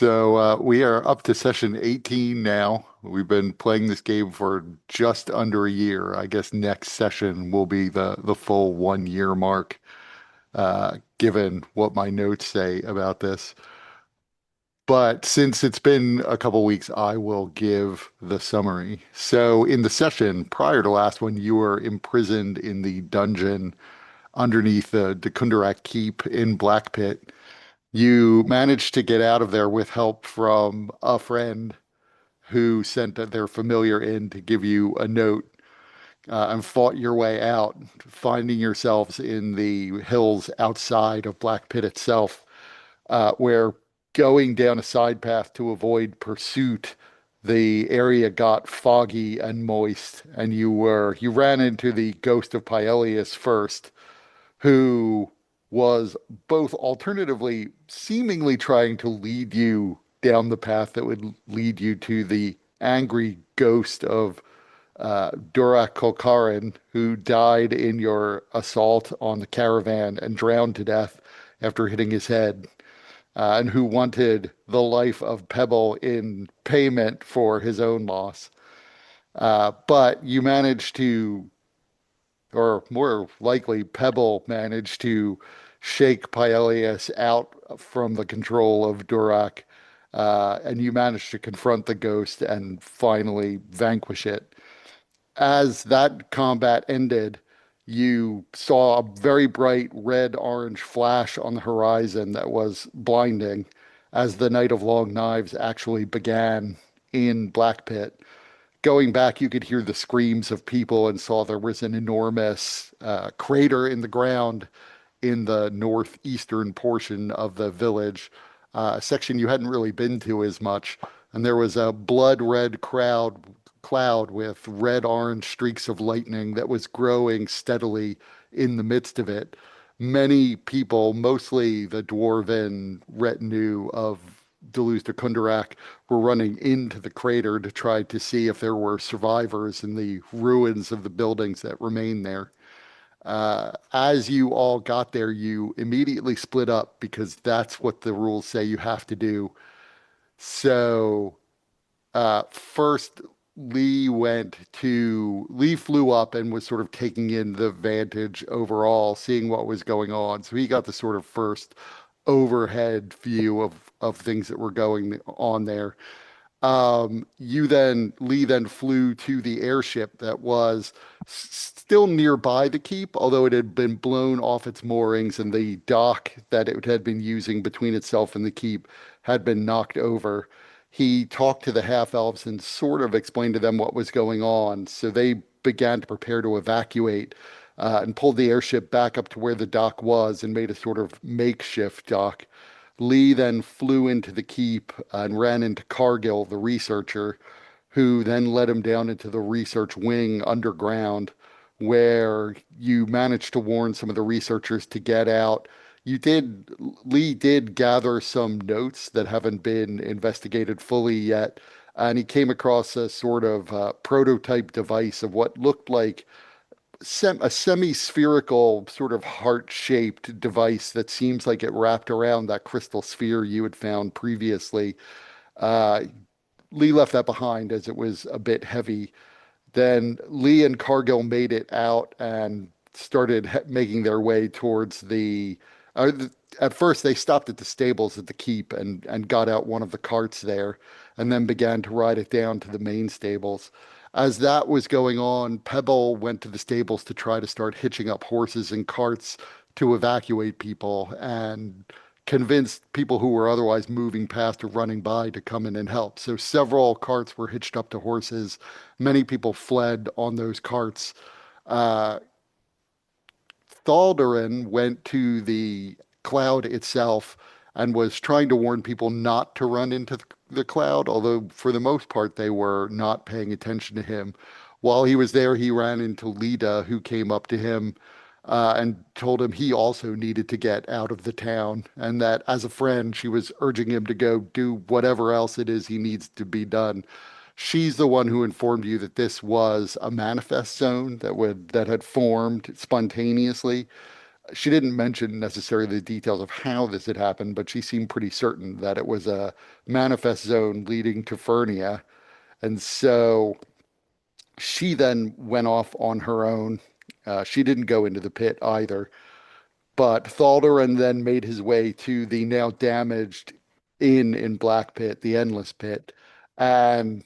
We are up to session 18 now. We've been playing this game for just under a year. I guess next session will be the full 1 year mark, given what my notes say about this. But since it's been a couple weeks, I will give the summary. So in the session prior to last one, you were imprisoned in the dungeon underneath the Kundarak Keep in Black Pit. You managed to get out of there with help from a friend who sent their familiar in to give you a note, and fought your way out, finding yourselves in the hills outside of Black Pit itself, where going down a side path to avoid pursuit, the area got foggy and moist, and you ran into the ghost of Pyelius first, who was both alternatively seemingly trying to lead you down the path that would lead you to the angry ghost of Durak Kolkarin, who died in your assault on the caravan and drowned to death after hitting his head, and who wanted the life of Pebble in payment for his own loss. But you managed to, or more likely, Pebble managed to shake Pyelius out from the control of Durak, and you managed to confront the ghost and finally vanquish it. As that combat ended, you saw a very bright red-orange flash on the horizon that was blinding as the Night of Long Knives actually began in Black Pit. Going back, you could hear the screams of people and saw there was an enormous crater in the ground in the northeastern portion of the village, a section you hadn't really been to as much. And there was a blood red cloud with red orange streaks of lightning that was growing steadily in the midst of it. Many people, mostly the dwarven retinue of Deleuze de Kundarak, were running into the crater to try to see if there were survivors in the ruins of the buildings that remain there. As you all got there, you immediately split up because that's what the rules say you have to do. So, first, Lee flew up and was sort of taking in the vantage overall, seeing what was going on. So he got the sort of first overhead view of things that were going on there. Lee then flew to the airship that was still nearby the keep, although it had been blown off its moorings and the dock that it had been using between itself and the keep had been knocked over. He talked to the half-elves and sort of explained to them what was going on. So they began to prepare to evacuate, and pulled the airship back up to where the dock was and made a sort of makeshift dock. Lee then flew into the keep and ran into Cargill, the researcher, who then led him down into the research wing underground, where you managed to warn some of the researchers to get out. You did, Lee did gather some notes that haven't been investigated fully yet, and he came across a sort of prototype device of what looked like a semi-spherical sort of heart-shaped device that seems like it wrapped around that crystal sphere you had found previously. Uh, Lee left that behind as it was a bit heavy. Then Lee and Cargill made it out and started making their way towards the. At first, they stopped at the stables at the keep and got out one of the carts there, and then began to ride it down to the main stables. As that was going on, Pebble went to the stables to try to start hitching up horses and carts to evacuate people and convinced people who were otherwise moving past or running by to come in and help. So several carts were hitched up to horses. Many people fled on those carts. Uh, Thaldarin went to the cloud itself and was trying to warn people not to run into the cloud, although for the most part they were not paying attention to him. While he was there, he ran into Lida, who came up to him and told him he also needed to get out of the town, and that as a friend, she was urging him to go do whatever else it is he needs to be done. She's the one who informed you that this was a manifest zone that had formed spontaneously, She didn't mention necessarily the details of how this had happened, but she seemed pretty certain that it was a manifest zone leading to Fernia. And so she then went off on her own. She didn't go into the pit either, but Thaldarin then made his way to the now damaged inn in Black Pit, the Endless Pit. And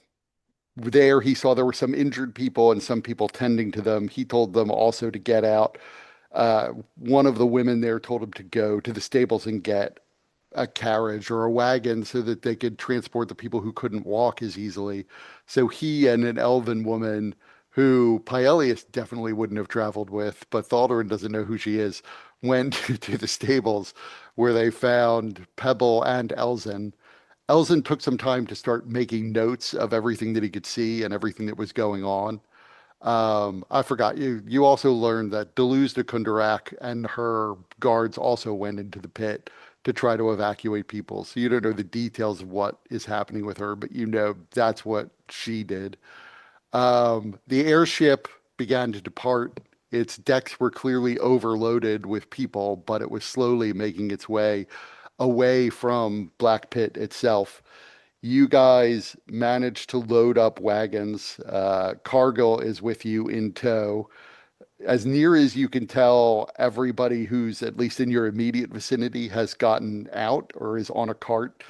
there he saw there were some injured people and some people tending to them. He told them also to get out. One of the women there told him to go to the stables and get a carriage or a wagon so that they could transport the people who couldn't walk as easily. So he and an elven woman who Paelius definitely wouldn't have traveled with, but Thaldarin doesn't know who she is, went to the stables where they found Pebble and Elzen. Elzen took some time to start making notes of everything that he could see and everything that was going on. I forgot you. You also learned that Deleuze de Kundarak and her guards also went into the pit to try to evacuate people. So you don't know the details of what is happening with her, but you know that's what she did. The airship began to depart. Its decks were clearly overloaded with people, but it was slowly making its way away from Black Pit itself. You guys managed to load up wagons. Cargill is with you in tow. As near as you can tell, everybody who's at least in your immediate vicinity has gotten out or is on a cart.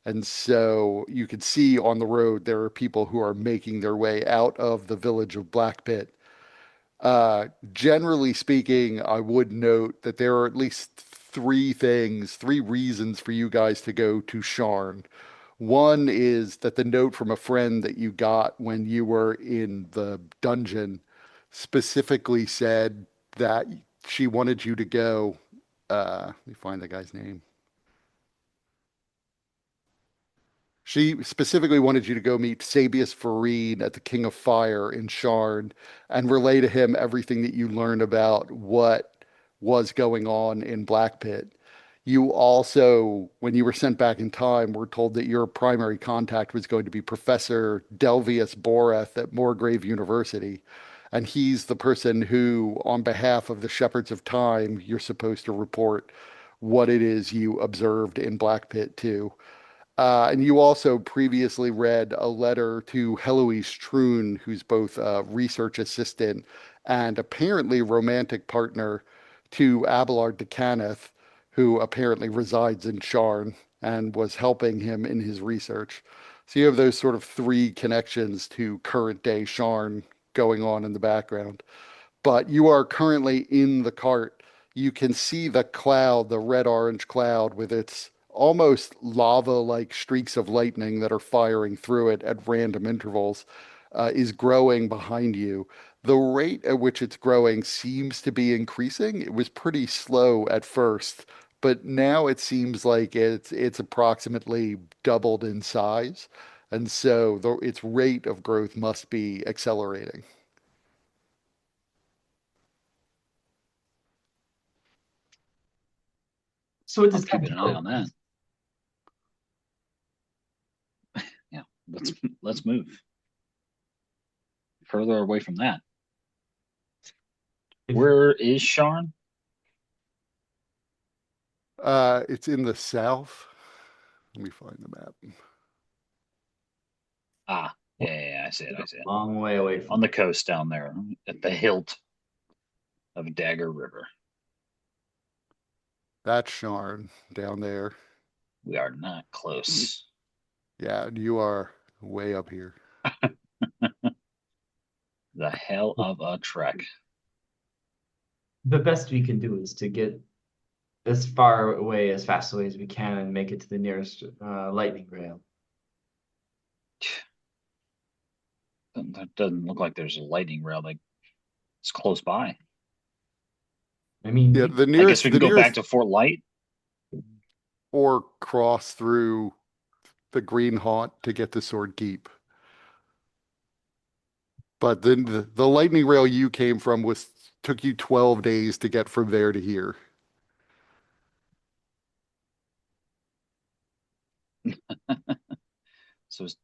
And so you can see on the road there are people who are making their way out of the village of Black Pit. Generally speaking, I would note that there are at least three reasons for you guys to go to Sharn. One is that the note from a friend that you got when you were in the dungeon specifically said that she wanted you to go. Let me find the guy's name. She specifically wanted you to go meet Sabius Farine at the King of Fire in Sharn and relay to him everything that you learned about what was going on in Black Pit. You also, when you were sent back in time, were told that your primary contact was going to be Professor Delvius Boreth at Moorgrave University. And he's the person who, on behalf of the Shepherds of Time, you're supposed to report what it is you observed in Black Pit too. And you also previously read a letter to Heloise Troon, who's both a research assistant and apparently romantic partner to Abelard de Caneth, who apparently resides in Sharn and was helping him in his research. So you have those sort of three connections to current day Sharn going on in the background, but you are currently in the cart. You can see the cloud, the red-orange cloud with its almost lava-like streaks of lightning that are firing through it at random intervals, is growing behind you. The rate at which it's growing seems to be increasing. It was pretty slow at first, but now it seems like it's approximately doubled in size, and so its rate of growth must be accelerating. So it I'll just keep kind an of eye goes. on that. Yeah, let's move further away from that. If Where is Sharn? It's in the south. Let me find the map. Ah, yeah, I see it. a I see it. long way away On from the coast down there at the hilt of Dagger River. That's Sharn down there. We are not close. Yeah, you are way up here. The hell of a trek. the best we can do is to get as far away as fast away as we can and make it to the nearest lightning rail. That doesn't look like there's a lightning rail. Like it's close by. I mean, Yeah, we the I guess we nearest, can the go back nearest, to Fort Light. or cross through the Green Haunt to get to Sword Keep. But then the lightning rail you came from was took you 12 days to get from there to here. So it's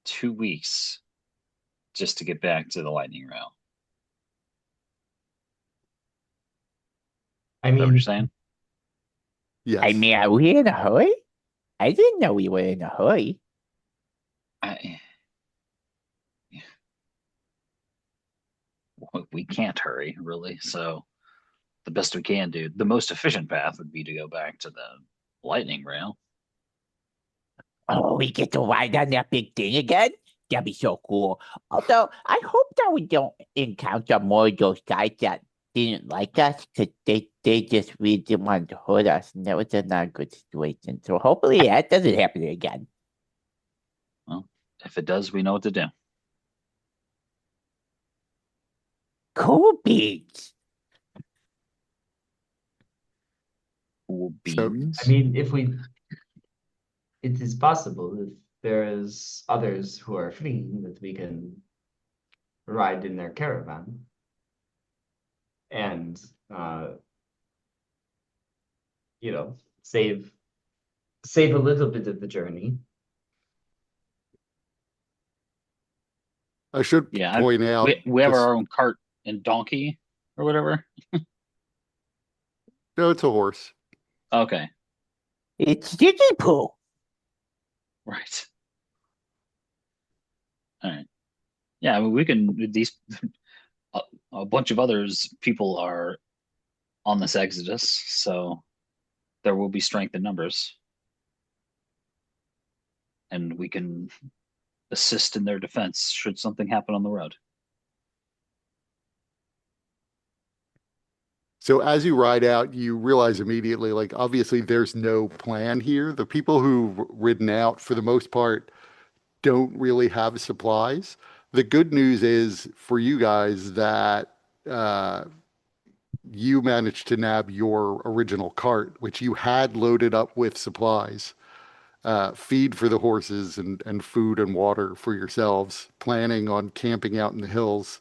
2 weeks just to get back to the lightning rail. I that what you're mean, saying? I Yes. mean, are we in a hurry? I didn't know we were in a hurry. I, we can't hurry, really. So the best we can do, the most efficient path would be to go back to the lightning rail. Oh, we get to ride on that big thing again? That'd be so cool. Although, I hope that we don't encounter more of those guys that didn't like us because they just really didn't want to hurt us. And that was a not a good situation. So hopefully that doesn't happen again. Well, if it does, we know what to do. Cool beans. Cool So I beans. mean, if we, it is possible if there is others who are fleeing that we can ride in their caravan and uh, you know, save a little bit of the journey. I should Yeah, point out we have just our own cart and donkey or whatever. no, it's a horse. Okay, It's Sticky Poo. right. All right. Yeah, I mean, we can. These a, a bunch of others people are on this exodus, so there will be strength in numbers, and we can assist in their defense should something happen on the road. So as you ride out, you realize immediately, like obviously there's no plan here. The people who've ridden out, for the most part, don't really have supplies. The good news is for you guys that uh, you managed to nab your original cart, which you had loaded up with supplies, feed for the horses and food and water for yourselves, planning on camping out in the hills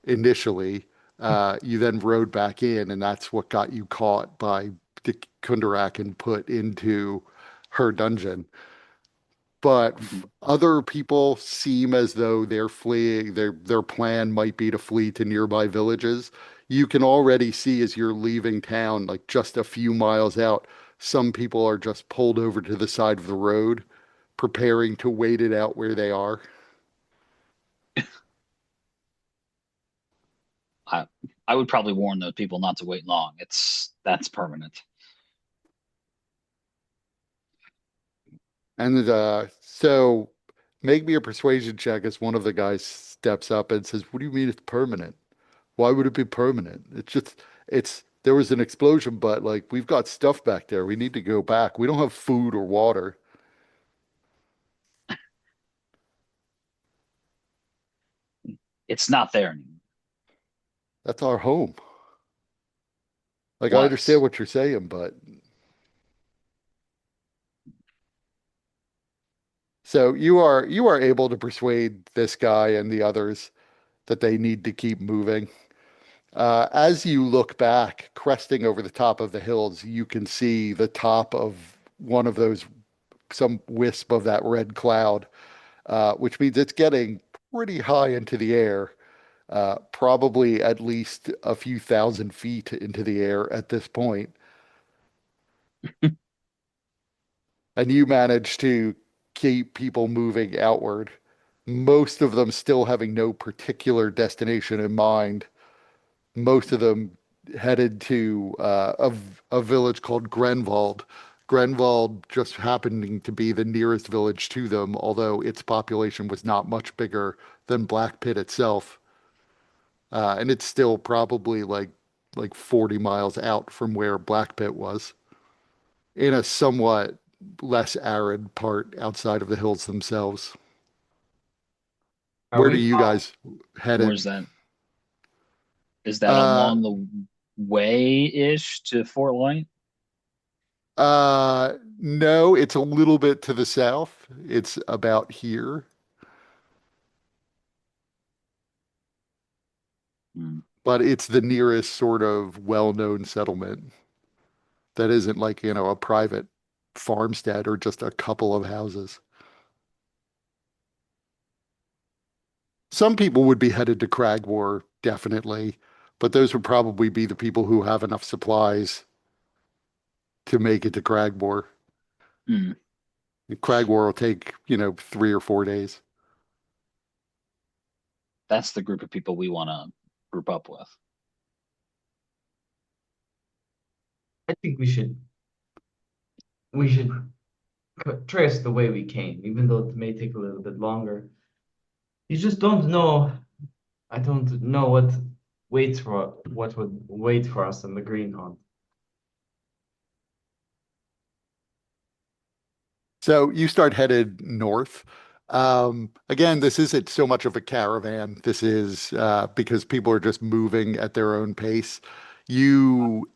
initially. You then rode back in, and that's what got you caught by the Kundarak and put into her dungeon. But Mhm. other people seem as though they're fleeing. Their plan might be to flee to nearby villages. You can already see as you're leaving town, like just a few miles out, some people are just pulled over to the side of the road, preparing to wait it out where they are. I I would probably warn those people not to wait long. That's permanent. And so make me a persuasion check as one of the guys steps up and says, "What do you mean it's permanent? Why would it be permanent? It's just, there was an explosion, but like we've got stuff back there. We need to go back. We don't have food or water. It's not there anymore. That's our home." Like I understand Was. what you're saying, but so you are able to persuade this guy and the others that they need to keep moving. As you look back, cresting over the top of the hills, you can see the top of one of those, some wisp of that red cloud, which means it's getting pretty high into the air, probably at least a few thousand feet into the air at this point. And you manage to keep people moving outward, most of them still having no particular destination in mind. Most of them headed to a village called Grenwald. Grenwald just happening to be the nearest village to them, although its population was not much bigger than Black Pit itself. And it's still probably like 40 miles out from where Black Pit was, in a somewhat less arid part outside of the hills themselves. Are Where do we you far? guys headed? Where's that? Is that Uh, along the way-ish to Fort Light? no, it's a little bit to the south. It's about here, Hmm. but it's the nearest sort of well-known settlement that isn't like, a private farmstead or just a couple of houses. Some people would be headed to Cragmore, definitely, but those would probably be the people who have enough supplies to make it to Cragmore. Hmm. Cragmore will take, 3 or 4 days. That's the group of people we want to group up with. I think we should trace the way we came, even though it may take a little bit longer. You just don't know. I don't know what would wait for us in the green hunt. So you start headed north. Again, this isn't so much of a caravan. This is because people are just moving at their own pace. You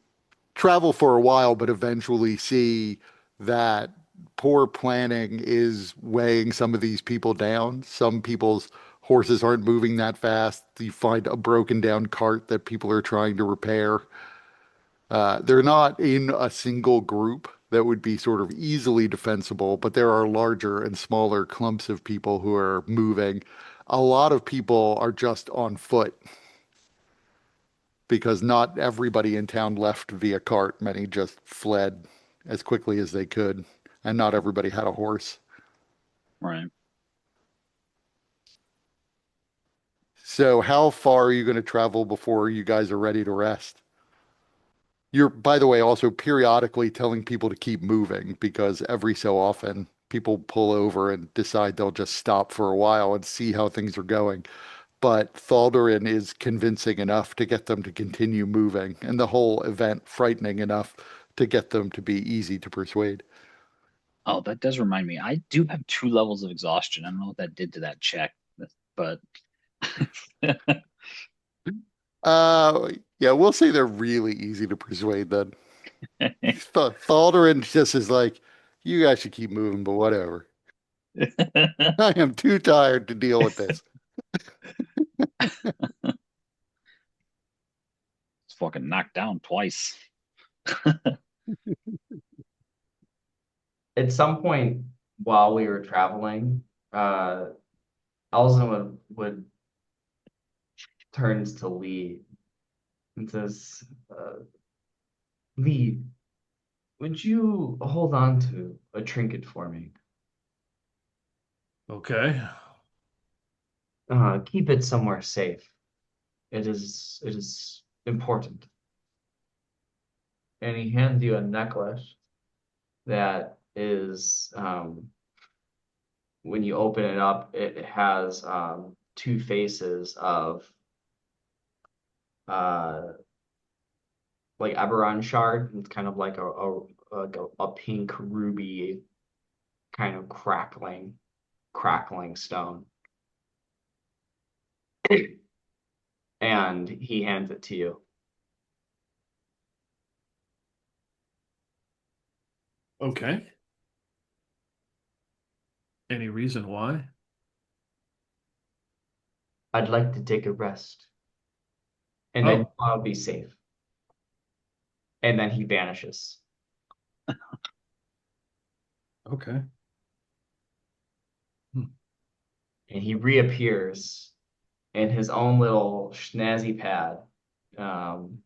travel for a while, but eventually see that poor planning is weighing some of these people down. Some people's horses aren't moving that fast. You find a broken down cart that people are trying to repair. They're not in a single group that would be sort of easily defensible, but there are larger and smaller clumps of people who are moving. A lot of people are just on foot because not everybody in town left via cart. Many just fled as quickly as they could, and not everybody had a horse. Right. So, how far are you going to travel before you guys are ready to rest? You're, by the way, also periodically telling people to keep moving because every so often people pull over and decide they'll just stop for a while and see how things are going. But Thaldarin is convincing enough to get them to continue moving, and the whole event frightening enough to get them to be easy to persuade. Oh, that does remind me. I do have 2 levels of exhaustion. I don't know what that did to that check, but Uh, yeah, we'll say they're really easy to persuade then. Thaldarin just is like, you guys should keep moving, but whatever. I am too tired to deal with this. it's fucking knocked down twice. At some point while we were traveling, uh, Elzen would turns to Lee and says, "Lee, would you hold on to a trinket for me? Okay. Keep it somewhere safe. It is important." And he hands you a necklace that is, when you open it up, it has two faces of uh, like Eberron shard. It's kind of like a pink ruby kind of crackling stone. And he hands it to you. Okay. Any reason why? I'd like to take a rest, and I know Oh, I'll be safe. And then he vanishes. okay. Hmm. And he reappears in his own little schnazzy pad. Um,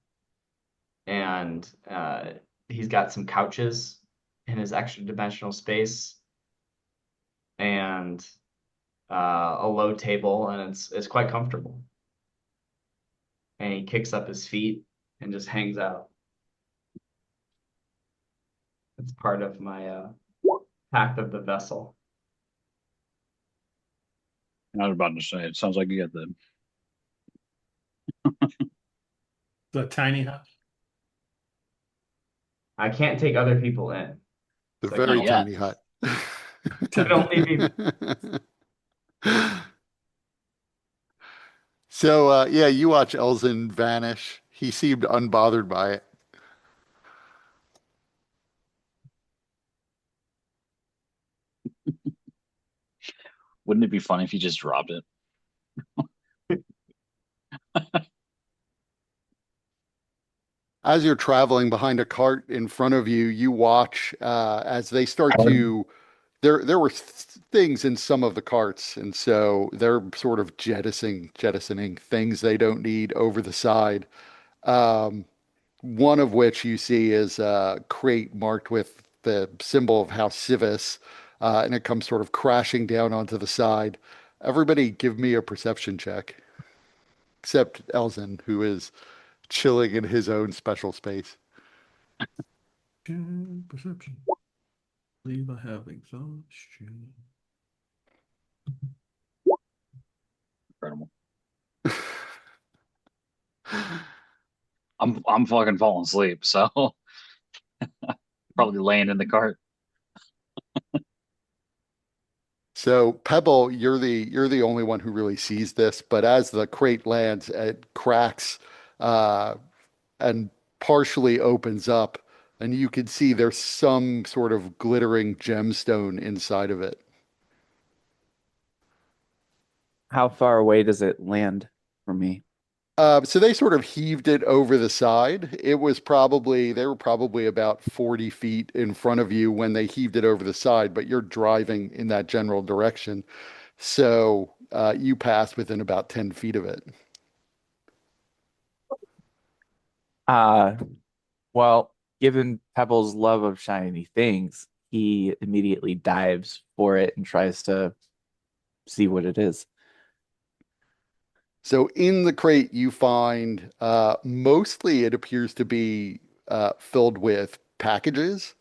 and he's got some couches in his extra dimensional space and a low table, and it's quite comfortable. And he kicks up his feet and just hangs out. It's part of my pact of the vessel. I was about to say, it sounds like you got the The tiny house. I can't take other people in. The So very not yet. tiny hut. can only be. So, yeah, you watch Elzen vanish. He seemed unbothered by it. Wouldn't it be funny if you just dropped it? As you're traveling behind a cart in front of you, you watch as they start to there were things in some of the carts, and so they're sort of jettisoning things they don't need over the side. Um, One of which you see is a crate marked with the symbol of House Civis, and it comes sort of crashing down onto the side. Everybody, give me a perception check, except Elzen, who is chilling in his own special space. Perception. Believe I have exhaustion. Incredible. I'm fucking falling asleep, so probably laying in the cart. So Pebble, you're the only one who really sees this, but as the crate lands, it cracks uh, and partially opens up, and you can see there's some sort of glittering gemstone inside of it. How far away does it land from me? So they sort of heaved it over the side. They were probably about 40 feet in front of you when they heaved it over the side, but you're driving in that general direction. So you pass within about 10 feet of it. Uh, well, given Pebble's love of shiny things, he immediately dives for it and tries to see what it is. So in the crate, you find mostly it appears to be filled with packages,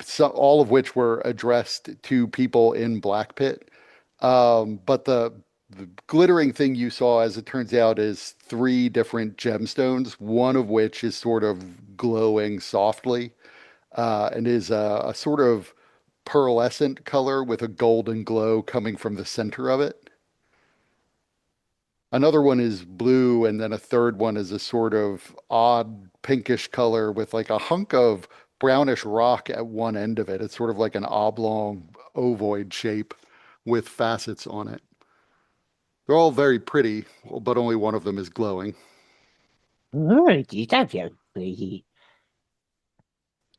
so, all of which were addressed to people in Black Pit. But the glittering thing you saw, as it turns out, is three different gemstones, one of which is sort of glowing softly and is a sort of pearlescent color with a golden glow coming from the center of it. Another one is blue, and then a third one is a sort of odd pinkish color with like a hunk of brownish rock at one end of it. It's sort of like an oblong ovoid shape with facets on it. They're all very pretty, but only one of them is glowing. Oh, these are very pretty.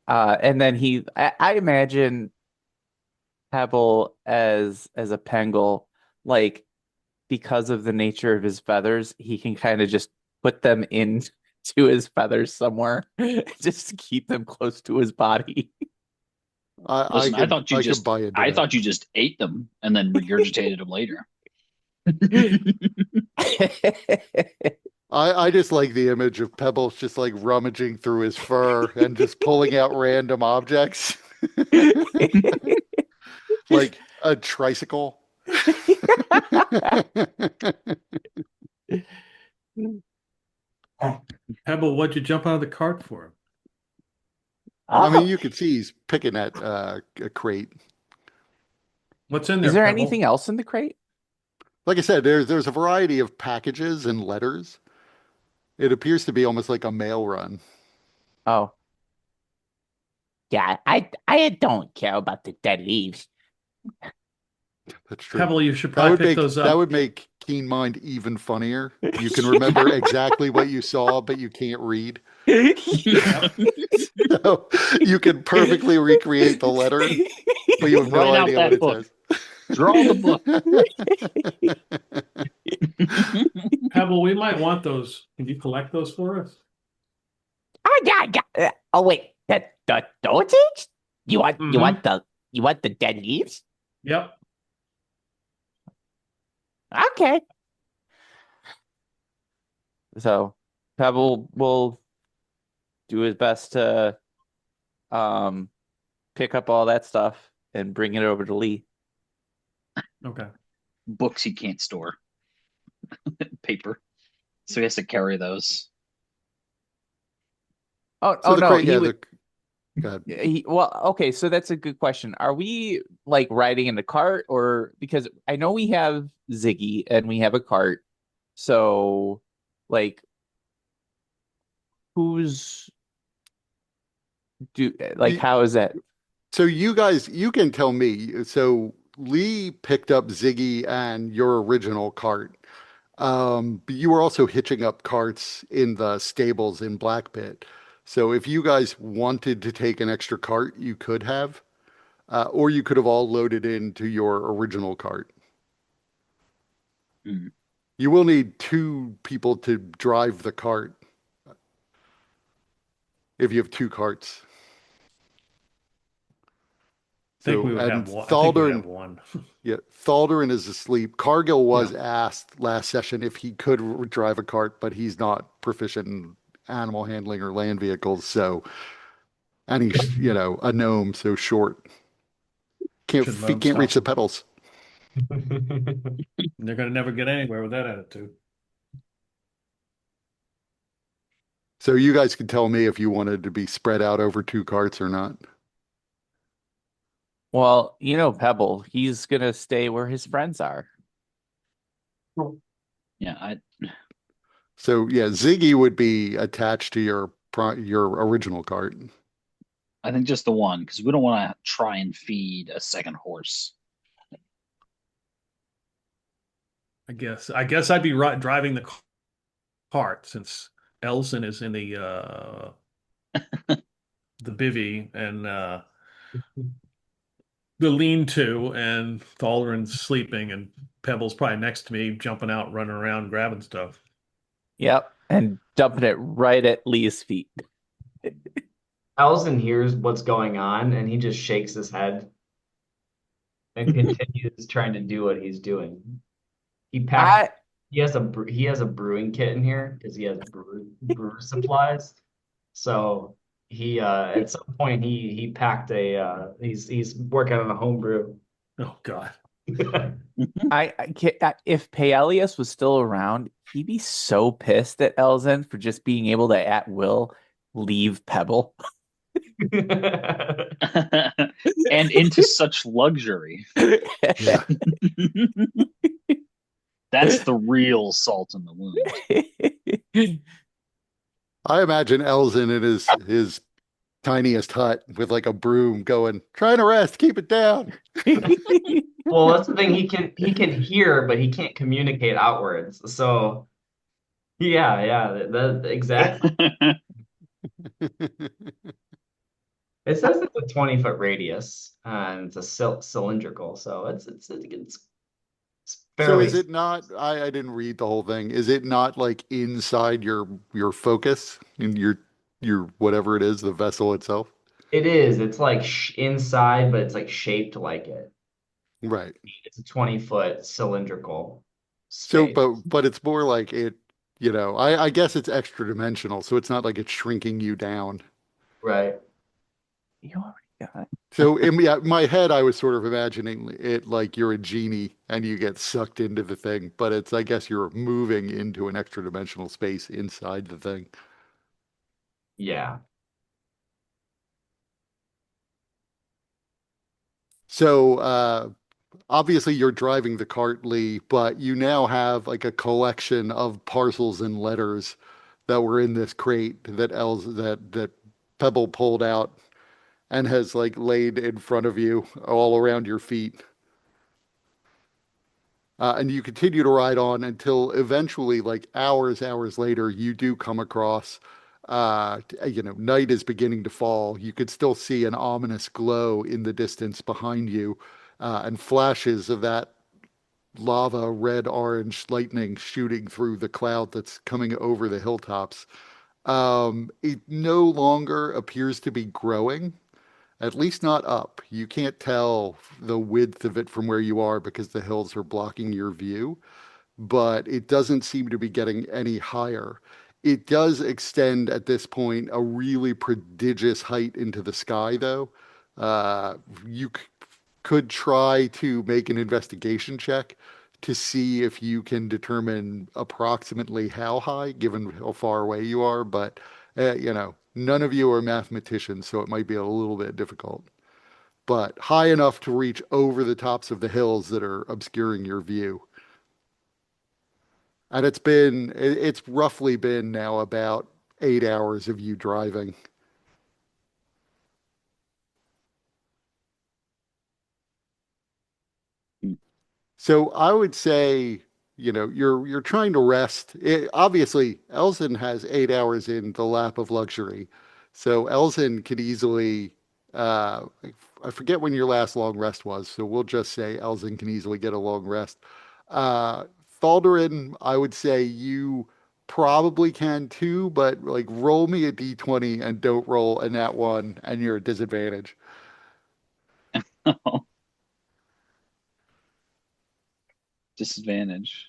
And then I imagine Pebble as a Pengull, like because of the nature of his feathers, he can kind of just put them into his feathers somewhere, just to keep them close to his body. Listen, I could buy into I that. thought you just ate them and then regurgitated them later. I just like the image of Pebbles just like rummaging through his fur and just pulling out random objects, like a tricycle. Pebble, what'd you jump out of the cart for? I mean, Oh, you could see he's picking at a crate. What's in Is there, there Pebble? anything else in the crate? Like I said, there's a variety of packages and letters. It appears to be almost like a mail run. Oh, yeah, I don't care about the dead leaves. That's true. Pebble, you should probably pick those That up. would make Keen Mind even funnier. You can remember exactly what you saw, but you can't read. Yep. So you can perfectly recreate the letter, but you have no Write out idea what that it book. says. Draw the book. Pebble, we might want those. Can you collect those for us? Oh yeah, yeah. Oh wait, the those things? Mm-hmm. You want the dead leaves? Yep. Okay. so Pebble will do his best to um pick up all that stuff and bring it over to Lee. Okay. Books he can't store. Paper. So he has to carry those. Oh, So oh the no, crate, he yeah, would. go ahead. Well, okay, so that's a good question. Are we like riding in the cart, or because I know we have Ziggy and we have a cart, so like who's do like You- how is that? So you guys, you can tell me. So Lee picked up Ziggy and your original cart. But you were also hitching up carts in the stables in Black Pit. So if you guys wanted to take an extra cart, you could have. or you could have all loaded into your original cart. Hmm. You will need two people to drive the cart if you have two carts. Think So, we would and have one. I think we would have one. Yeah, Thaldarin is asleep. Cargill Yeah. was asked last session if he could drive a cart, but he's not proficient in animal handling or land vehicles. So, and he's, a gnome, so short. Should Feet Moan can't reach stop the him? pedals. They're gonna never get anywhere with that attitude. So you guys can tell me if you wanted to be spread out over two carts or not. Well, Pebble, he's gonna stay where his friends are. Yeah, So yeah, Ziggy would be attached to your original cart. I think just the one because we don't want to try and feed a second horse. I guess I'd be driving the cart since Elson is in the bivy and the lean-to, and Thalarin's sleeping, and Pebble's probably next to me, jumping out, running around, grabbing stuff. Yep. And dumping it right at Lee's feet. Elson hears what's going on and he just shakes his head and continues trying to do what he's doing. He packed I he has a brewing kit in here because he has brewer supplies. So he at some point he packed a he's working on a home brew. Oh God. I can't, if Paelius was still around, he'd be so pissed at Elzen for just being able to at will leave Pebble. And into such luxury. Yeah. That's the real salt in the wound. I imagine Elzen in his tiniest hut with like a broom going, trying to rest, keep it down. Well, that's the thing. He can hear, but he can't communicate outwards. So yeah, that exactly. It says it's a 20-foot radius and it's a cylindrical, so it's So fairly. is it not, I didn't read the whole thing. Is it not like inside your focus in your whatever it is, the vessel itself? It is. It's like sh inside, but it's like shaped like it. Right. It's a 20-foot cylindrical So space. but it's more like I guess it's extra dimensional, so it's not like it's shrinking you down. Right. You already got So in my head, I was sort of imagining it like you're a genie and you get sucked into the thing, but it's I guess you're moving into an extra dimensional space inside the thing. Yeah. So obviously you're driving the cart, Lee, but you now have like a collection of parcels and letters that were in this crate that Pebble pulled out and has like laid in front of you all around your feet. And you continue to ride on until eventually, like hours later, you do come across, night is beginning to fall. You could still see an ominous glow in the distance behind you, and flashes of that lava, red, orange lightning shooting through the cloud that's coming over the hilltops. It no longer appears to be growing. At least not up. You can't tell the width of it from where you are because the hills are blocking your view, but it doesn't seem to be getting any higher. It does extend at this point a really prodigious height into the sky, though. You could try to make an investigation check to see if you can determine approximately how high, given how far away you are, but none of you are mathematicians, so it might be a little bit difficult. But high enough to reach over the tops of the hills that are obscuring your view. And it's roughly been now about 8 hours of you driving. So I would say, you're trying to rest. Obviously, Elzen has 8 hours in the lap of luxury. So Elzen could easily Uh, I forget when your last long rest was, so we'll just say Elzin can easily get a long rest. Uh, Thaldarin, I would say you probably can too, but like roll me a d20 and don't roll a nat one, and you're at disadvantage. Disadvantage.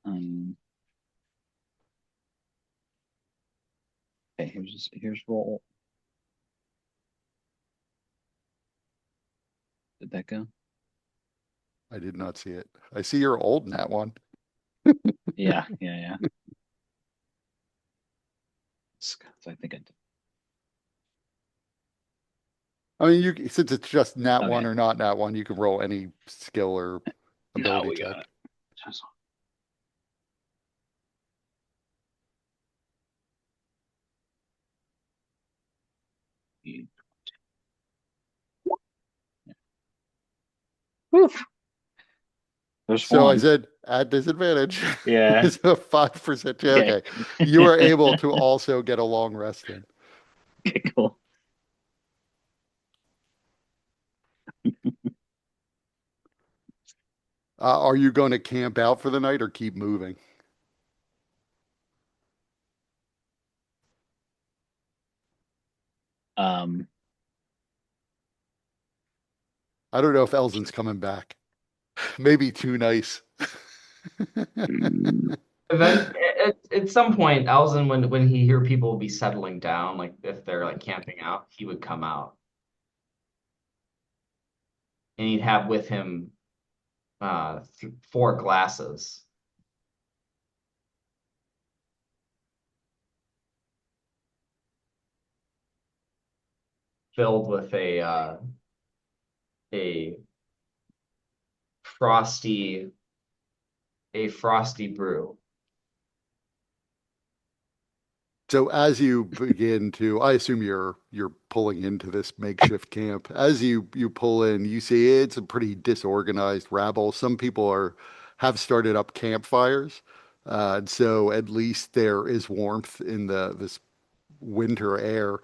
Um, okay, here's roll. Did that go? I did not see it. I see you're old in that one. Yeah. I think I did. I mean, since it's just nat one Okay. or not nat one, you can roll any skill or No, ability we got check. it. Just- Woof. There's So I one. said at disadvantage. Yeah. So 5%. Yeah, Okay. okay. You are able to also get a long rest then. Okay, cool. Are you going to camp out for the night or keep moving? Um, I don't know if Elzin's coming back. Maybe too nice. Event at some point, Alzin, when he hear people be settling down, like if they're like camping out, he would come out and he'd have with him th 4 glasses filled with a frosty a frosty brew. So as you begin to, I assume you're pulling into this makeshift camp. As you pull in, you see it's a pretty disorganized rabble. Some people have started up campfires, and so at least there is warmth in the this winter air.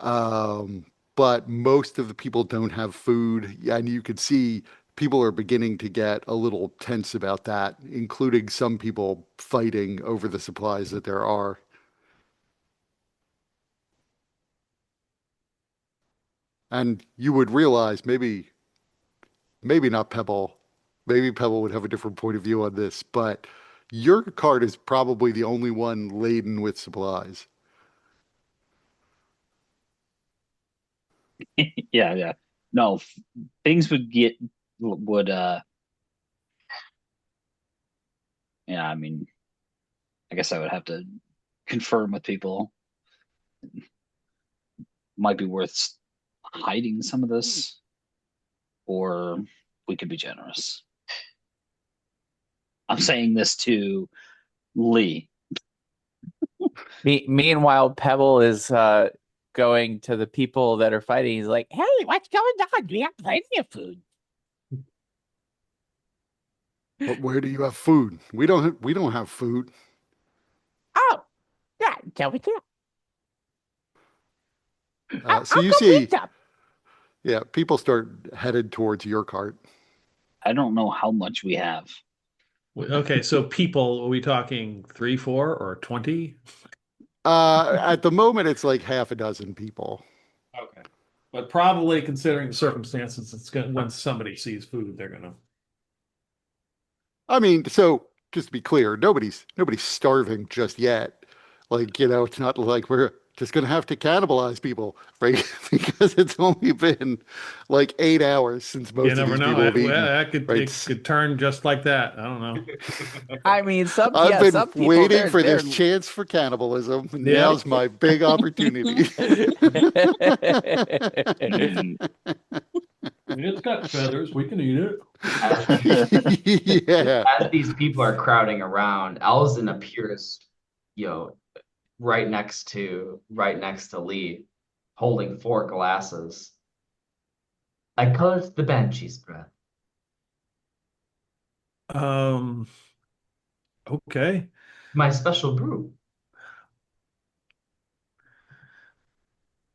Um, but most of the people don't have food, and you could see people are beginning to get a little tense about that, including some people fighting over the supplies that there are. And you would realize maybe not Pebble. Maybe Pebble would have a different point of view on this, but your cart is probably the only one laden with supplies. yeah. No, things would yeah, I mean, I guess I would have to confirm with people. Might be worth hiding some of this, or we could be generous. I'm saying this to Lee. Meanwhile, Pebble is going to the people that are fighting. He's like, "Hey, what's going on? We have plenty of food." But where do you have food? We don't have food. Oh, yeah, tell me too. So I'll you go get see, some. yeah, people start headed towards your cart. I don't know how much we have. Okay, so people, are we talking three, four, or 20? At the moment, it's like half a dozen people. Okay. But probably considering the circumstances, it's gonna when somebody sees food, they're gonna. I mean, so just to be clear, nobody's starving just yet. Like, it's not like we're just gonna have to cannibalize people, right? Because it's only been like 8 hours since You most of never these know. people have Well, eaten, that could right? it could turn just like that. I don't know. I mean, I've been some people waiting they're for they're this chance for cannibalism, and Yep. now's my big opportunity. It's got feathers. We can eat it. As, Yeah. as these people are crowding around, Alzin appears, you know, right next to Lee, holding 4 glasses. I call it the Banshee's breath. Um, okay. My special brew.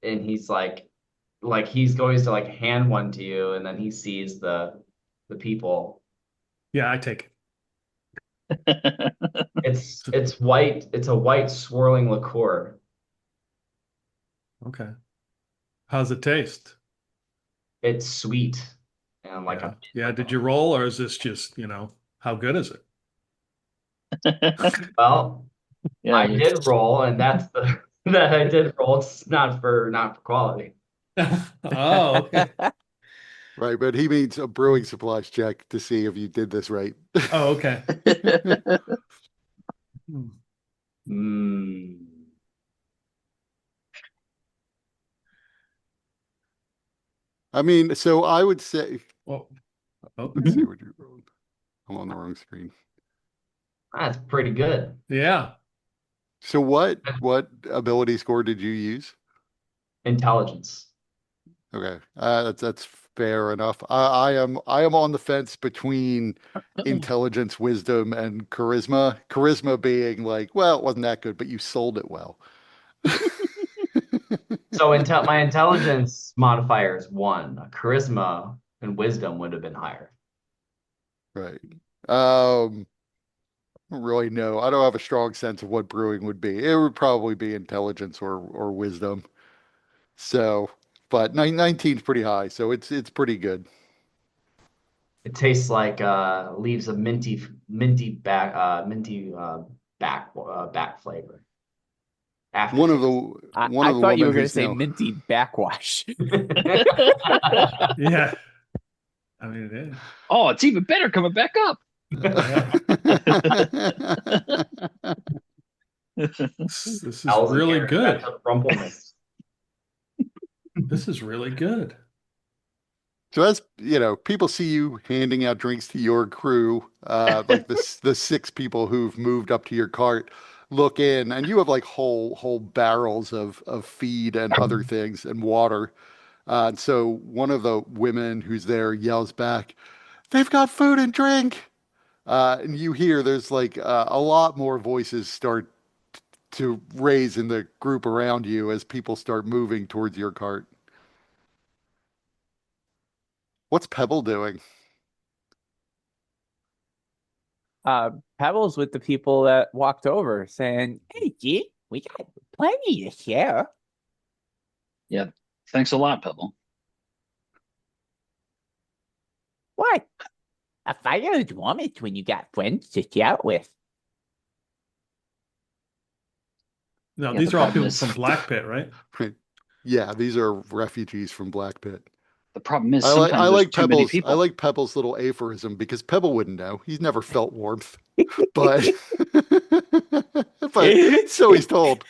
And he's like, like he's going to like hand one to you, and then he sees the people. Yeah, I take it. It's white. It's a white swirling liqueur. Okay. How's it taste? It's sweet and like Yeah. a Yeah. like Did a you roll or is this just, how good is it? well, Yeah, I did roll, and that's the that I did roll. It's not for quality. Oh, okay. Right, but he means a brewing supplies check to see if you did this right. Oh, okay. Hmm. Mm. I mean, so I would say, Well, oh, let's see what you wrote. I'm on the wrong screen. That's pretty good. yeah. So what ability score did you use? Intelligence. Okay, that's fair enough. I am on the fence between intelligence, wisdom, and charisma. Charisma being like, well, it wasn't that good, but you sold it well. So my intelligence modifier is 1. Charisma and wisdom would have been higher. Right. I don't really know. I don't have a strong sense of what brewing would be. It would probably be intelligence or wisdom. So, but 19 is pretty high, so it's pretty good. It tastes like leaves a minty back flavor. One of Aftertaste. the one I of the thought you women were going to who's say now minty backwash. Yeah. I mean, Oh, it's even better coming back up. yeah. This is Owls and really carrots. That's good. a Rumplemix. This is really good. So as you know, people see you handing out drinks to your crew, like the six people who've moved up to your cart, look in, and you have like whole barrels of feed and other things and water. And so one of the women who's there yells back, "They've got food and drink!" And you hear there's like a lot more voices start to raise in the group around you as people start moving towards your cart. What's Pebble doing? Pebbles with the people that walked over saying, "Hey, G, we got plenty to share." Yeah. Thanks a lot, Pebble. What? A fire is warmest when you got friends to share it with. Now, Yeah, the these are all problem people is from Black Pit, right? Yeah, these are refugees from Black Pit. the problem is I sometimes there's like too many Pebble's I people. like Pebble's little aphorism because Pebble wouldn't know. He's never felt warmth, but but so he's told.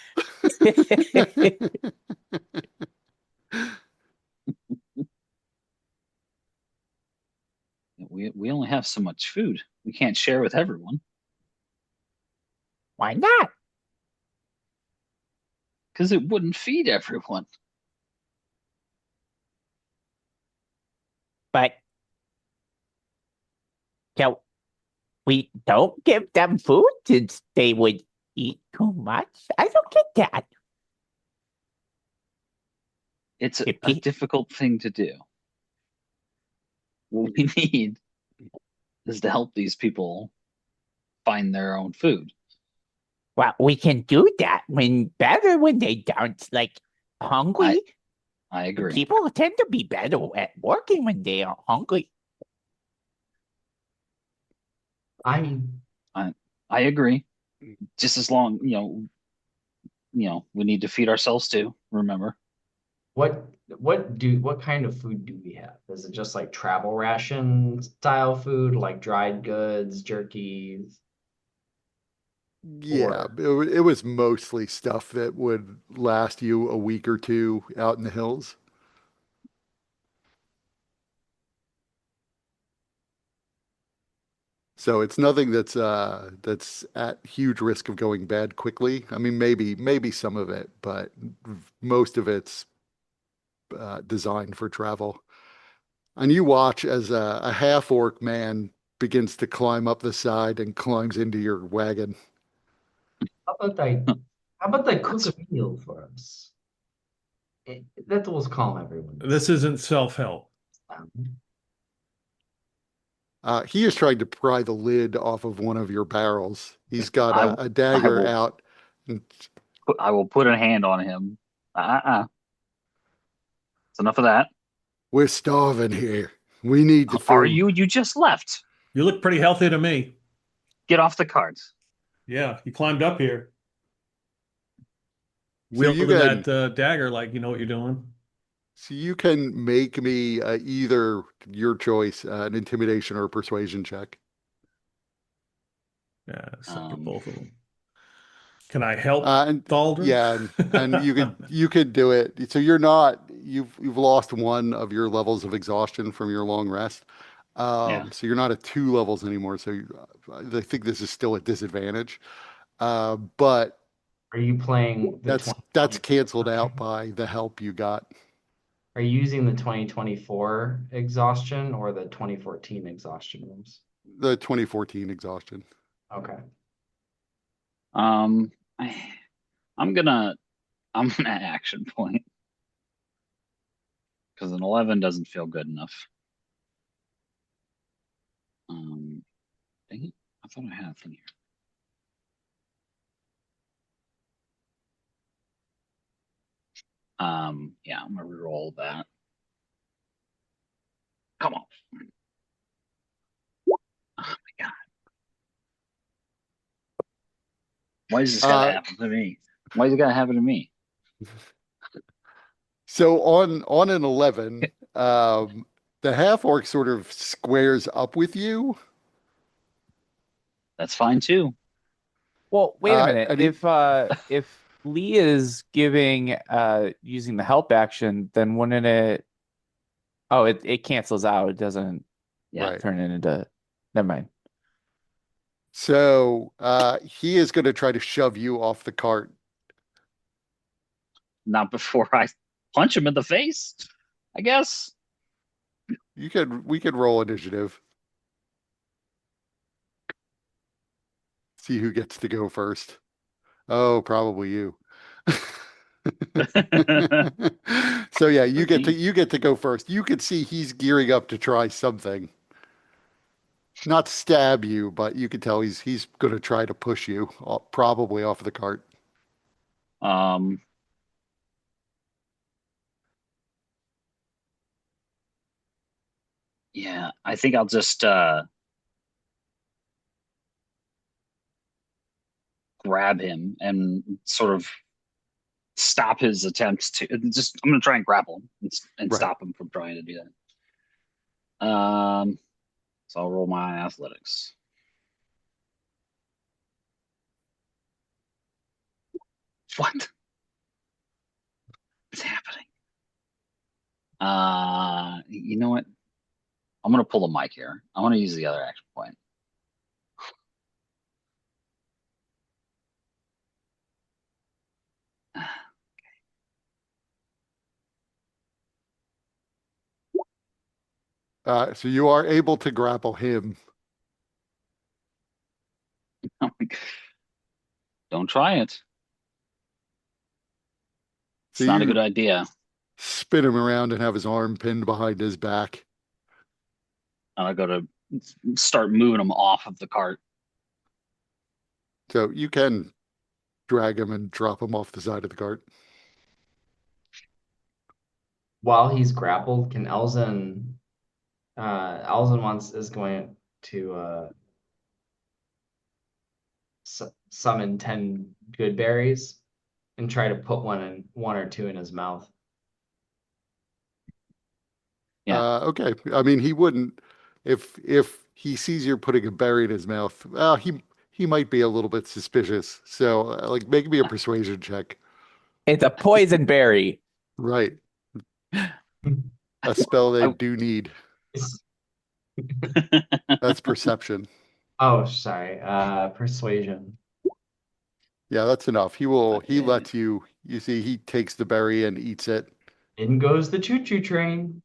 We only have so much food. We can't share with everyone Why not? because it wouldn't feed everyone. But so we don't give them food since they would eat too much. I don't get that. It's If a pe- difficult thing to do. What we need is to help these people find their own food. well, we can do that when better when they don't like hungry. I agree. People tend to be better at working when they are hungry. I I agree. Just as long, we need to feed ourselves too, remember? what kind of food do we have? Is it just like travel ration style food, like dried goods, jerkies, Yeah, or it was mostly stuff that would last you a week or two out in the hills. So it's nothing that's at huge risk of going bad quickly. I mean, maybe some of it, but most of it's designed for travel. And you watch as a half orc man begins to climb up the side and climbs into your wagon. how about I how about I cook a meal for us? That will calm everyone. This isn't self-help. Um, He is trying to pry the lid off of one of your barrels. He's got I a I dagger will out. I will put a hand on him. Uh-uh. It's enough of that. We're starving here. We need the Are food. you? You just left. You look pretty healthy to me. Get off the cards. Yeah, you climbed up here, So you wielding that can dagger like you know what you're doing. so you can make me either your choice, an intimidation or a persuasion check. Yeah, suck at Um, both of them. Can I help And Thaldrin? yeah, and you could do it. So you've lost one of your levels of exhaustion from your long rest. yeah. So you're not at 2 levels anymore. So I think this is still a disadvantage. But are you playing the that's 2020? canceled out by the help you got. Are you using the 2024 exhaustion or the 2014 exhaustion rooms? The 2014 exhaustion. Okay. Um, I, I'm gonna action point because an 11 doesn't feel good enough. Um, dang it. I thought I had a thing here. Yeah, I'm gonna reroll that. Come on. Oh my God. Why does this gotta Uh, happen to me? Why does it gotta happen to me? so on an 11, the half orc sort of squares up with you. That's fine too. Well, wait a minute. And he, If Lee is giving using the help action, then wouldn't it oh it cancels out. It doesn't Yeah. right. turn it into never mind. So he is going to try to shove you off the cart. Not before I punch him in the face, I guess. We could roll initiative. See who gets to go first. Oh, probably you. So yeah, you Could get to be. you get to go first. You can see he's gearing up to try something. Not stab you, but you can tell he's going to try to push you, probably off the cart. Um, yeah, I think I'll just grab him and sort of stop his attempts to just I'm gonna try and grapple him and Right. stop him from trying to do that. So I'll roll my athletics. What is happening? You know what? I'm gonna pull a mic here. I want to use the other action point. So you are able to grapple him. I'm like, don't try it. So It's not a good you idea. spin him around and have his arm pinned behind his back. And I go to start moving him off of the cart. So you can drag him and drop him off the side of the cart. While he's grappled, can Elzen wants is going to summon 10 good berries and try to put one or two in his mouth. Yeah. Okay. I mean, he wouldn't if he sees you're putting a berry in his mouth. Well, he might be a little bit suspicious. So, like, make me a persuasion check. It's a poison berry. Right. A spell they I, do need. That's perception. Oh, sorry. Persuasion. Yeah, that's enough. He Okay. lets you, you see, he takes the berry and eats it. In goes the choo-choo train.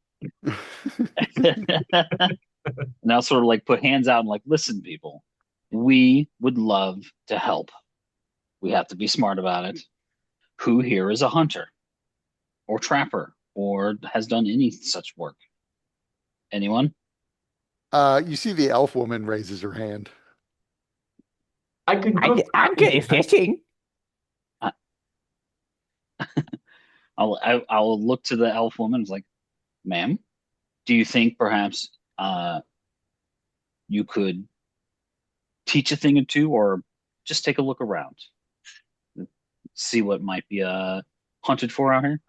Now sort of like put hands out and like, listen, people, we would love to help. We have to be smart about it. Who here is a hunter? or trapper or has done any such work? Anyone? You see the elf woman raises her hand. I can cook I'm good at fishing. I, I'll look to the elf woman. It's like, ma'am, do you think perhaps you could teach a thing or two, or just take a look around, see what might be hunted for out here?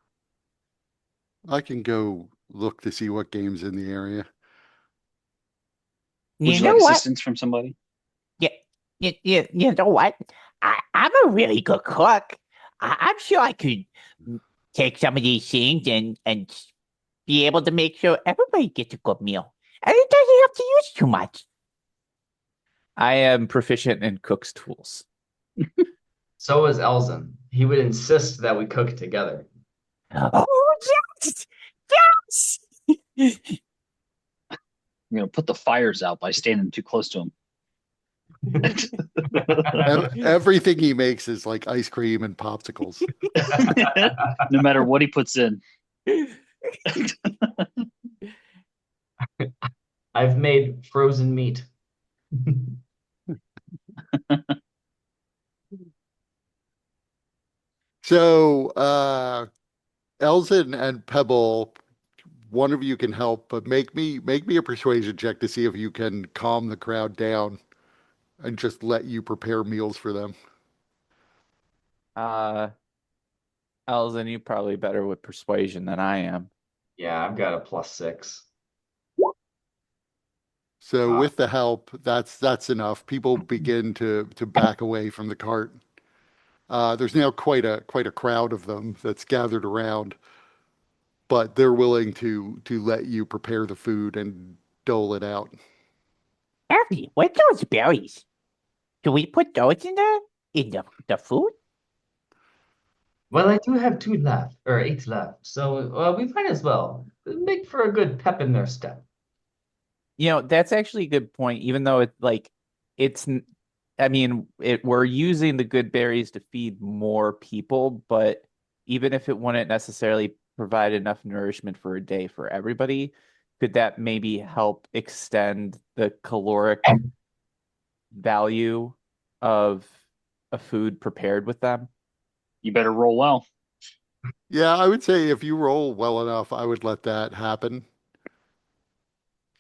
I can go look to see what game's in the area. Would You you know like what? assistance from somebody? Yeah, you know what? I'm a really good cook. I'm sure I could take some of these things and be able to make sure everybody gets a good meal. And it doesn't have to use too much. I am proficient in cook's tools. So is Elzen. He would insist that we cook together. Oh, yes! Yes! I'm gonna put the fires out by standing too close to him. Everything he makes is like ice cream and popsicles. No matter what he puts in. I've made frozen meat. So, Elzen and Pebble, one of you can help, but make me a persuasion check to see if you can calm the crowd down and just let you prepare meals for them. Uh, Elzen, you probably better with persuasion than I am. Yeah, I've got a +6. So Uh, with the help, that's enough. People begin to back away from the cart. There's now quite a crowd of them that's gathered around, but they're willing to let you prepare the food and dole it out. Abby, what are those berries? Do we put those in the food? well, I do have 2 left, or 8 left, so we might as well make for a good pep in their step. That's actually a good point, even though it's, I mean, we're using the good berries to feed more people, but even if it wouldn't necessarily provide enough nourishment for a day for everybody, could that maybe help extend the caloric value of a food prepared with them? You better roll well. Yeah, I would say if you roll well enough, I would let that happen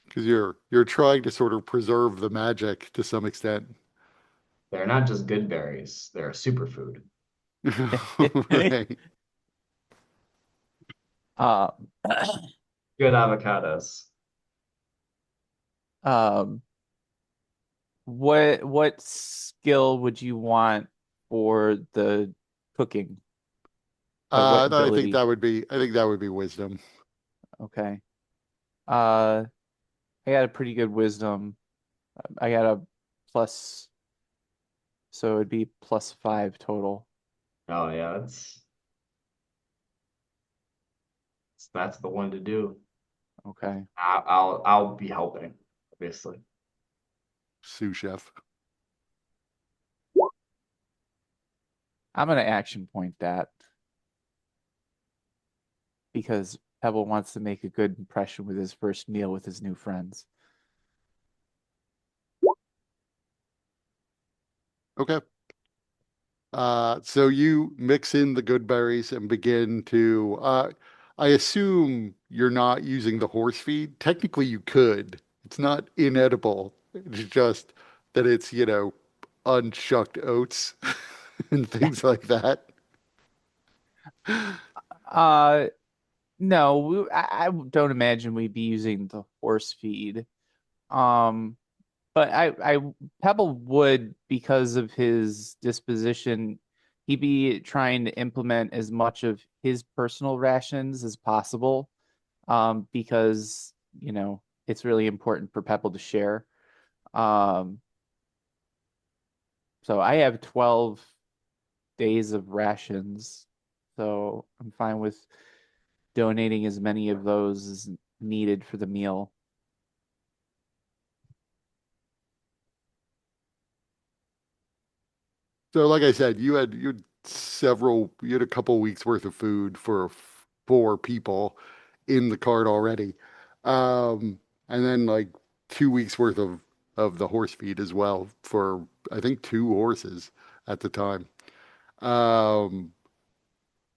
because you're trying to sort of preserve the magic to some extent. They're not just good berries, they're a superfood. Right. Um, Good avocados. um, what skill would you want for the cooking? Like what No, ability? I think that would be wisdom. Okay. Uh, I got a pretty good wisdom. I got a plus, so it'd be +5 total. Oh yeah, that's the one to do. Okay. I'll be helping, obviously. Sous chef. I'm gonna action point that because Pebble wants to make a good impression with his first meal with his new friends. Okay. So you mix in the good berries and begin to, I assume you're not using the horse feed. Technically, you could. It's not inedible. It's just that it's, unshucked oats and things like that. Uh, no, I don't imagine we'd be using the horse feed. Um, but Pebble would, because of his disposition, he'd be trying to implement as much of his personal rations as possible. Because, it's really important for Pebble to share. Um, so I have 12 days of rations, so I'm fine with donating as many of those as needed for the meal. So, like I said, you had a couple weeks worth of food 4 people in the cart already. And then like 2 weeks worth of the horse feed as well for I think 2 horses at the time. Um,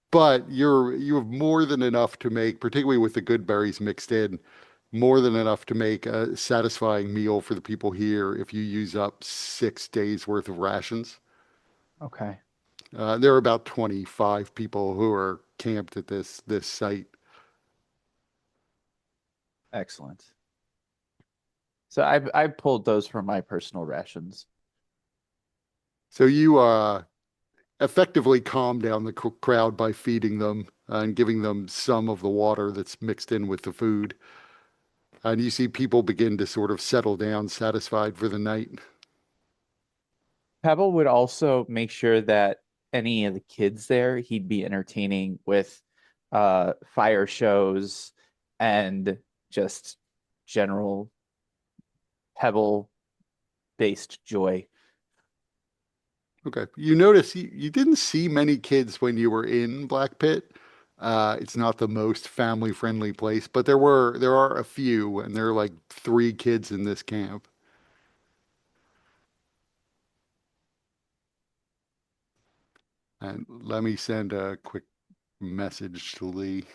but you have more than enough to make, particularly with the good berries mixed in, more than enough to make a satisfying meal for the people here if you use up 6 days worth of rations. Okay. There are about 25 people who are camped at this site. Excellent. So I pulled those from my personal rations. So you effectively calm down the crowd by feeding them and giving them some of the water that's mixed in with the food. And you see people begin to sort of settle down, satisfied for the night. Pebble would also make sure that any of the kids there he'd be entertaining with fire shows and just general Pebble based joy. Okay. You notice you didn't see many kids when you were in Black Pit. It's not the most family friendly place, but there are a few, and there are like 3 kids in this camp. And let me send a quick message to Lee.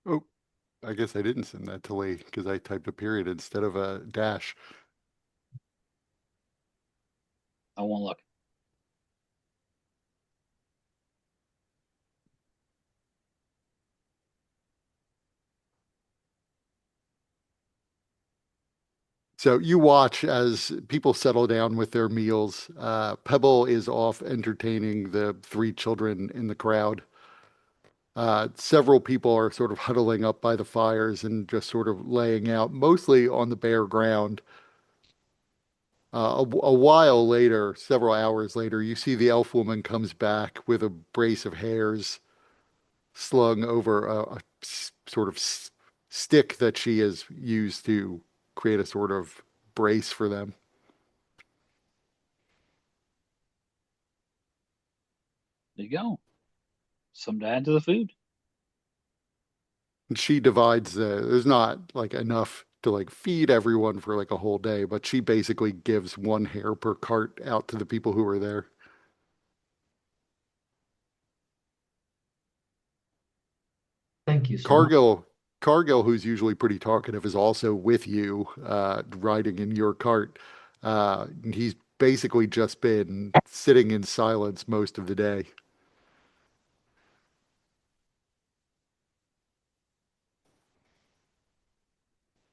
Oh, I guess I didn't send that to Lee because I typed a period instead of a dash. I won't look. So you watch as people settle down with their meals. Pebble is off entertaining the 3 children in the crowd. Several people are sort of huddling up by the fires and just sort of laying out, mostly on the bare ground. A while later, several hours later, you see the elf woman comes back with a brace of hairs slung over a sort of stick that she has used to create a sort of brace for them. There you go. Some to add to the food. And she divides there's not like enough to like feed everyone for like a whole day, but she basically gives 1 hair per cart out to the people who are there. Thank you so much. Cargill, Cargill, who's usually pretty talkative, is also with you, riding in your cart. He's basically just been sitting in silence most of the day.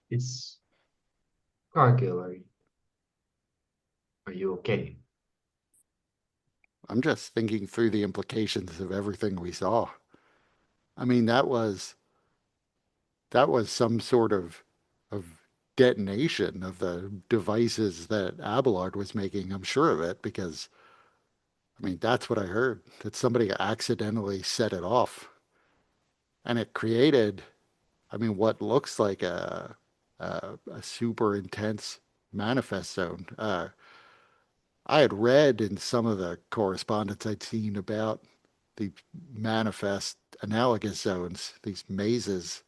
It's Cargill. Are you okay? I'm just thinking through the implications of everything we saw. I mean, that was some sort of detonation of the devices that Abelard was making. I'm sure of it because I mean that's what I heard. That somebody accidentally set it off, and it created, I mean, what looks like a super intense manifest zone. I had read in some of the correspondence I'd seen about the manifest analogous zones, these mazes,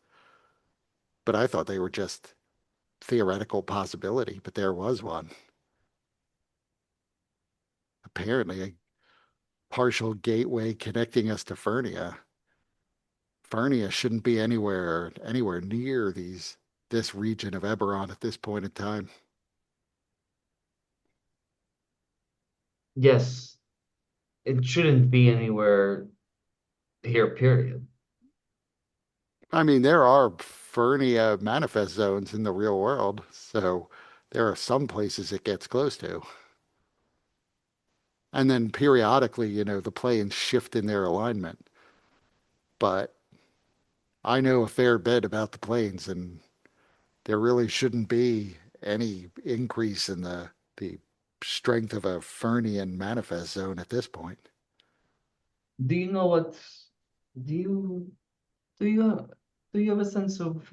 but I thought they were just theoretical possibility, but there was one. Apparently, a partial gateway connecting us to Fernia. Fernia shouldn't be anywhere near this region of Eberron at this point in time. Yes, it shouldn't be anywhere here, period. I mean, there are Fernia manifest zones in the real world, so there are some places it gets close to. And then periodically, the planes shift in their alignment. But I know a fair bit about the planes, and there really shouldn't be any increase in the strength of a Fernian manifest zone at this point. Do you know what? Do you do you do you have a sense of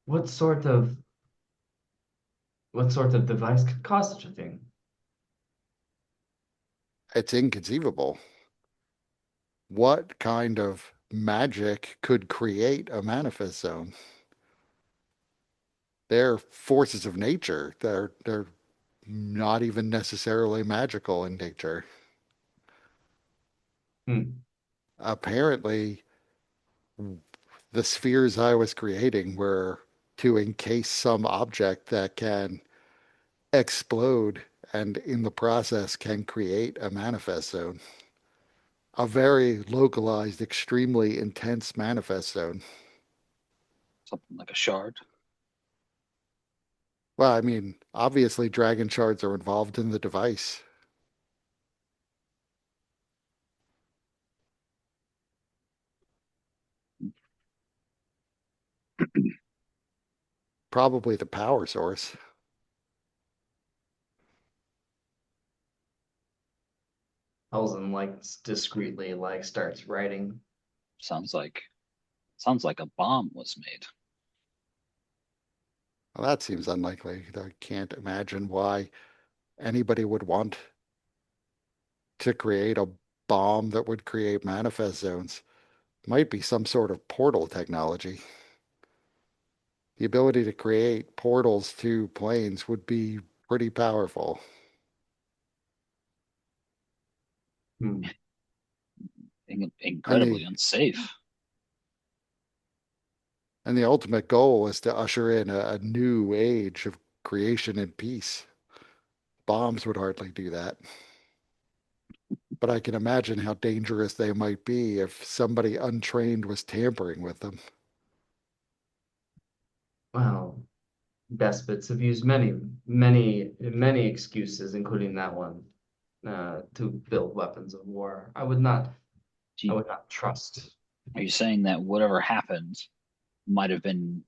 what sort of what sort of device could cause such a thing? It's inconceivable. What kind of magic could create a manifest zone? They're forces of nature. They're not even necessarily magical in nature. Hmm. Apparently, the spheres I was creating were to encase some object that can explode and in the process can create a manifest zone. A very localized, extremely intense manifest zone. Something like a shard. Well, I mean, obviously dragon shards are involved in the device. Probably the power source. Elzen discreetly starts writing. Sounds like sounds like a bomb was made. Well, that seems unlikely. I can't imagine why anybody would want to create a bomb that would create manifest zones. Might be some sort of portal technology. The ability to create portals to planes would be pretty powerful. Hmm. And Incredibly the unsafe. and the ultimate goal is to usher in a new age of creation and peace. Bombs would hardly do that. But I can imagine how dangerous they might be if somebody untrained was tampering with them. Well, despots have used many excuses, including that one, to build weapons of war. I would not trust. Are you saying that whatever happened might have been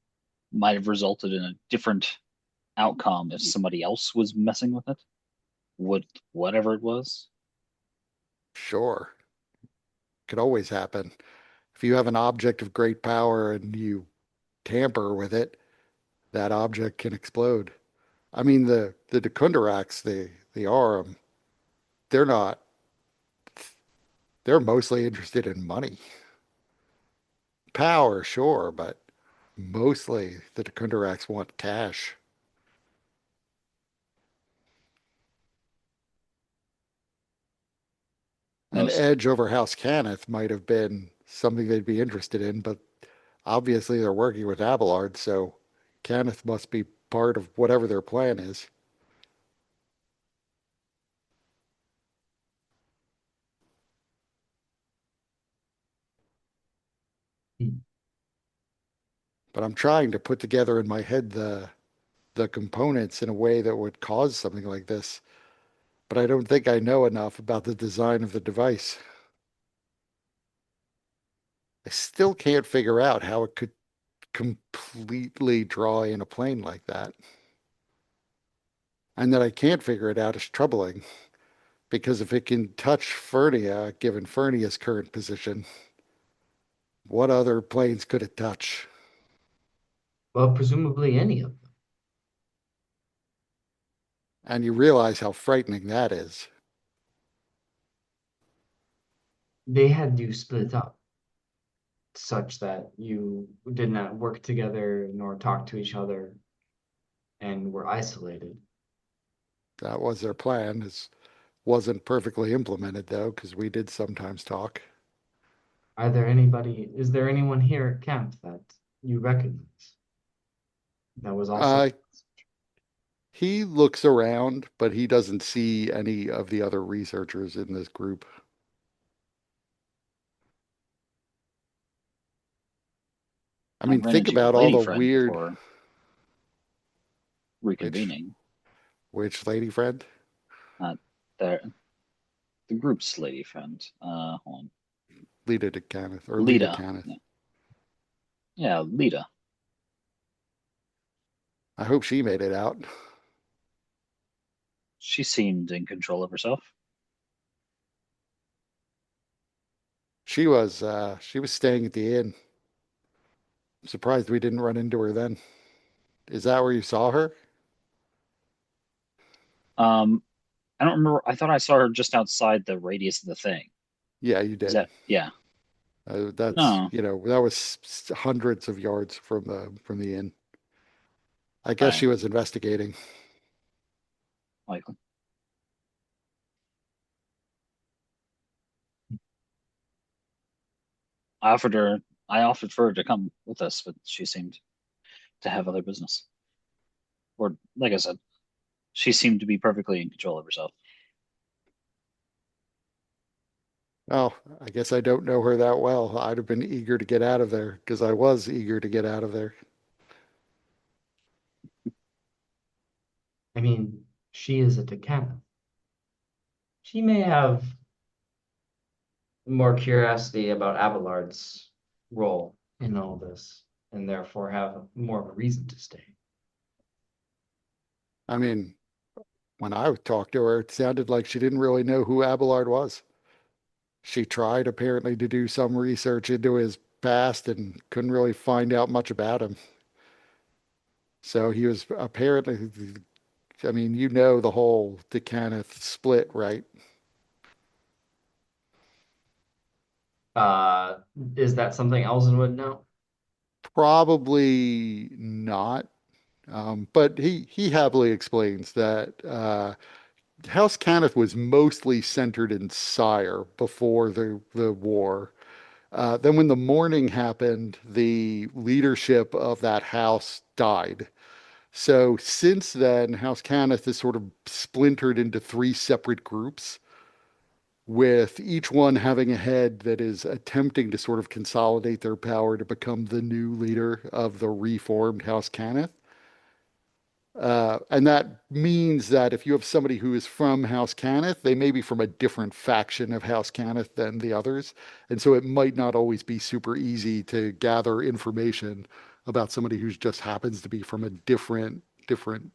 might have resulted in a different outcome if somebody else was messing with it? Would whatever it was? Sure, could always happen. If you have an object of great power and you tamper with it, that object can explode. I mean, the Decundaraks, the Aurum, they're not. They're mostly interested in money, power, sure, but mostly the Decundaraks want cash. An Most edge over House Cannith might have been something they'd be interested in, but obviously they're working with Abelard, so Cannith must be part of whatever their plan is. But I'm trying to put together in my head the components in a way that would cause something like this. But I don't think I know enough about the design of the device. I still can't figure out how it could completely draw in a plane like that. And that I can't figure it out is troubling because if it can touch Fernia, given Fernia's current position, what other planes could it touch? Well, presumably any of them. And you realize how frightening that is. They had you split up such that you did not work together nor talk to each other and were isolated. That was their plan. It wasn't perfectly implemented though, because we did sometimes talk. Is there anyone here at camp that you recognize that was also? Uh, he looks around, but he doesn't see any of the other researchers in this group. I mean, I've ran think into your about all lady the friend weird, before which reconvening. which lady friend? Not there, the group's lady friend. Hold on. Lita to Kenneth or Lita Lita. Kenneth. Yeah, Lita. I hope she made it out. She seemed in control of herself. She was staying at the inn. I'm surprised we didn't run into her then. Is that where you saw her? Um, I don't remember. I thought I saw her just outside the radius of the thing. Yeah, you Is did. that? Yeah. That's, No. that was hundreds of yards from the inn. I guess Right. she was investigating. Likely. I offered her. I offered for her to come with us, but she seemed to have other business. Or, like I said, she seemed to be perfectly in control of herself. Oh, I guess I don't know her that well. I'd have been eager to get out of there because I was eager to get out of there. I mean, she is a Decana. She may have more curiosity about Abelard's role in all this, and therefore have more of a reason to stay. I mean, when I talked to her, it sounded like she didn't really know who Abelard was. She tried apparently to do some research into his past and couldn't really find out much about him. So he was apparently, I mean, the whole Decaneth split, right? Uh, is that something Elzen would know? Probably not. But he happily explains that House Cannith was mostly centered in Sire before the war. Then when the mourning happened, the leadership of that house died. So since then, House Cannith is sort of splintered into three separate groups, with each one having a head that is attempting to sort of consolidate their power to become the new leader of the reformed House Cannith. And that means that if you have somebody who is from House Cannith, they may be from a different faction of House Cannith than the others. And so it might not always be super easy to gather information about somebody who just happens to be from a different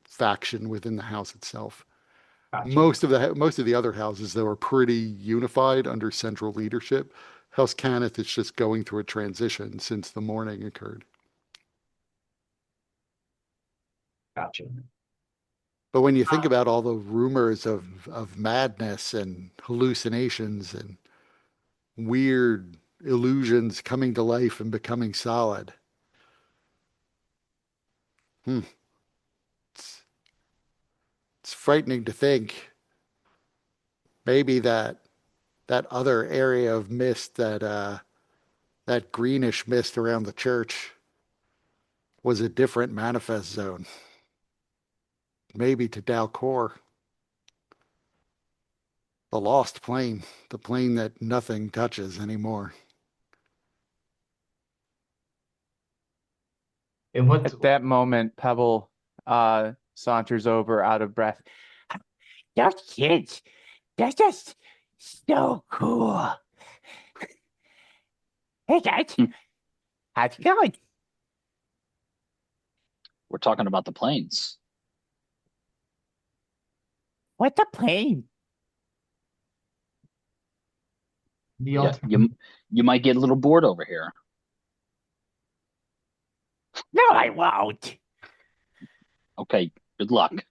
faction within the house itself. Gotcha. Most of the other houses, though, are pretty unified under central leadership. House Cannith is just going through a transition since the mourning occurred. Gotcha. But when you think about all the rumors of madness and hallucinations and weird illusions coming to life and becoming solid, hmm, it's, it's frightening to think maybe that other area of mist, that greenish mist around the church, was a different manifest zone. maybe to Dalcor, the lost plane, the plane that nothing touches anymore. And what At that moment, Pebble saunters over out of breath. Those kids, they're just so cool. Hey guys, Hmm. how's it going? We're talking about the planes. What's a plane? the Yeah, alternative? you might get a little bored over here. No, I won't. Okay, good luck. And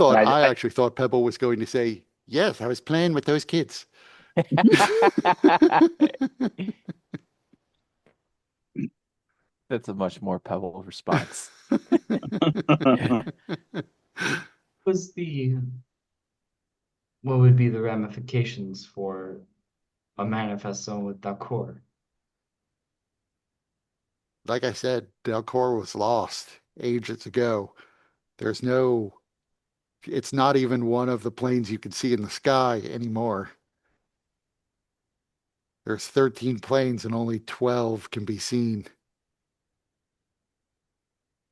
I I actually thought Pebble was going to say, yes, I was playing with those kids. That's a much more Pebble response. Was the what would be the ramifications for a manifest zone with Dakor? Like I said, Delcor was lost ages ago. There's no, it's not even one of the planes you can see in the sky anymore. There's 13 planes and only 12 can be seen.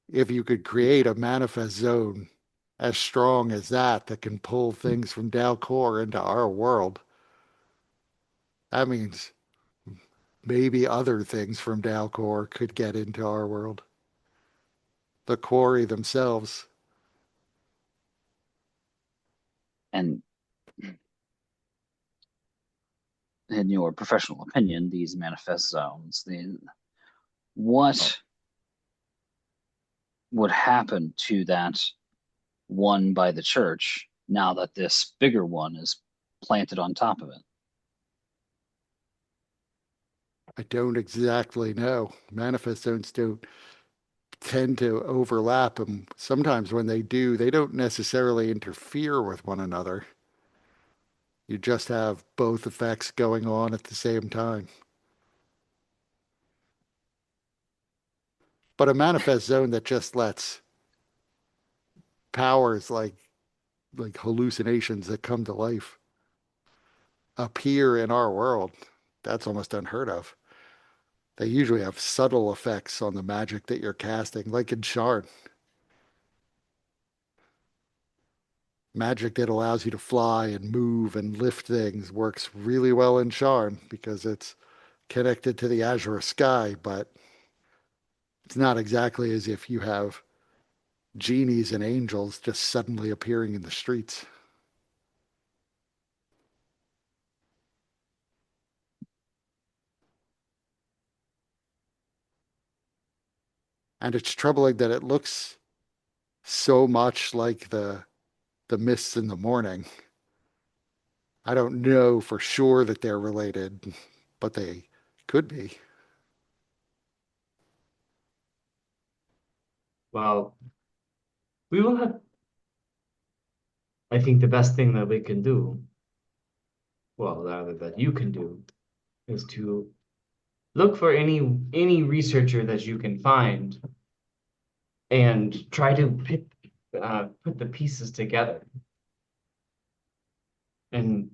If you could create a manifest zone as strong as that can pull things from Dalcor into our world, that means maybe other things from Dalcor could get into our world. The quarry themselves. and in your professional opinion, these manifest zones, what would happen to that one by the church now that this bigger one is planted on top of it? I don't exactly know. Manifest zones don't tend to overlap, and sometimes when they do, they don't necessarily interfere with one another. You just have both effects going on at the same time. But a manifest zone that just lets powers like hallucinations that come to life appear in our world, that's almost unheard of. They usually have subtle effects on the magic that you're casting, like in Sharn. Magic that allows you to fly and move and lift things works really well in Sharn because it's connected to the azure sky, but it's not exactly as if you have genies and angels just suddenly appearing in the streets. And it's troubling that it looks so much like the mists in the morning. I don't know for sure that they're related, but they could be. Well, we will have. I think the best thing that we can do, well, rather that you can do, is to look for any researcher that you can find and try to put the pieces together and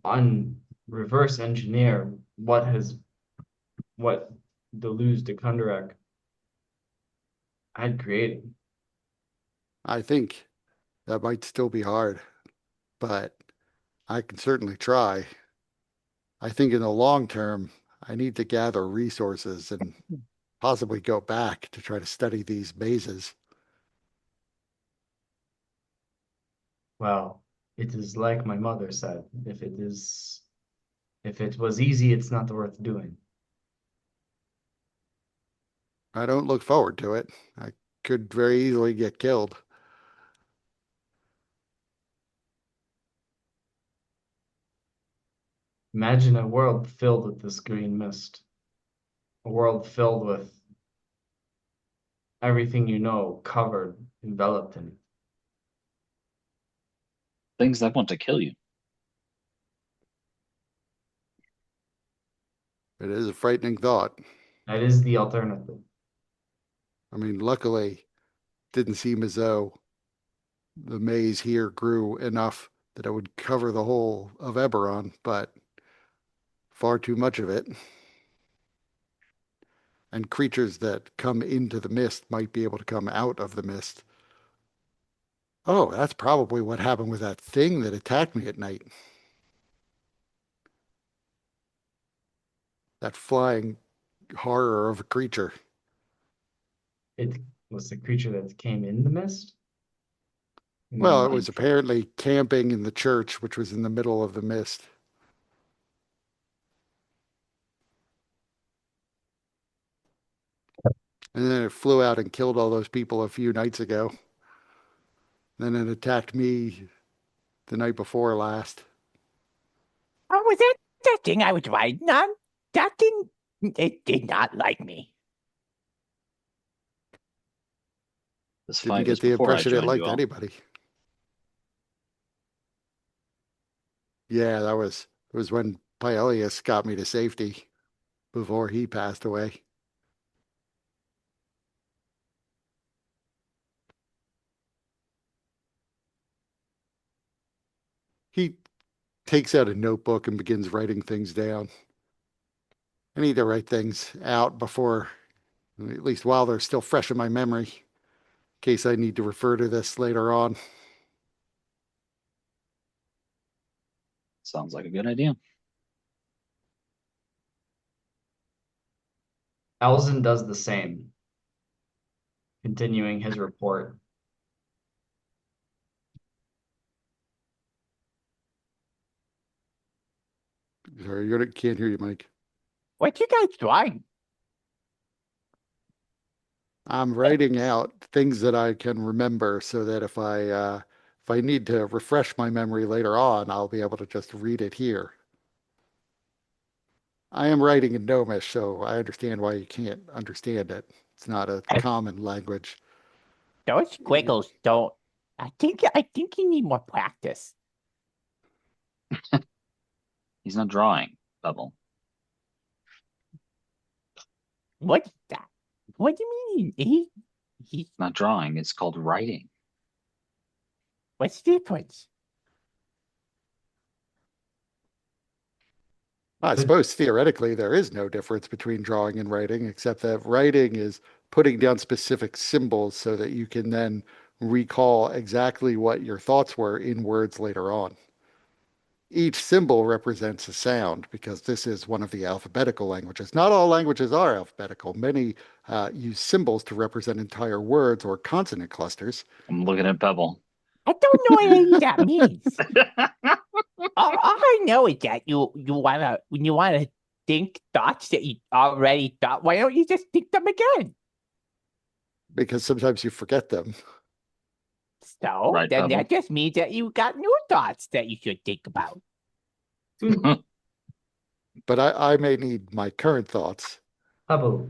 reverse engineer what Deleuze de Condorcet had created. I think that might still be hard, but I can certainly try. I think in the long term, I need to gather resources and possibly go back to try to study these mazes. Well, it is like my mother said, if it was easy, it's not worth doing. I don't look forward to it. I could very easily get killed. Imagine a world filled with this green mist, a world filled with everything you know covered, enveloped in it. Things that want to kill you. It is a frightening thought. That is the alternative. I mean, luckily, didn't seem as though the maize here grew enough that it would cover the whole of Eberron, but far too much of it. And creatures that come into the mist might be able to come out of the mist. Oh, that's probably what happened with that thing that attacked me at night. That flying horror of a creature. It was the creature that came in the mist. You mean Well, it was like apparently camping in the church, which was in the middle of the mist. And then it flew out and killed all those people a few nights ago. Then it attacked me the night before last. Oh, was that the thing I was riding on? That thing, it did not like me. This Didn't fight get was the before I impression it joined you liked all. anybody. Yeah, that was when Paelius got me to safety before he passed away. He takes out a notebook and begins writing things down. I need to write things out before, at least while they're still fresh in my memory, in case I need to refer to this later on. Sounds like a good idea. Elzen does the same, continuing his report. Sorry, you can't hear you, Mike. What you guys drawing? I'm writing out things that I can remember so that if I need to refresh my memory later on, I'll be able to just read it here. I am writing in Gnomish, so I understand why you can't understand it. It's not a common language. Those squiggles don't. I think you need more practice. He's not drawing, Bubble. What's that? What do you mean? He's Not drawing. It's called writing. what's the difference? I But suppose theoretically there is no difference between drawing and writing, except that writing is putting down specific symbols so that you can then recall exactly what your thoughts were in words later on. Each symbol represents a sound because this is one of the alphabetical languages. Not all languages are alphabetical. Many use symbols to represent entire words or consonant clusters. I'm looking at Bubble. I don't know what any of that means. All I know is that you wanna think thoughts that you already thought. Why don't you just think them again? Because sometimes you forget them. So Right, then Pebble. that just means that you got new thoughts that you should think about. But I may need my current thoughts. Hubble,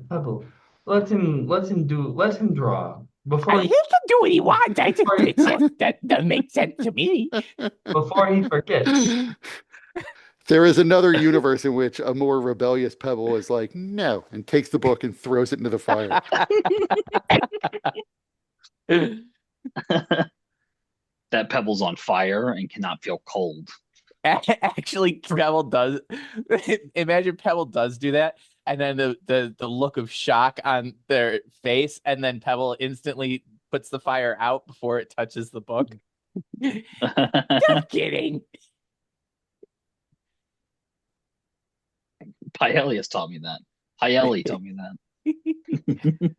let him draw I mean, he can do what he wants. I just that doesn't make sense to me. before he forgets. There is another universe in which a more rebellious Pebble is like, no, and takes the book and throws it into the fire. That Pebble's on fire and cannot feel cold. Actually, Pebble does. Imagine Pebble does do that, and then the look of shock on their face, and then Pebble instantly puts the fire out before it touches the book. Just kidding. Paelius taught me that. Paeli taught me that.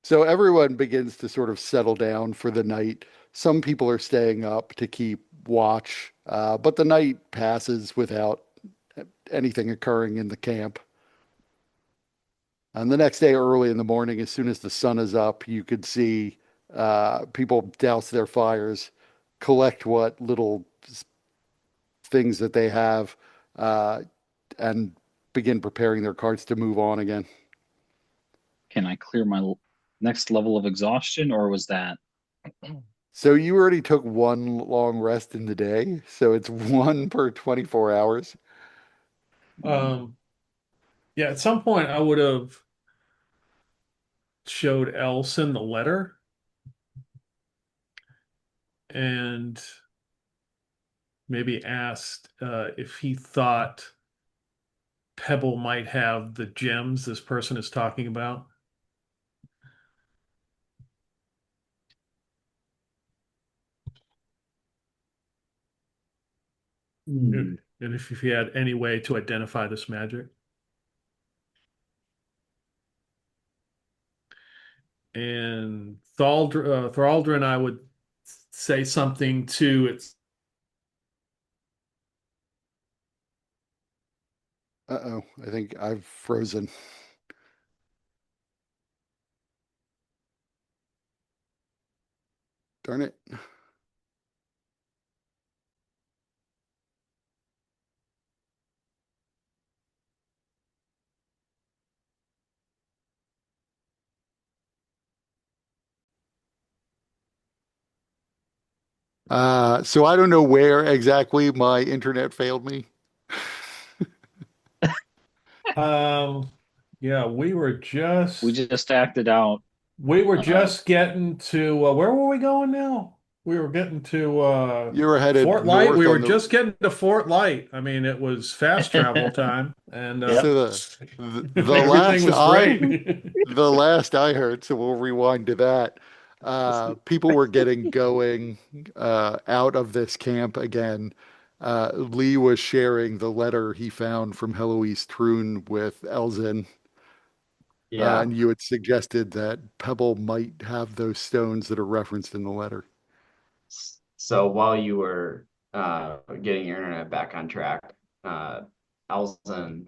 So everyone begins to sort of settle down for the night. Some people are staying up to keep watch, but the night passes without anything occurring in the camp. And the next day, early in the morning, as soon as the sun is up, you could see people douse their fires, collect what little things that they have, uh, and begin preparing their carts to move on again. Can I clear my next level of exhaustion, or was that? So you already took one long rest in the day, so it's one per 24 hours. Yeah, at some point I would have showed Elson the letter and maybe asked if he thought Pebble might have the gems this person is talking about. Hmm. And if he had any way to identify this magic. And Thaldra and I would say something to its. Uh-oh, I think I've frozen. Darn it. So I don't know where exactly my internet failed me. Um, yeah, We just acted out. we were Uh, just getting to where were we going now? We were getting to You were headed Fort Light. north We were on the. just getting to Fort Light. I mean, it was fast travel time, and yep. So the everything last was I great. the last I heard, so we'll rewind to that. People were getting going out of this camp again. Lee was sharing the letter he found from Heloise Troon with Elzin, Yeah. and you had suggested that Pebble might have those stones that are referenced in the letter. So while you were getting your internet back on track, Elzen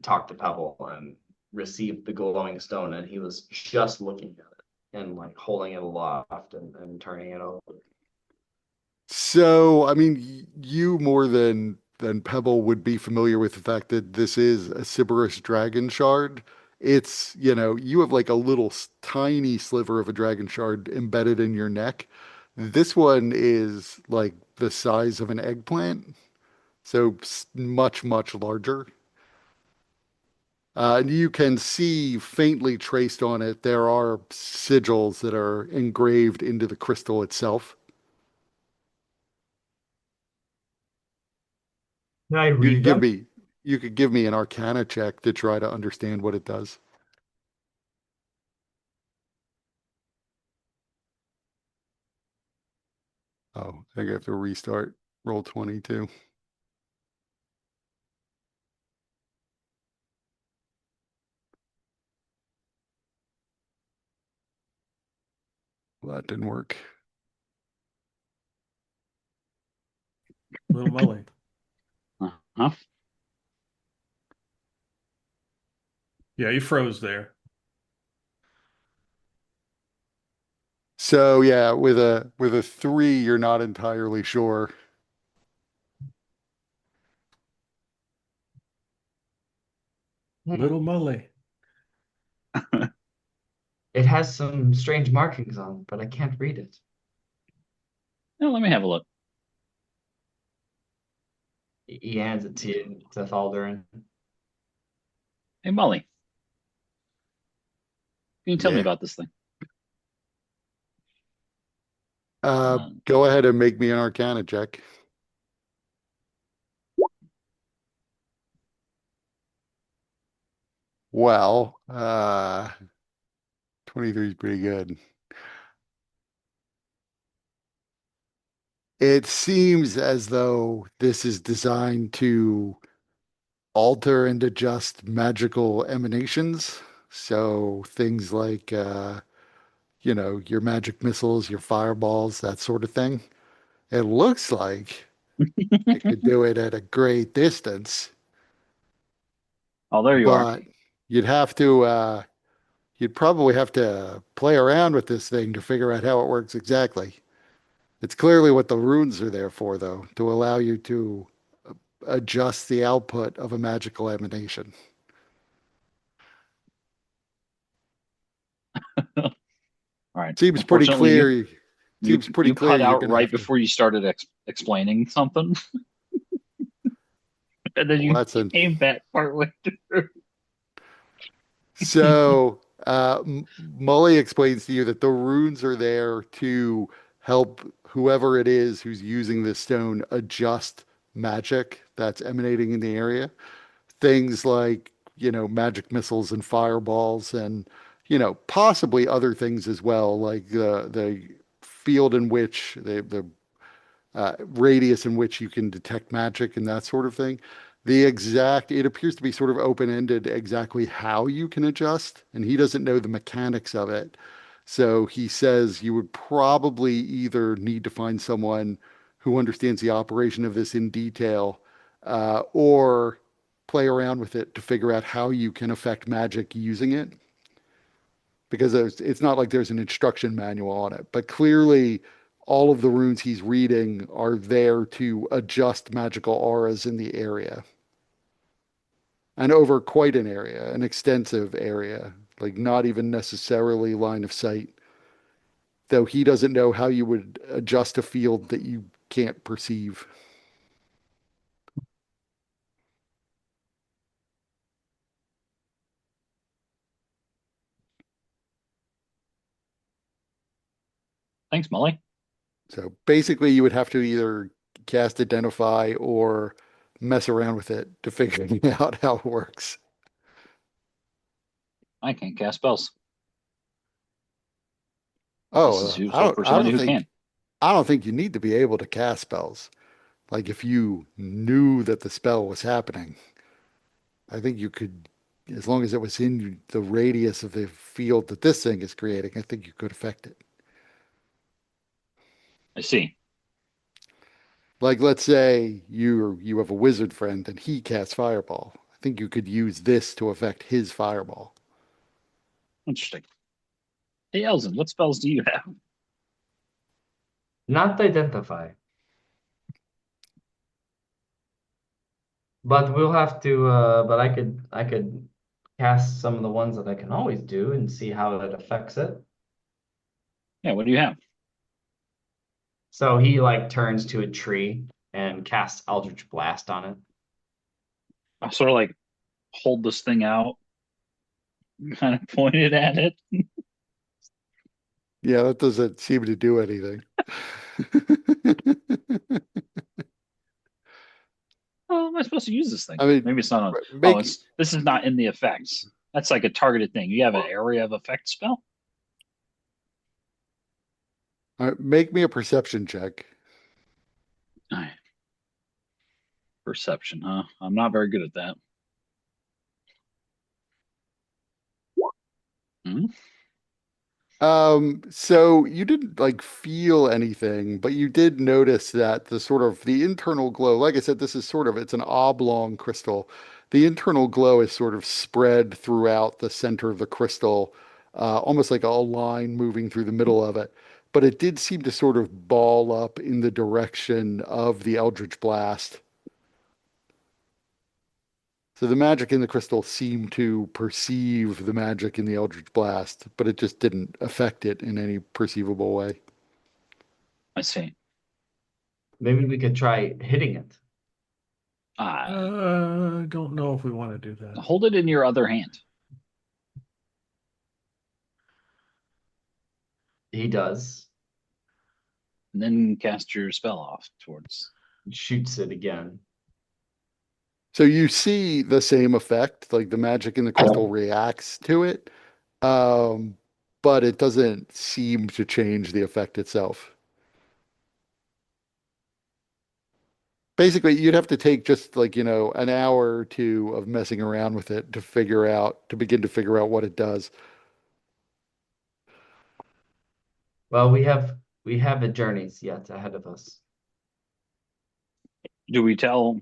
talked to Pebble and received the glowing stone, and he was just looking at it and like holding it aloft and turning it over. So, I mean, you more than Pebble would be familiar with the fact that this is a Sybaris dragon shard. It's, you have like a little tiny sliver of a dragon shard embedded in your neck. This one is like the size of an eggplant, so much, much larger. And you can see faintly traced on it, there are sigils that are engraved into the crystal itself. Can I You could read give them? me you could give me an Arcana check to try to understand what it does. Oh, I think I have to restart roll 22. Well, that didn't work. Little Mully. Uh-huh. Yeah, you froze there. So yeah, with a 3, you're not entirely sure. Little Mully. It has some strange markings on it, but I can't read it. Now, let me have a look. He hands it to Thaldurin. Hey, Molly, can you tell me Yeah. about this thing? Go ahead and make me an Arcana check. Well, 23 is pretty good. It seems as though this is designed to alter and adjust magical emanations. So things like, your magic missiles, your fireballs, that sort of thing. It looks like it could do it at a great distance, Oh, there you are. but you'd have to, you'd probably have to play around with this thing to figure out how it works exactly. It's clearly what the runes are there for, though, to allow you to adjust the output of a magical emanation. All right. Seems pretty Unfortunately, clear. you Seems pretty you clear cut you're out going to right have to. before you started explaining something, and then Well, you that's an came back partway through. So, Mully explains to you that the runes are there to help whoever it is who's using this stone adjust magic that's emanating in the area. Things like, magic missiles and fireballs and, possibly other things as well, like the field in which the radius in which you can detect magic and that sort of thing. It appears to be sort of open-ended exactly how you can adjust, and he doesn't know the mechanics of it. So he says you would probably either need to find someone who understands the operation of this in detail, or play around with it to figure out how you can affect magic using it. Because it's not like there's an instruction manual on it, but clearly all of the runes he's reading are there to adjust magical auras in the area and over quite an area, an extensive area, like not even necessarily line of sight, though he doesn't know how you would adjust a field that you can't perceive. Thanks, Molly. So basically, you would have to either cast Identify or mess around with it to figure out how it works. I can't cast spells. This is Oh, who so for somebody who can. I don't think you need to be able to cast spells. Like if you knew that the spell was happening, I think you could, as long as it was in the radius of the field that this thing is creating, I think you could affect it. I see. Like let's say you have a wizard friend and he casts fireball. I think you could use this to affect his fireball. Interesting. Hey, Elzen, what spells do you have? Not to identify, but we'll have to. But I could cast some of the ones that I can always do and see how it affects it. Yeah, what do you have? So he like turns to a tree and casts Eldritch Blast on it. I sort of like hold this thing out, kind of pointed at it. Yeah, that doesn't seem to do anything. How am I supposed to use this thing? I mean, Maybe it's not on. Oh, make it's this is not in the effects. That's like a targeted thing. You have an area of effect spell? make me a perception check. All right. Perception, huh? I'm not very good at that. Hmm? So you didn't like feel anything, but you did notice that the internal glow, like I said, it's an oblong crystal. The internal glow is sort of spread throughout the center of the crystal, almost like a line moving through the middle of it. But it did seem to sort of ball up in the direction of the Eldritch Blast. So the magic in the crystal seemed to perceive the magic in the Eldritch Blast, but it just didn't affect it in any perceivable way. I see. Maybe we could try hitting it. Don't know if we want to do that. Hold it in your other hand. He does. And then cast your spell off towards. Shoots it again. So you see the same effect, like the magic in the crystal reacts to it, um, but it doesn't seem to change the effect itself. Basically, you'd have to take just like, an hour or two of messing around with it to begin to figure out what it does. Well, we have a journeys yet ahead of us. Do we tell?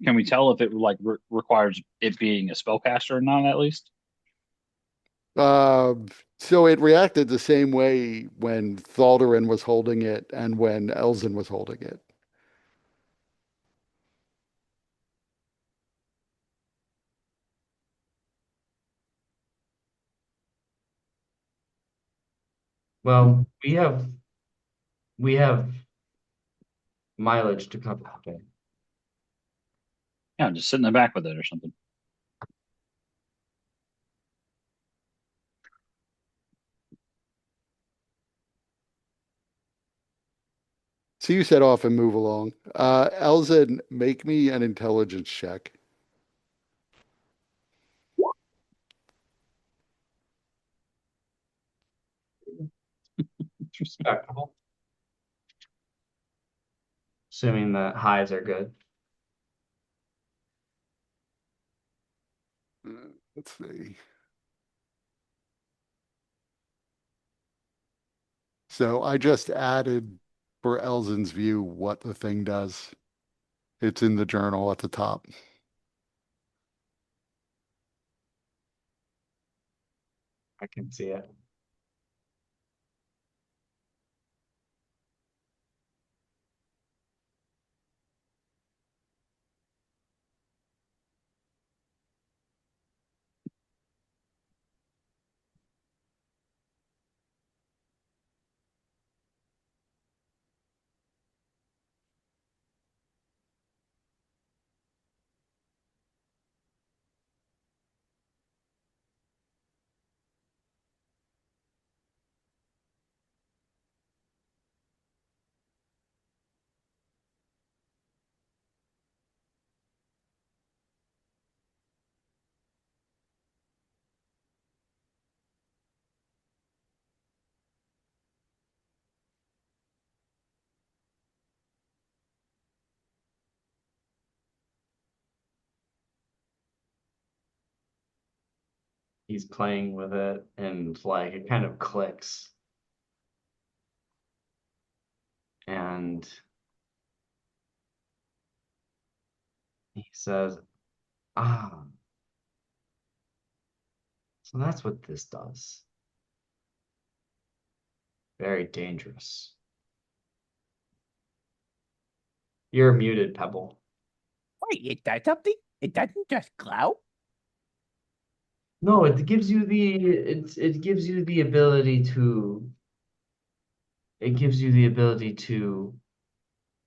Can we tell if it like requires it being a spellcaster or not? At least. Uh, so it reacted the same way when Thaldarin was holding it and when Elzen was holding it. Well, we have mileage to cover. Okay. Yeah, just sit in the back with it or something. So you set off and move along. Elzen, make me an intelligence check. It's respectable. Assuming the highs are good. Let's see. So I just added for Elzen's view what the thing does. It's in the journal at the top. I can see it. He's playing with it and like it kind of clicks. And he says, ah, so that's what this does. Very dangerous. You're muted, Pebble. Wait, it does something? It doesn't just glow? No, it gives you the ability to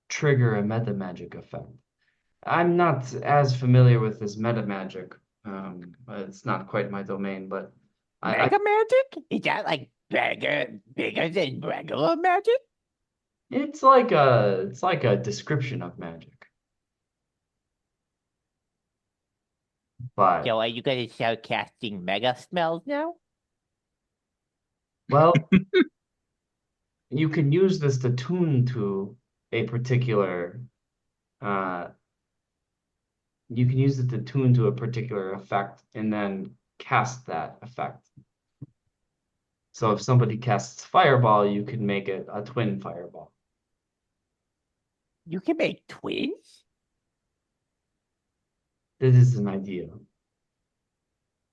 trigger a meta magic effect. I'm not as familiar with this meta magic. It's not quite my domain, but I Mega magic? Is that like bigger than regular magic? it's like a description of magic. But So are you gonna start casting mega spells now? well, you can use this to tune to a particular uh you can use it to tune to a particular effect and then cast that effect. So if somebody casts fireball, you can make it a twin fireball. You can make twins? This is an idea.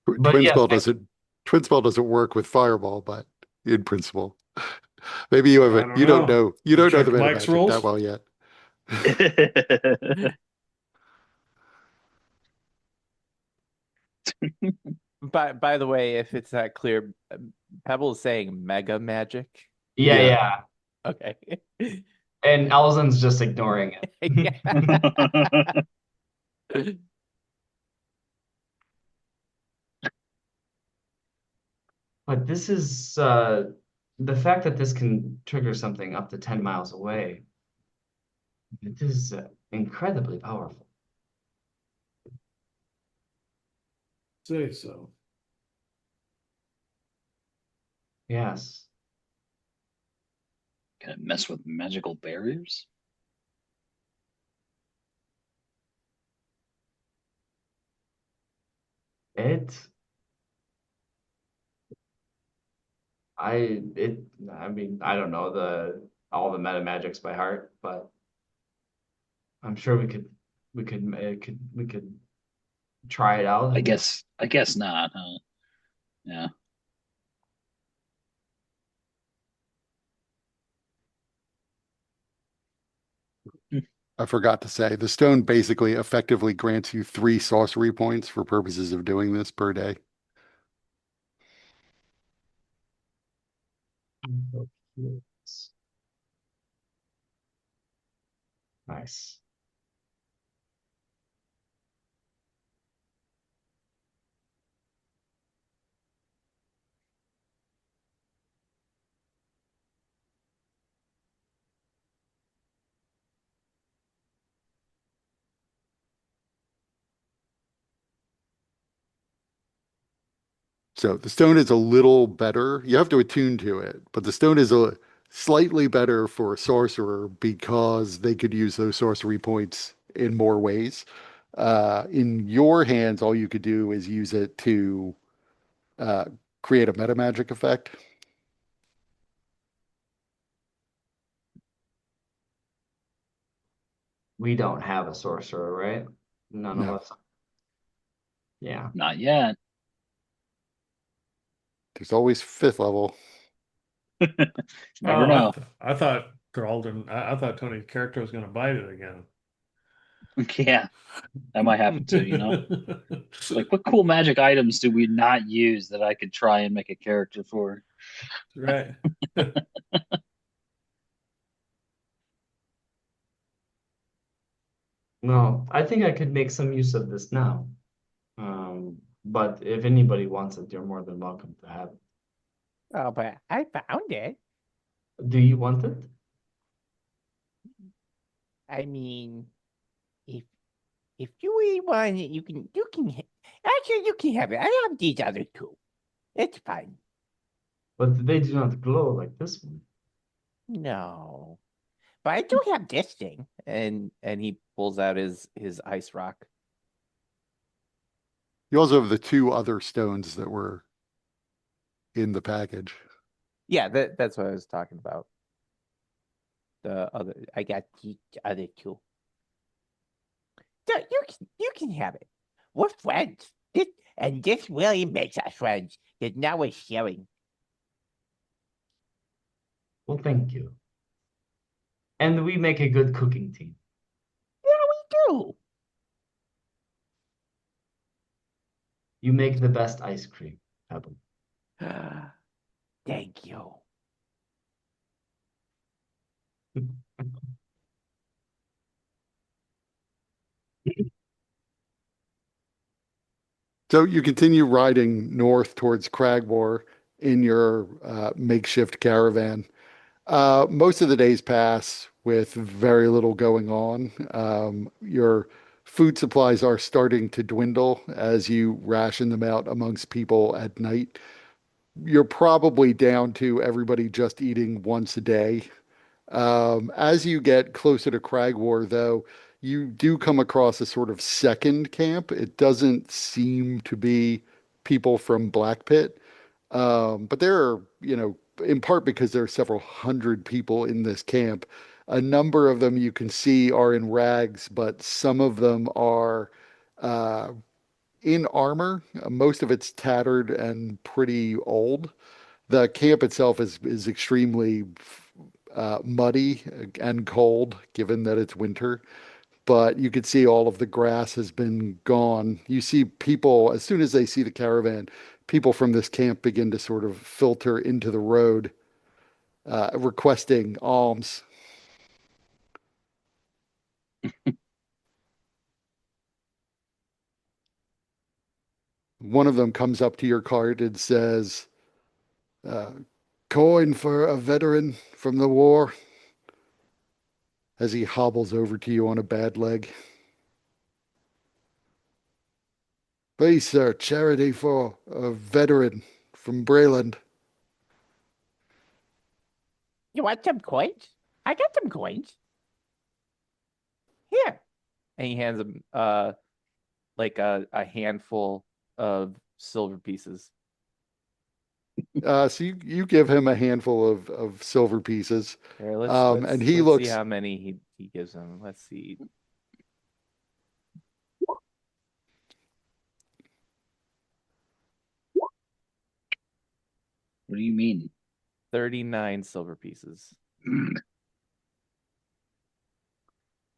But Twin yes, spell doesn't Twin spell doesn't work with fireball, but in principle. Maybe you I haven't don't know. you You don't know the checked meta Mike's magic that rules? well yet. By the way, if it's not clear, Pebble's saying mega magic. yeah, Yeah. yeah. Okay. And Elzen's just ignoring Yeah. it. But this is the fact that this can trigger something up to 10 miles away. It is incredibly powerful. Say so. Yes. Can it mess with magical barriers? It it I mean, I don't know the all the meta magics by heart, but I'm sure we could try it out and I guess not, huh? Yeah. I forgot to say, the stone basically effectively grants you 3 sorcery points for purposes of doing this per day. nice. So the stone is a little better. You have to attune to it, but the stone is a slightly better for a sorcerer because they could use those sorcery points in more ways. In your hands, all you could do is use it to uh, create a meta magic effect. We don't have a sorcerer, right? None of No, us. Yeah. Not yet. there's always fifth level. Never Oh, know. I thought Geraldine, I thought Tony's character was going to bite it again. Yeah, that might happen too, you know? Like, what cool magic items do we not use that I could try and make a character for? Right. No, I think I could make some use of this now. But if anybody wants it, you're more than welcome to have it. Oh, but I found it. Do you want it? I mean, if if you really want it, actually you can have it. I have these other two. It's fine. But they do not glow like this one. No. But I do have this thing. And he pulls out his ice rock. You also have the two other stones that were in the package. Yeah, that's what I was talking about. I got the other two. So you can have it. We're friends. This really makes us friends. Because now we're sharing. Well, thank you. And we make a good cooking team. Yeah, we do. You make the best ice cream, Pebble. Thank you. So you continue riding north towards Cragmore in your makeshift caravan. Most of the days pass with very little going on. Your food supplies are starting to dwindle as you ration them out amongst people at night. You're probably down to everybody just eating once a day. As you get closer to Cragwar, though, you do come across a sort of second camp. It doesn't seem to be people from Black Pit, but there are, in part because there are several hundred people in this camp. A number of them you can see are in rags, but some of them are uh, in armor. Most of it's tattered and pretty old. The camp itself is extremely muddy and cold, given that it's winter. But you could see all of the grass has been gone. You see people, as soon as they see the caravan, people from this camp begin to sort of filter into the road, requesting alms. One of them comes up to your cart and says, uh, coin for a veteran from the war, as he hobbles over to you on a bad leg. Please, sir, charity for a veteran from Breland. You want some coins? I got some coins. Here. And he hands him like a handful of silver pieces. So you give him a handful of silver pieces, Here, and he let's see looks. how many he gives him. Let's see. What do you mean? 39 silver pieces.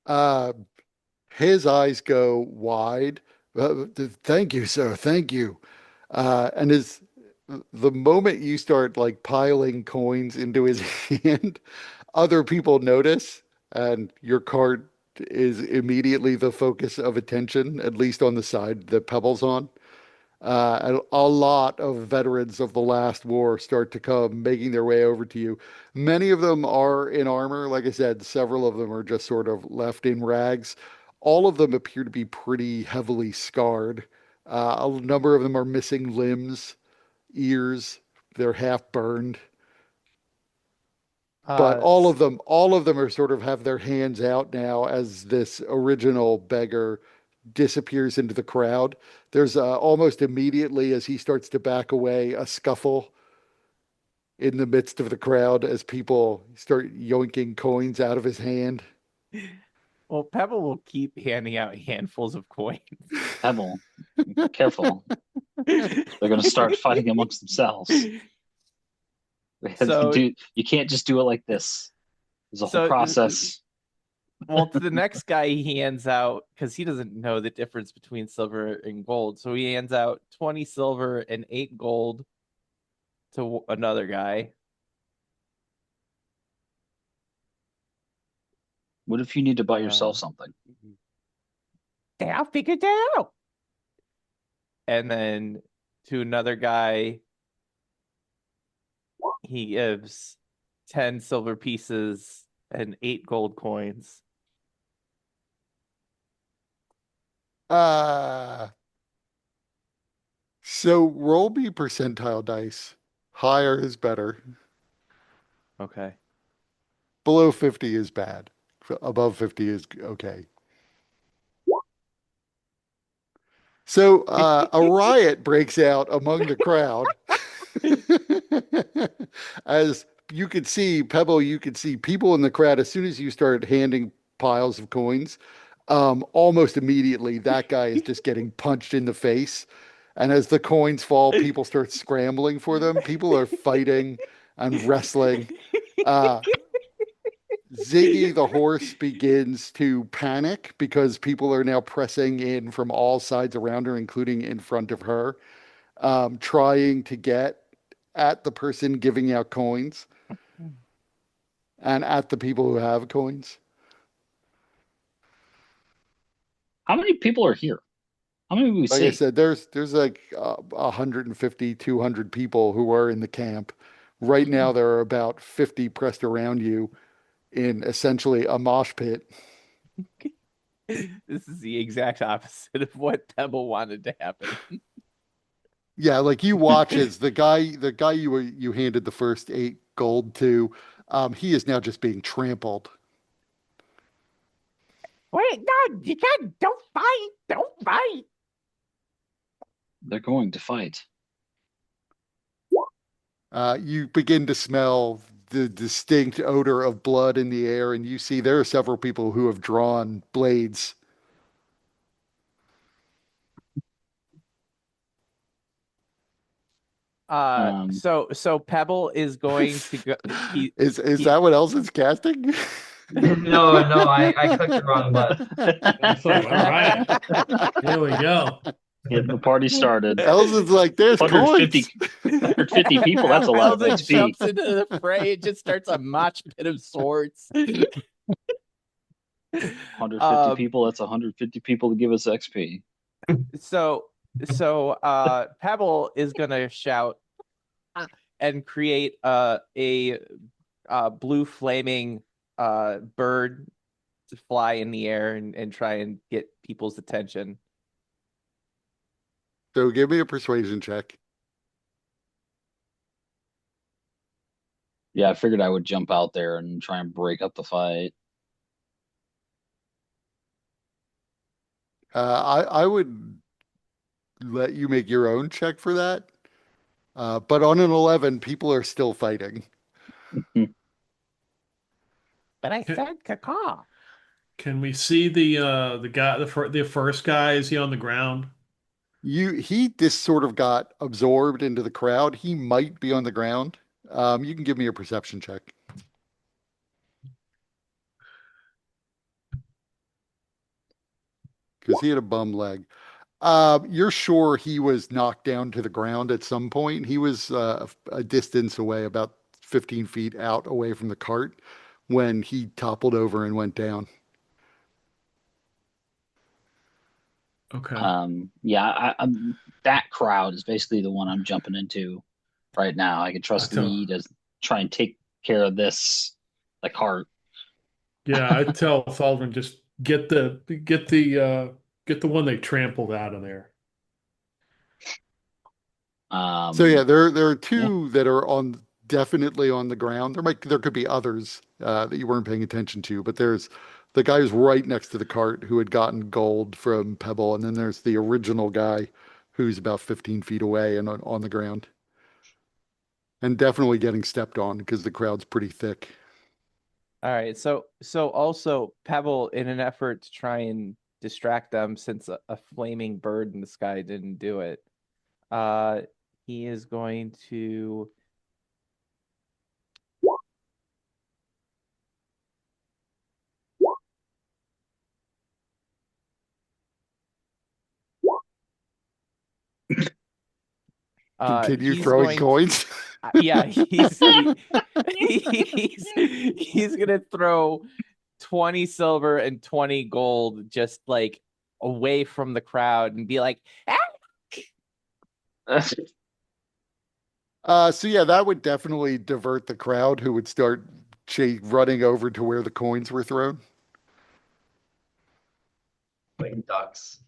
Uh, his eyes go wide. Thank you, sir. Thank you. And the moment you start like piling coins into his hand, other people notice, and your cart is immediately the focus of attention, at least on the side that Pebble's on. And a lot of veterans of the last war start to come, making their way over to you. Many of them are in armor. Like I said, several of them are just sort of left in rags. All of them appear to be pretty heavily scarred. A number of them are missing limbs. ears. They're half burned. But Uh, all of them are sort of have their hands out now as this original beggar disappears into the crowd. There's almost immediately as he starts to back away, a scuffle in the midst of the crowd as people start yoinking coins out of his hand. well, Pebble will keep handing out handfuls of coins. Pebble, careful. They're going to start fighting amongst themselves. So, You can't just do it like this. There's a whole so process. well, to the next guy, he hands out because he doesn't know the difference between silver and gold. So he hands out 20 silver and 8 gold to another guy. What if you need to buy Uh, yourself something? I'll figure that out. And then to another guy, he gives 10 silver pieces and 8 gold coins. Uh, so roll me percentile dice. Higher is better. Okay. Below 50 is bad. Above 50 is okay. So a riot breaks out among the crowd. As you could see, Pebble, you could see people in the crowd as soon as you started handing piles of coins. Almost immediately, that guy is just getting punched in the face. And as the coins fall, people start scrambling for them. People are fighting and wrestling. Uh, Ziggy the horse begins to panic because people are now pressing in from all sides around her, including in front of her, trying to get at the person giving out coins and at the people who have coins. How many people are here? How many do we Like I see? said, there's like 150, 200 people who are in the camp. Right now, there are about 50 pressed around you in essentially a mosh pit. This is the exact opposite of what Pebble wanted to happen. Yeah, like you watch as the guy you handed the first 8 gold to, he is now just being trampled. Wait, no, you can't. Don't fight. Don't fight. They're going to fight. You begin to smell the distinct odor of blood in the air, and you see there are several people who have drawn blades. Um, So Pebble is going to go. Is He that what else is casting? No, I clicked the wrong button. It's like, all right, here we go. Get the party started. Elson's like, there's 150, coins. 150 people, that's a lot of Elden XP. jumps into the fray and just starts a mosh pit of swords. 150 people, that's 150 people to give us XP. So Pebble is gonna shout and create a blue flaming bird to fly in the air and try and get people's attention. So give me a persuasion check. Yeah, I figured I would jump out there and try and break up the fight. I would let you make your own check for that. But on an 11, people are still fighting. But I said caca. Can we see the guy, the first guy? Is he on the ground? He just sort of got absorbed into the crowd. He might be on the ground. You can give me a perception check because he had a bum leg. You're sure he was knocked down to the ground at some point. He was a distance away, about 15 feet out away from the cart when he toppled over and went down. Okay. Yeah, that crowd is basically the one I'm jumping into right now. I can trust I tell- Lee to try and take care of this, the cart. Yeah, I tell Sullivan just get the one they trampled out of there. So yeah, Um, there are yeah. two that are on definitely on the ground. There could be others that you weren't paying attention to, but there's the guy who's right next to the cart who had gotten gold from Pebble, and then there's the original guy who's about 15 feet away and on the ground, and definitely getting stepped on because the crowd's pretty thick. All right, so also Pebble, in an effort to try and distract them, since a flaming bird in the sky didn't do it, uh, he is going to Continue he's throwing going to, coins. yeah, he's gonna throw 20 silver and 20 gold just like away from the crowd and be like, "Ah!" So yeah, that would definitely divert the crowd who would start running over to where the coins were thrown. Like ducks.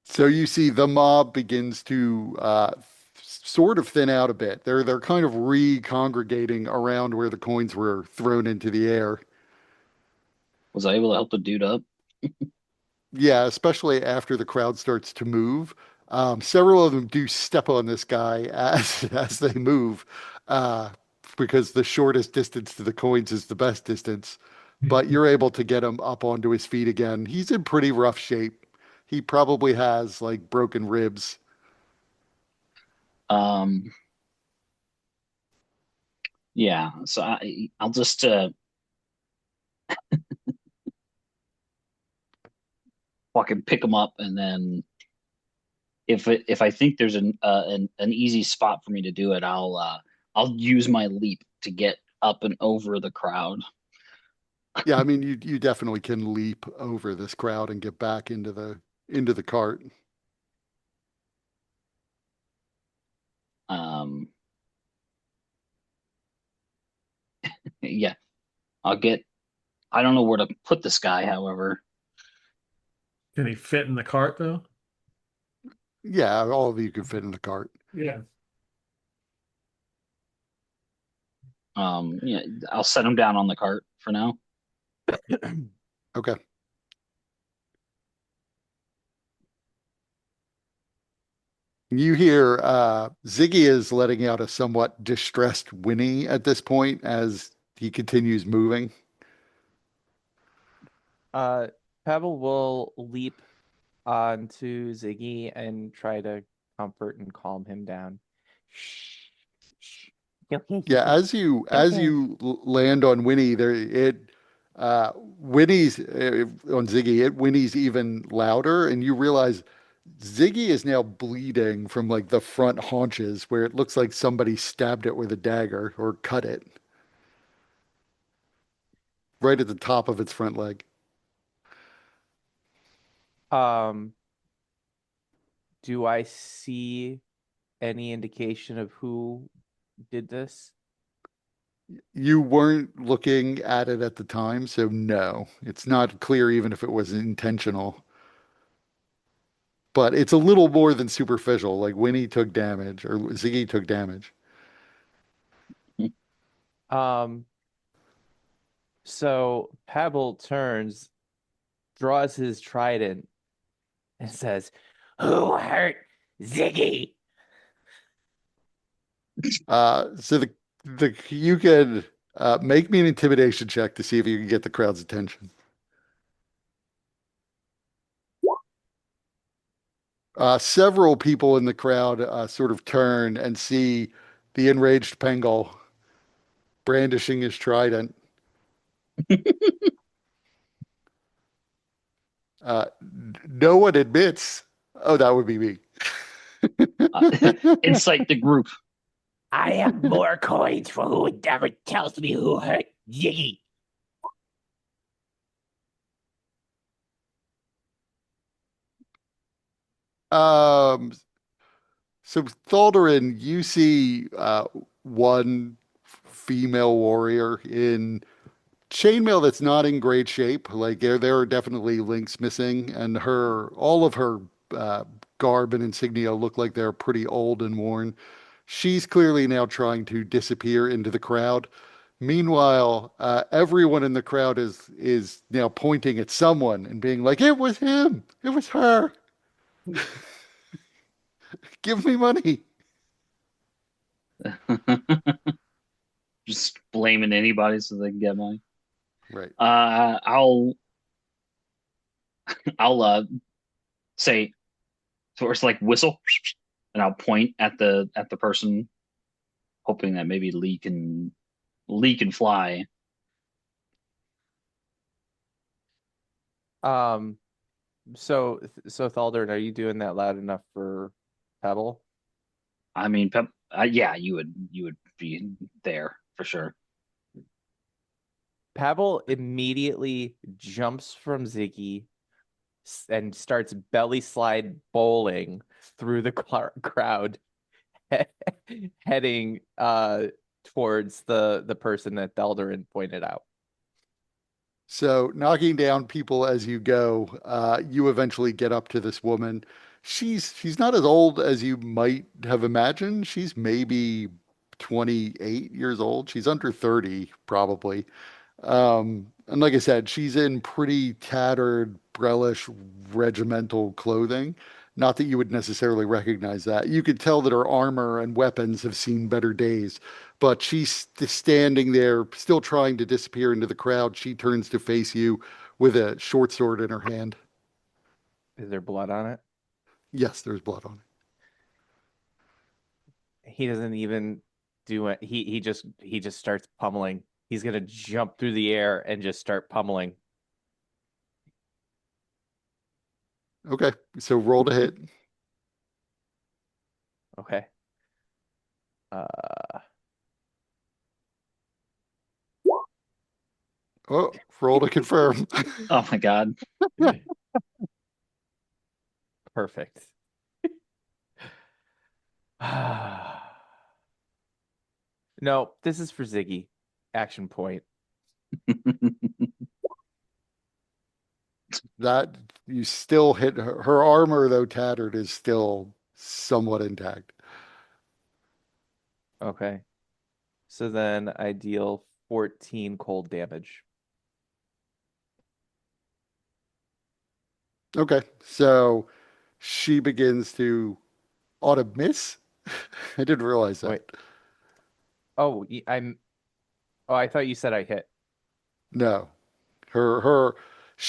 So you see the mob begins to sort of thin out a bit. They're kind of re-congregating around where the coins were thrown into the air. Was I able to help the dude up? Yeah, especially after the crowd starts to move. Several of them do step on this guy as as they move, uh, because the shortest distance to the coins is the best distance. But you're able to get him up onto his feet again. He's in pretty rough shape. He probably has like broken ribs. Um, yeah. So I'll just fucking pick him up, and then if I think there's an easy spot for me to do it, I'll use my leap to get up and over the crowd. Yeah, I mean you definitely can leap over this crowd and get back into the cart. Um, yeah. I'll get. I don't know where to put this guy, however. Can he fit in the cart though? Yeah, all of you can fit in the cart. Yeah. Yeah, I'll set him down on the cart for now. Okay. You hear Ziggy is letting out a somewhat distressed whinny at this point as he continues moving. Uh, Pebble will leap onto Ziggy and try to comfort and calm him down. Shh, shh. Okay, Yeah, Ziggy. as Okay. you land on Winnie, Winnie's on Ziggy, it whinnies even louder, and you realize Ziggy is now bleeding from like the front haunches where it looks like somebody stabbed it with a dagger or cut it right at the top of its front leg. Um, do I see any indication of who did this? You weren't looking at it at the time, so no, it's not clear even if it was intentional. But it's a little more than superficial. Like Winnie took damage or Ziggy took damage. Um, so Pebble turns, draws his trident, and says, "Who hurt Ziggy?" So the you could make me an intimidation check to see if you can get the crowd's attention. Several people in the crowd sort of turn and see the enraged Pengal brandishing his trident. No one admits. Oh, that would be me. Uh, incite the group. I have more coins for whoever tells me who hurt Ziggy. Um, so Thaldarin, you see one female warrior in chainmail that's not in great shape. Like there are definitely links missing, and her all of her uh, garb and insignia look like they're pretty old and worn. She's clearly now trying to disappear into the crowd. Meanwhile, everyone in the crowd is now pointing at someone and being like, "It was him. It was her. Give me money." Just blaming anybody so they can get money. Right. I'll say, so it's like whistle, and I'll point at the person, hoping that maybe Lee can fly. Um, so Thaldern, are you doing that loud enough for Pebble? I mean, yeah, you would be there for sure. Pebble immediately jumps from Ziggy and starts belly slide bowling through the crowd, heading towards the person that Thaldern pointed out. So knocking down people as you go, you eventually get up to this woman. She's not as old as you might have imagined. She's maybe 28 years old. She's under 30, probably. And like I said, she's in pretty tattered, brellish, regimental clothing. Not that you would necessarily recognize that. You could tell that her armor and weapons have seen better days, but she's standing there, still trying to disappear into the crowd. She turns to face you with a short sword in her hand. Is there blood on it? Yes, there's blood on He doesn't even do it. He just starts pummeling. He's gonna jump through the air and just start pummeling. it. Okay, so roll to hit. Okay. Uh, Oh, roll to confirm. Oh my God. perfect. No, this is for Ziggy. Action point. That you still hit her. Her armor, though tattered, is still somewhat intact. Okay. So then I deal 14 cold damage. Okay, so she begins to ought to miss. I didn't realize that. Wait. Oh, oh, I thought you said I hit. No, her her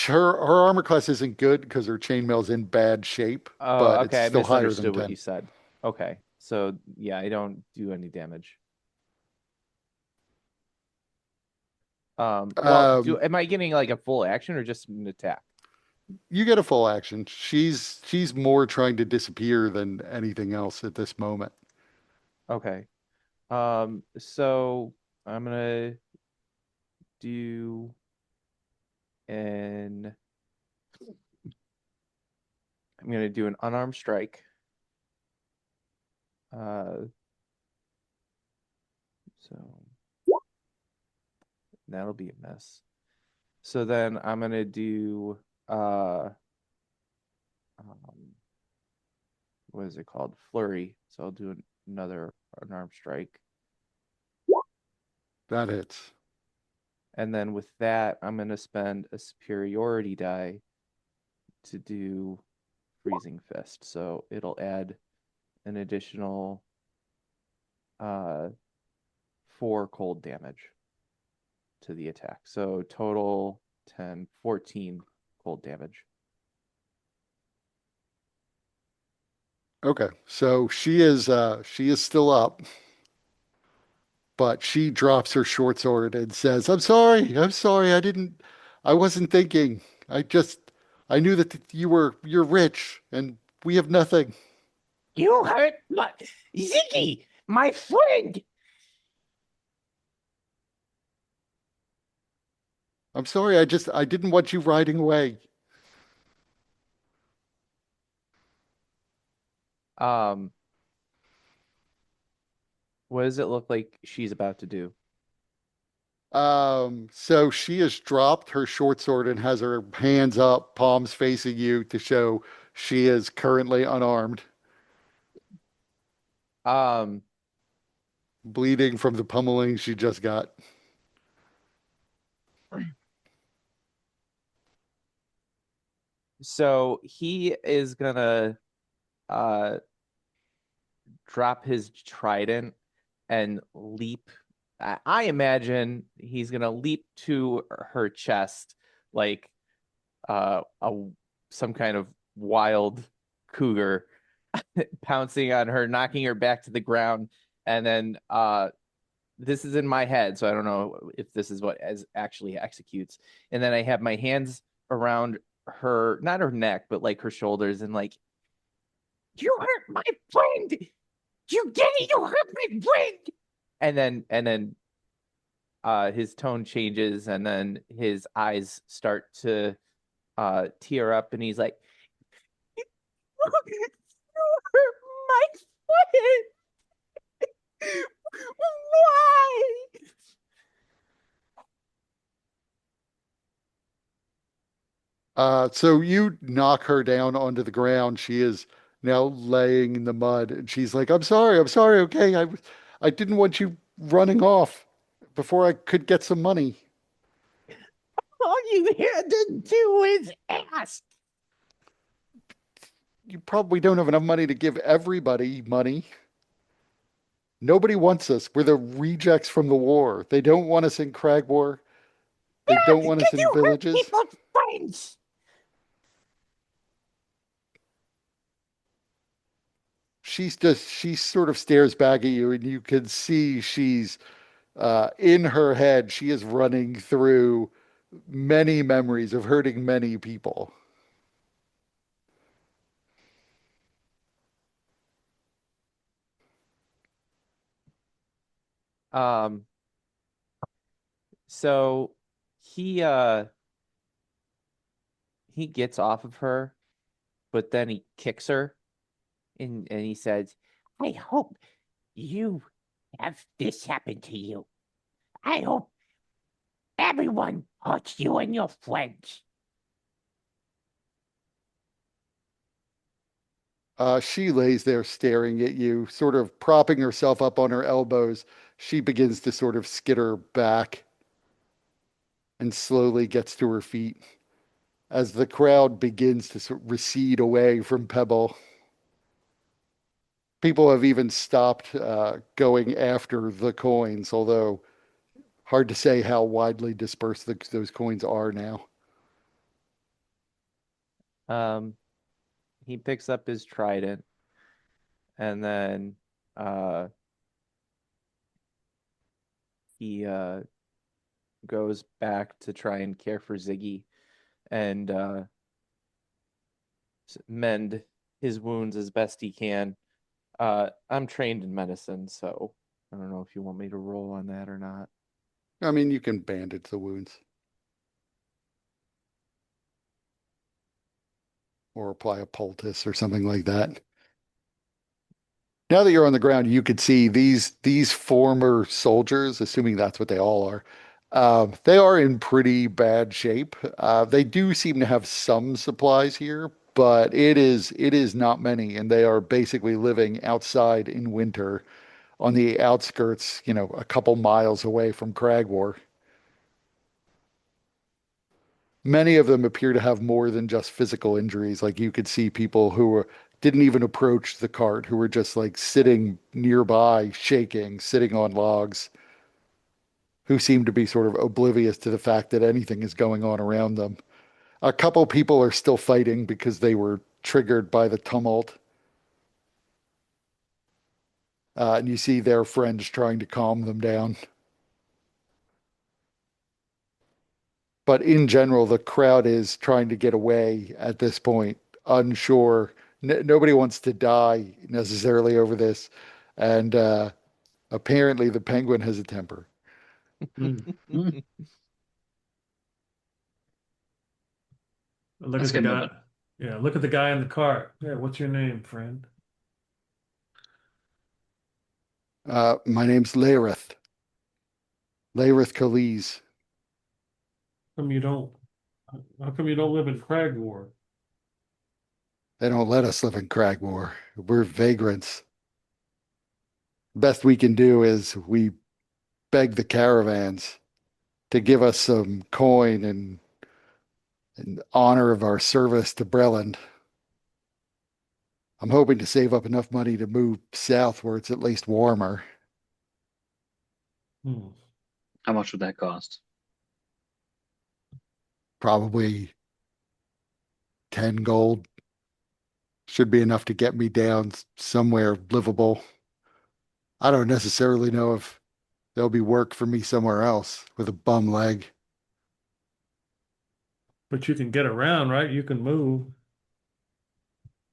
her armor class isn't good because her chainmail's in bad shape, Oh, but it's okay. I still higher than misunderstood what 10. you said. Okay. So yeah, I don't do any damage. Well, Um, am I getting like a full action or just an attack? you get a full action. She's more trying to disappear than anything else at this moment. Okay. So I'm gonna do an I'm gonna do an unarmed strike. Uh, so that'll be a mess. So then I'm gonna do um, what is it called? Flurry. So I'll do another unarmed strike. That hits. And then with that, I'm gonna spend a superiority die to do freezing fist. So it'll add an additional uh 4 cold damage to the attack. So total 10, 14 cold damage. Okay, so she is still up, but she drops her short sword and says, I'm sorry, I wasn't thinking. I just, I knew that you're rich and we have nothing. You hurt my Ziggy, my friend. I'm sorry, I didn't want you riding away. Um, what does it look like she's about to do? So she has dropped her short sword and has her hands up, palms facing you to show She is currently unarmed, Um, bleeding from the pummeling she just got. so he is gonna uh drop his trident and leap. I imagine he's gonna leap to her chest like a some kind of wild cougar, pouncing on her, knocking her back to the ground, and then this is in my head, so I don't know if this is what as actually executes. And then I have my hands around her, not her neck, but like her shoulders, and like, you hurt my friend. You get it, you hurt my friend. And then his tone changes, and then his eyes start to tear up, and he's like, you hurt my friend. Why? So you knock her down onto the ground. She is now laying in the mud, and she's like, I'm sorry, okay. I didn't want you running off before I could get some money. All you had to do is ask. You probably don't have enough money to give everybody money. Nobody wants us. We're the rejects from the war. They don't want us in Cragmore. They Yeah, don't want us because in you hurt villages. people's friends. She sort of stares back at you, and you can see she's in her head. She is running through many memories of hurting many people. Um, so he uh he gets off of her, but then he kicks her, and he says, I hope you have this happen to you. I hope everyone hurts you and your friends. She lays there staring at you, sort of propping herself up on her elbows. She begins to sort of skitter back and slowly gets to her feet as the crowd begins to sort of recede away from Pebble. People have even stopped going after the coins, although hard to say how widely dispersed those coins are now. um, he picks up his trident, and then uh he goes back to try and care for Ziggy and mend his wounds as best he can. I'm trained in medicine, so I don't know if you want me to roll on that or not. I mean, you can bandage the wounds or apply a poultice or something like that. Now that you're on the ground, you could see these former soldiers, assuming that's what they all are. They are in pretty bad shape. They do seem to have some supplies here, but it is not many, and they are basically living outside in winter on the outskirts, a couple miles away from Cragwar. Many of them appear to have more than just physical injuries. Like you could see people didn't even approach the cart, who were just like sitting nearby, shaking, sitting on logs, who seem to be sort of oblivious to the fact that anything is going on around them. A couple people are still fighting because they were triggered by the tumult. And you see their friends trying to calm them down. But in general, the crowd is trying to get away at this point, unsure. Nobody wants to die necessarily over this. And apparently, the penguin has a temper. Mm. Mm, Look let's at the get guy. moving. Yeah, look at the guy in the cart. Yeah, what's your name, friend? My name's Laerith. Laerith Khalees. How come you don't? How come you don't live in Cragmore? They don't let us live in Cragmore. We're vagrants. Best we can do is we beg the caravans to give us some coin in honor of our service to Breland. I'm hoping to save up enough money to move south where it's at least warmer. Hmm. How much would that cost? Probably 10 gold should be enough to get me down somewhere livable. I don't necessarily know if there'll be work for me somewhere else with a bum leg. But you can get around, right? You can move.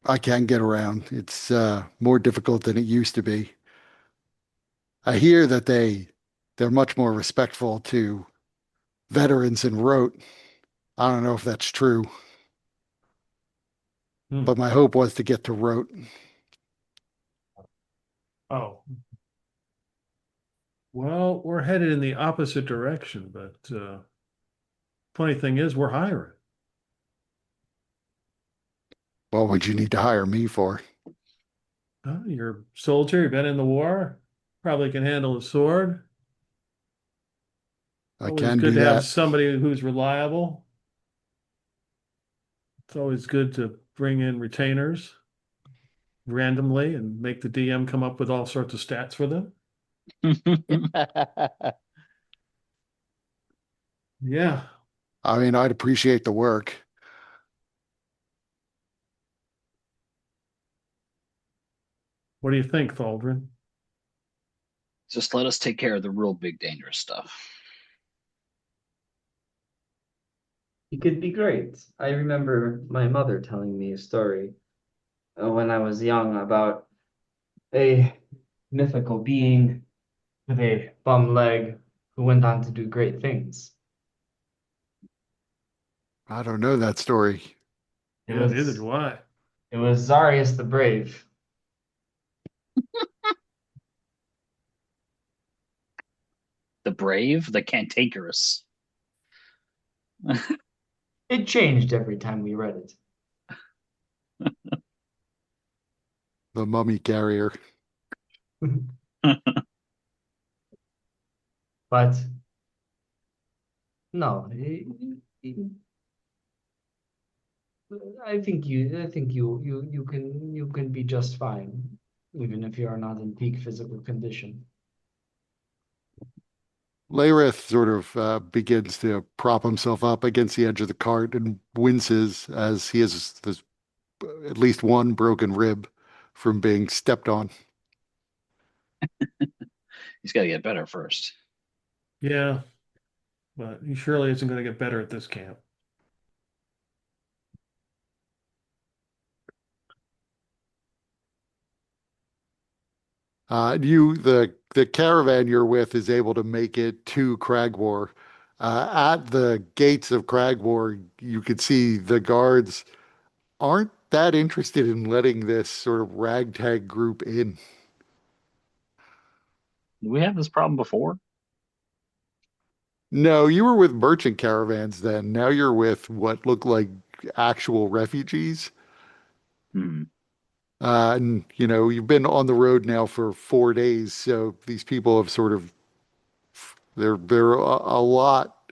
I can get around. It's more difficult than it used to be. I hear that they're much more respectful to veterans in Rote. I don't know if that's true, Hmm. but my hope was to get to Rote. Oh, well, we're headed in the opposite direction, but funny thing is, we're hiring. What would you need to hire me for? You're a soldier, you've been in the war, probably can handle a sword. I Always can good do to have that. somebody who's reliable. It's always good to bring in retainers randomly and make the DM come up with all sorts of stats for them. Yeah. I mean, I'd appreciate the work. What do you think, Thaldrin? Just let us take care of the real big dangerous stuff. He could be great. I remember my mother telling me a story when I was young about a mythical being with a bum leg who went on to do great things. I don't know that story. It Yeah, neither was do I. it was Zarius the Brave. The brave, the cantankerous. It changed every time we read it. The mummy carrier. But no, I think you can be just fine, even if you are not in peak physical condition. Layrith sort of begins to prop himself up against the edge of the cart and winces as he has this, at least one broken rib from being stepped on. He's got to get better first. Yeah, but he surely isn't going to get better at this camp. The caravan you're with is able to make it to Cragwar. At the gates of Cragwar, you could see the guards aren't that interested in letting this sort of ragtag group in. Did we have this problem before? No, you were with merchant caravans then. Now you're with what look like actual refugees. Hmm. And you've been on the road now for 4 days, so these people have sort of they're a lot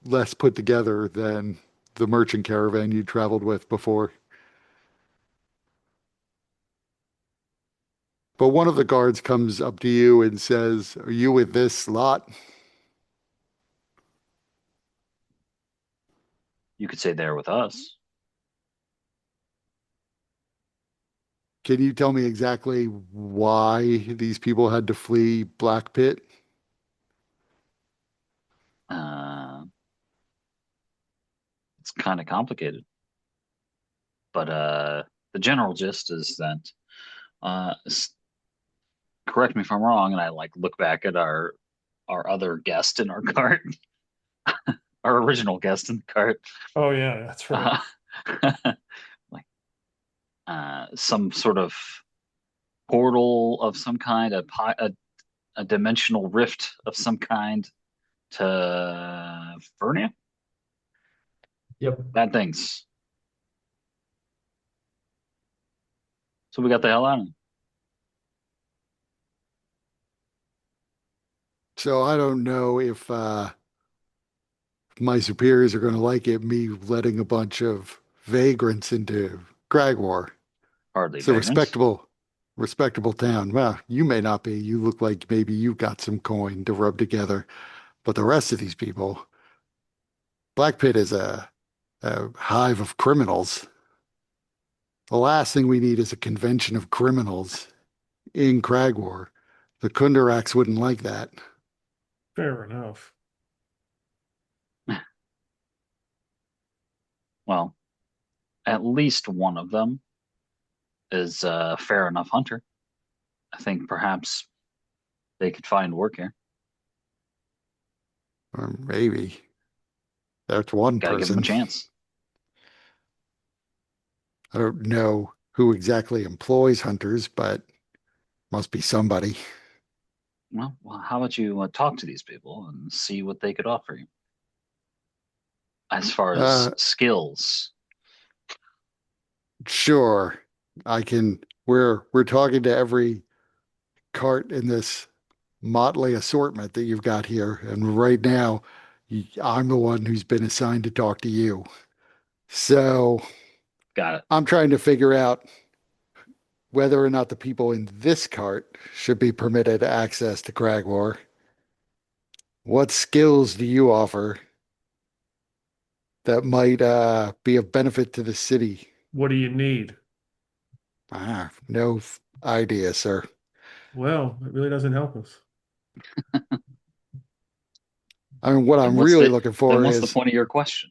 less put together than the merchant caravan you traveled with before. But one of the guards comes up to you and says, "Are you with this lot?" You could say they're with us. Can you tell me exactly why these people had to flee Black Pit? Uh, it's kind of complicated, but the general gist is that uh, correct me if I'm wrong, and I like look back at our other guest in our cart, our original guest in the cart, Oh, yeah, that's right. uh, like some sort of portal of some kind, a dimensional rift of some kind to Vernia. Yep. Bad things. So we got the hell out of him. So I don't know if my superiors are going to like it, me letting a bunch of vagrants into Cragwar. Hardly It's a vagrants. respectable town. Well, you may not be. You look like maybe you got some coin to rub together, but the rest of these people, Black Pit is a hive of criminals. The last thing we need is a convention of criminals in Cragwar. The Kundaraks wouldn't like that. Fair enough. Well, at least one of them is a fair enough hunter. I think perhaps they could find work here. Or maybe that's one Gotta give them a person. chance. I don't know who exactly employs hunters, but must be somebody. Well, how about you talk to these people and see what they could offer you as far as Uh, skills? sure. I can. We're talking to every cart in this motley assortment that you've got here, and right now, I'm the one who's been assigned to talk to you. So Got it. I'm trying to figure out whether or not the people in this cart should be permitted access to Cragwar. What skills do you offer that might be of benefit to the city? What do you need? No idea, sir. Well, it really doesn't help us. I mean, what Then I'm what's really the looking then for what's the is point of your question?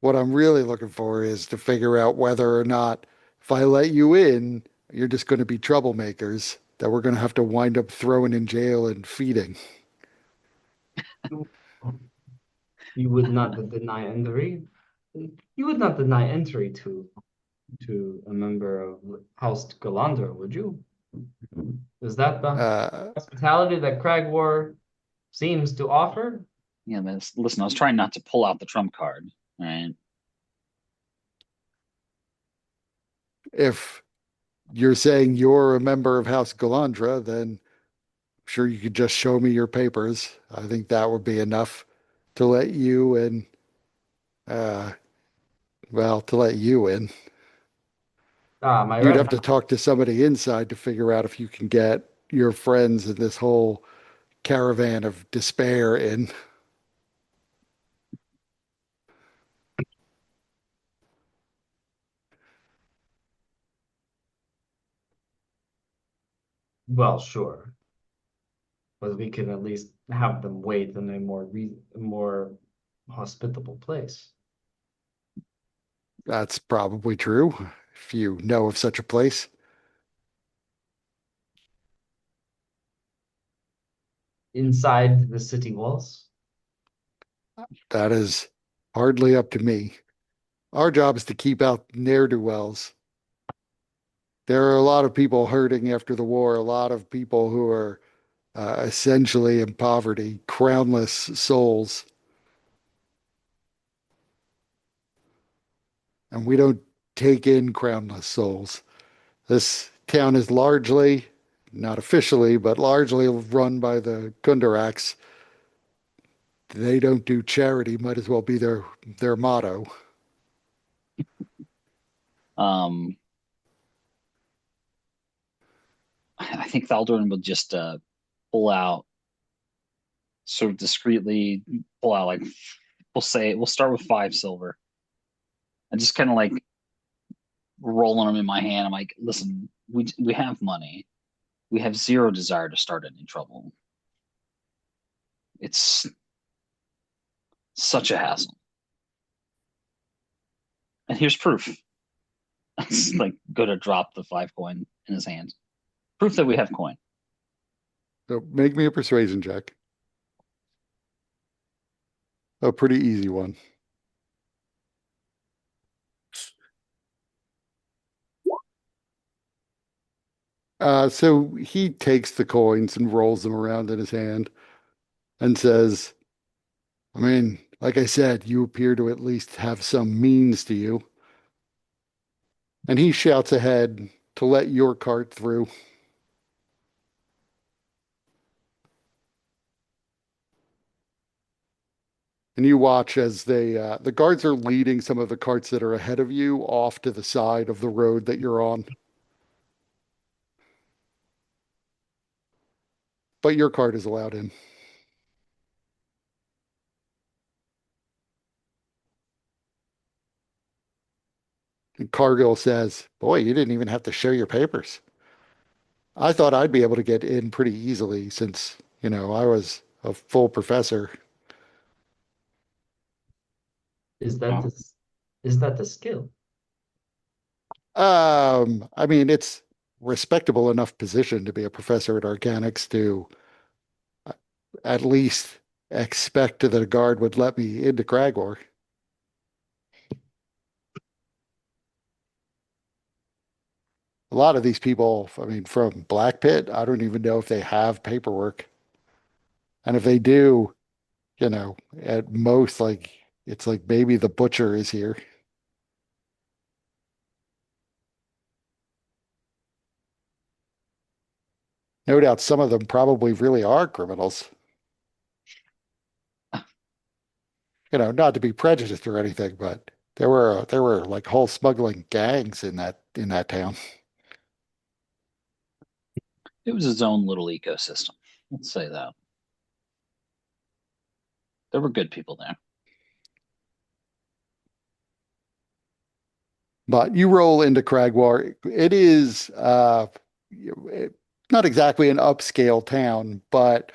what I'm really looking for is to figure out whether or not if I let you in, you're just going to be troublemakers that we're going to have to wind up throwing in jail and feeding. You would not deny entry. You would not deny entry to a member of House Galander, would you? Is that the Uh, hospitality that Cragwar seems to offer? Yeah, man, listen, I was trying not to pull out the trump card, right? if you're saying you're a member of House Galandra, then sure you could just show me your papers. I think that would be enough to let you in. Uh, to let you in. Ah, my You'd red have to talk to somebody inside to figure out if you can get your friends in this whole caravan of despair in. Well, sure. But we can at least have them wait in a more hospitable place. That's probably true if you know of such a place. Inside the city walls. That is hardly up to me. Our job is to keep out ne'er-do-wells. There are a lot of people hurting after the war, a lot of people who are essentially in poverty, crownless souls. And we don't take in crownless souls. This town is largely, not officially, but largely run by the Kundaraks. They don't do charity, might as well be their motto. Um, I think Thaldrin would just pull out, sort of discreetly pull out, like, we'll start with 5 silver, and just kind of like rolling them in my hand. I'm like, listen, we have money. We have zero desire to start any trouble. It's such a hassle. And here's proof. It's like go to drop the 5 coin in his hand. Proof that we have coin. So make me a persuasion check. A pretty easy one. So he takes the coins and rolls them around in his hand and says, I mean, like I said, you appear to at least have some means to you. And he shouts ahead to let your cart through. And you watch as the guards are leading some of the carts that are ahead of you off to the side of the road that you're on. But your cart is allowed in. And Cargill says, "Boy, you didn't even have to show your papers. I thought I'd be able to get in pretty easily since, I was a full professor." Is that Oh, the skill? I mean, it's respectable enough position to be a professor at organics to at least expect that a guard would let me into Cragor. A lot of these people, I mean, from Black Pit, I don't even know if they have paperwork. And if they do, at most, like, it's like maybe the butcher is here. No doubt some of them probably really are criminals. Not to be prejudiced or anything, but there were like whole smuggling gangs in that town. it was its own little ecosystem. Let's say that. There were good people there. But you roll into Cragwar. It is not exactly an upscale town, but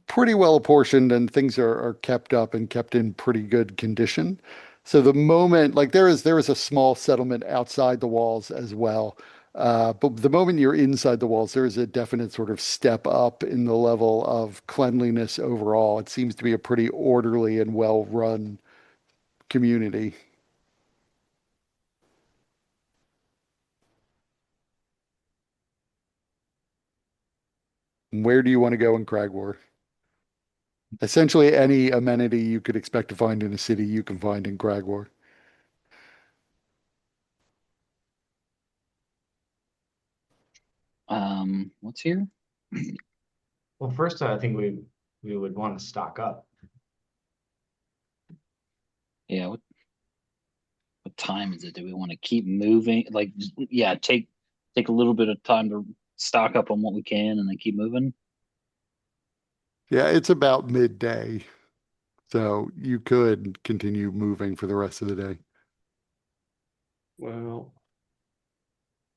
pretty well apportioned and things are kept up and kept in pretty good condition. So the moment, like there is a small settlement outside the walls as well. But the moment you're inside the walls, there is a definite sort of step up in the level of cleanliness overall. It seems to be a pretty orderly and well-run community. Where do you want to go in Cragwar? Essentially, any amenity you could expect to find in a city, you can find in Cragwar. What's here? Well, first I think we would want to stock up. Yeah, what time is it? Do we want to keep moving? Like, yeah, take a little bit of time to stock up on what we can and then keep moving. Yeah, it's about midday, so you could continue moving for the rest of the day. Well,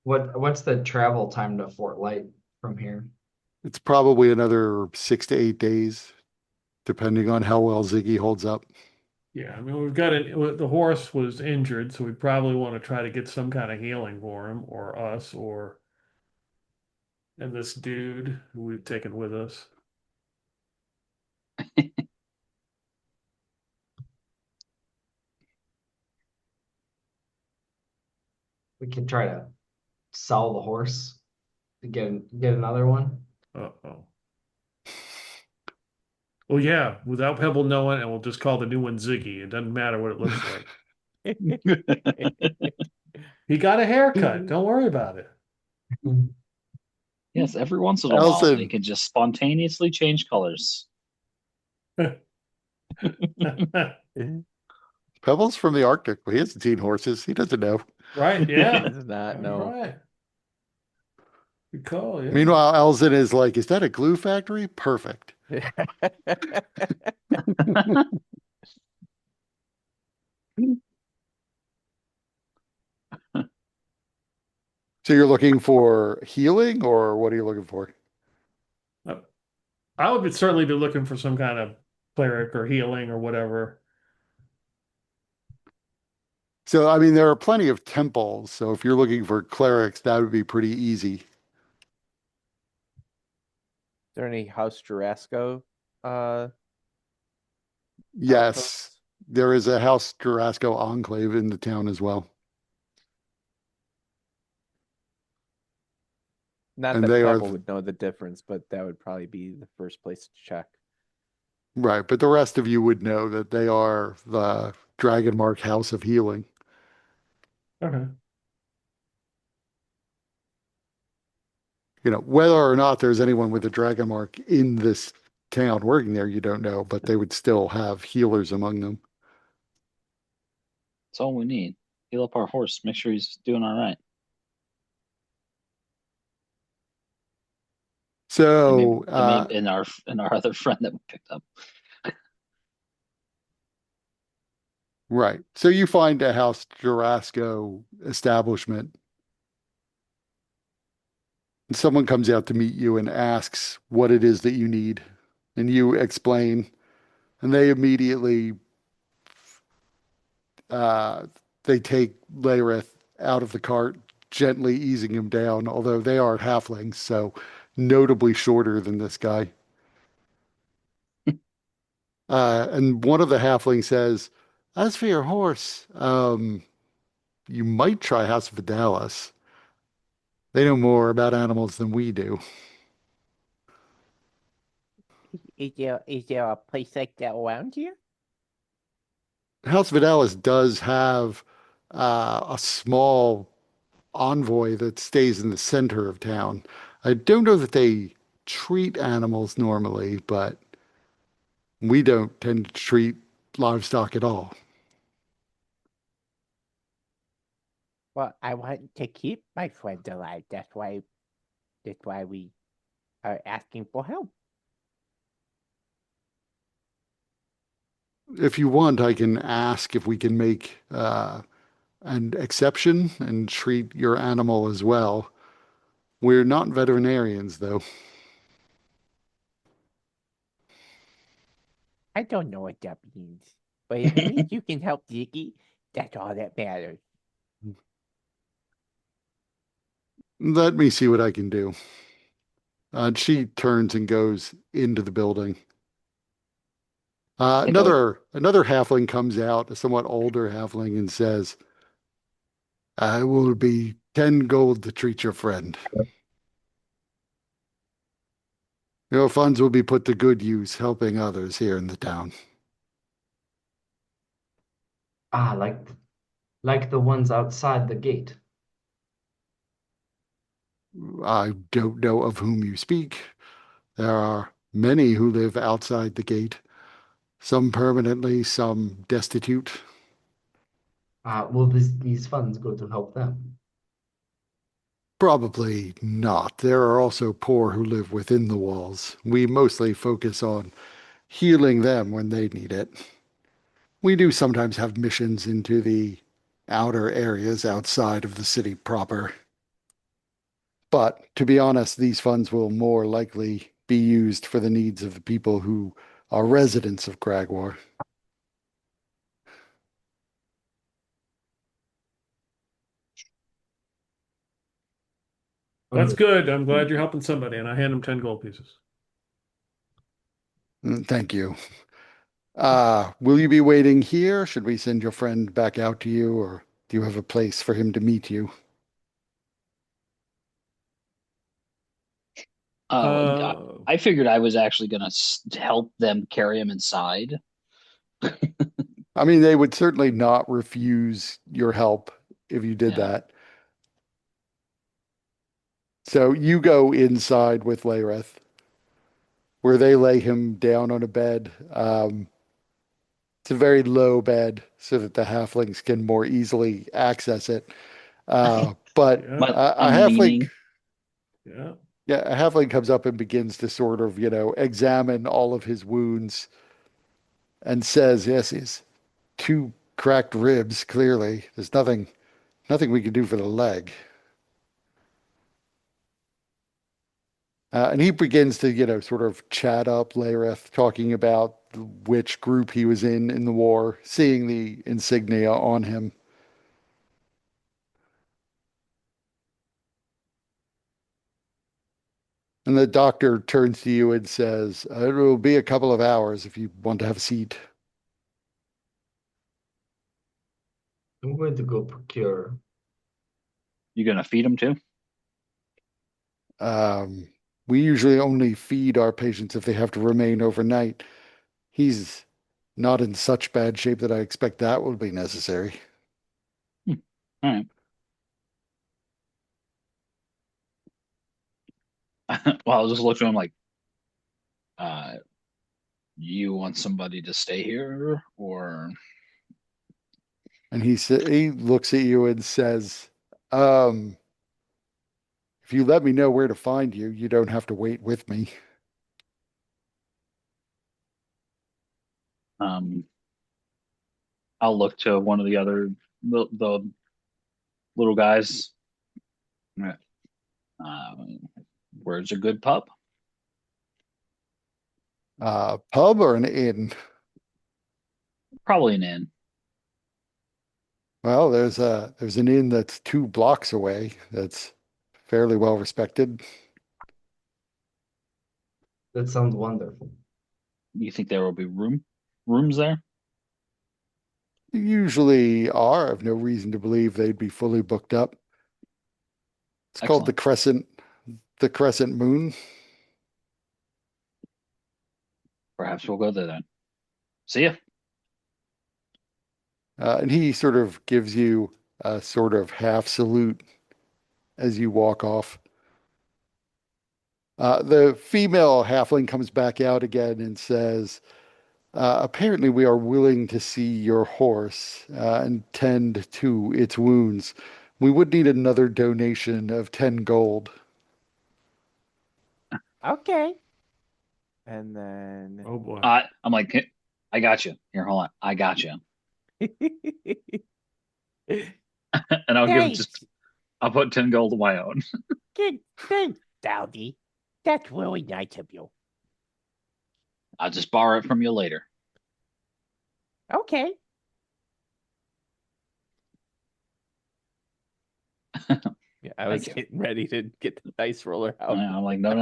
What's the travel time to Fort Light from here? It's probably another 6 to 8 days, depending on how well Ziggy holds up. yeah, I mean, the horse was injured, so we probably want to try to get some kind of healing for him or us and this dude who we've taken with us. We can try to sell the horse to get another one. Uh-oh. Well, yeah, without Pebble knowing, and we'll just call the new one Ziggy. It doesn't matter what it looks like. He got a haircut. Don't worry about it. Yes, every once in a while they Allison, can just spontaneously change colors. Pebble's from the Arctic, but he hasn't seen horses. He doesn't know. Right, yeah. Does not That's know. right. Good call, yeah. Meanwhile, Elson is like, "Is that a glue factory? Perfect." So you're looking for healing, or what are you looking for? Uh, I would certainly be looking for some kind of cleric or healing or whatever. So, I mean, there are plenty of temples. So if you're looking for clerics, that would be pretty easy. there any House Jurasco uh Yes, outposts? there is a House Carrasco enclave in the town as well. Not And that they are, Pebble would know the difference, but that would probably be the first place to check. right, but the rest of you would know that they are the Dragonmark House of Healing. Okay. whether or not there's anyone with a dragon mark in this town working there, you don't know, but they would still have healers among them. That's all we need. Heal up our horse. Make sure he's doing all right. And maybe So, and our other friend that we picked up. right. So you find a House Jurasco establishment. And someone comes out to meet you and asks what it is that you need. And you explain, and they immediately uh, they take Layrith out of the cart, gently easing him down, although they are halflings, so notably shorter than this guy. And one of the halflings says, "As for your horse, you might try House Vidalis. They know more about animals than we do." Is there a place like that around here? House Vidalis does have a small envoy that stays in the center of town. I don't know that they treat animals normally, but we don't tend to treat livestock at all. Well, I want to keep my friend alive. That's why we are asking for help. If you want, I can ask if we can make an exception and treat your animal as well. We're not veterinarians, though. I don't know what that means, but if it means you can help Ziggy, that's all that matters. Let me see what I can do. She turns and goes into the building. Like a Another halfling comes out, a somewhat older halfling, and says, "I will be 10 gold to treat your friend. Your funds will be put to good use helping others here in the town." Ah, like the ones outside the gate. I don't know of whom you speak. There are many who live outside the gate, some permanently, some destitute. Will these funds go to help them? Probably not. There are also poor who live within the walls. We mostly focus on healing them when they need it. We do sometimes have missions into the outer areas outside of the city proper. But to be honest, these funds will more likely be used for the needs of the people who are residents of Cragwar. That's Understood. good. I'm glad you're helping somebody, and I hand him 10 gold pieces. Thank you. Will you be waiting here? Should we send your friend back out to you, or do you have a place for him to meet you? I Uh, I figured I was actually gonna help them carry him inside. I mean, they would certainly not refuse your help if you did Yeah. that. So you go inside with Layreth, where they lay him down on a bed. It's a very low bed so that the halflings can more easily access it. But yeah, But a I'm halfling, leaning. yeah. yeah, a halfling comes up and begins to sort of, examine all of his wounds and says, "Yes, he's two cracked ribs, clearly. There's nothing we can do for the leg." And he begins to, sort of chat up Laerith, talking about which group he was in the war, seeing the insignia on him. And the doctor turns to you and says, "It will be a couple of hours if you want to have a seat." I'm going to go procure. You gonna feed him too? Um, we usually only feed our patients if they have to remain overnight. He's not in such bad shape that I expect that will be necessary. All right. Well, I'll just look at him like, uh, you want somebody to stay here, or And he looks at you and says, um, if you let me know where to find you, you don't have to wait with me. um, I'll look to one of the other the little guys. Uh, where's a good pub? Pub or an inn? Probably an inn. Well, there's an inn that's 2 blocks away that's fairly well respected. That sounds wonderful. You think there will be rooms there? Usually are. I've no reason to believe they'd be fully booked up. It's called Excellent. The Crescent Moon. Perhaps we'll go there then. See ya. And he sort of gives you a sort of half salute as you walk off. The female halfling comes back out again and says, apparently we are willing to see your horse and tend to its wounds. We would need another donation of 10 gold. Okay. And then Oh boy. I'm like, I got you. Here, hold on. I got you. And I'll give him Thanks. I'll put 10 gold of my own. Thanks, Dowdy. That's really nice of you. I'll just borrow it from you later. Okay. yeah, I was Thank you. getting ready to get the dice roller out. I'm like, no.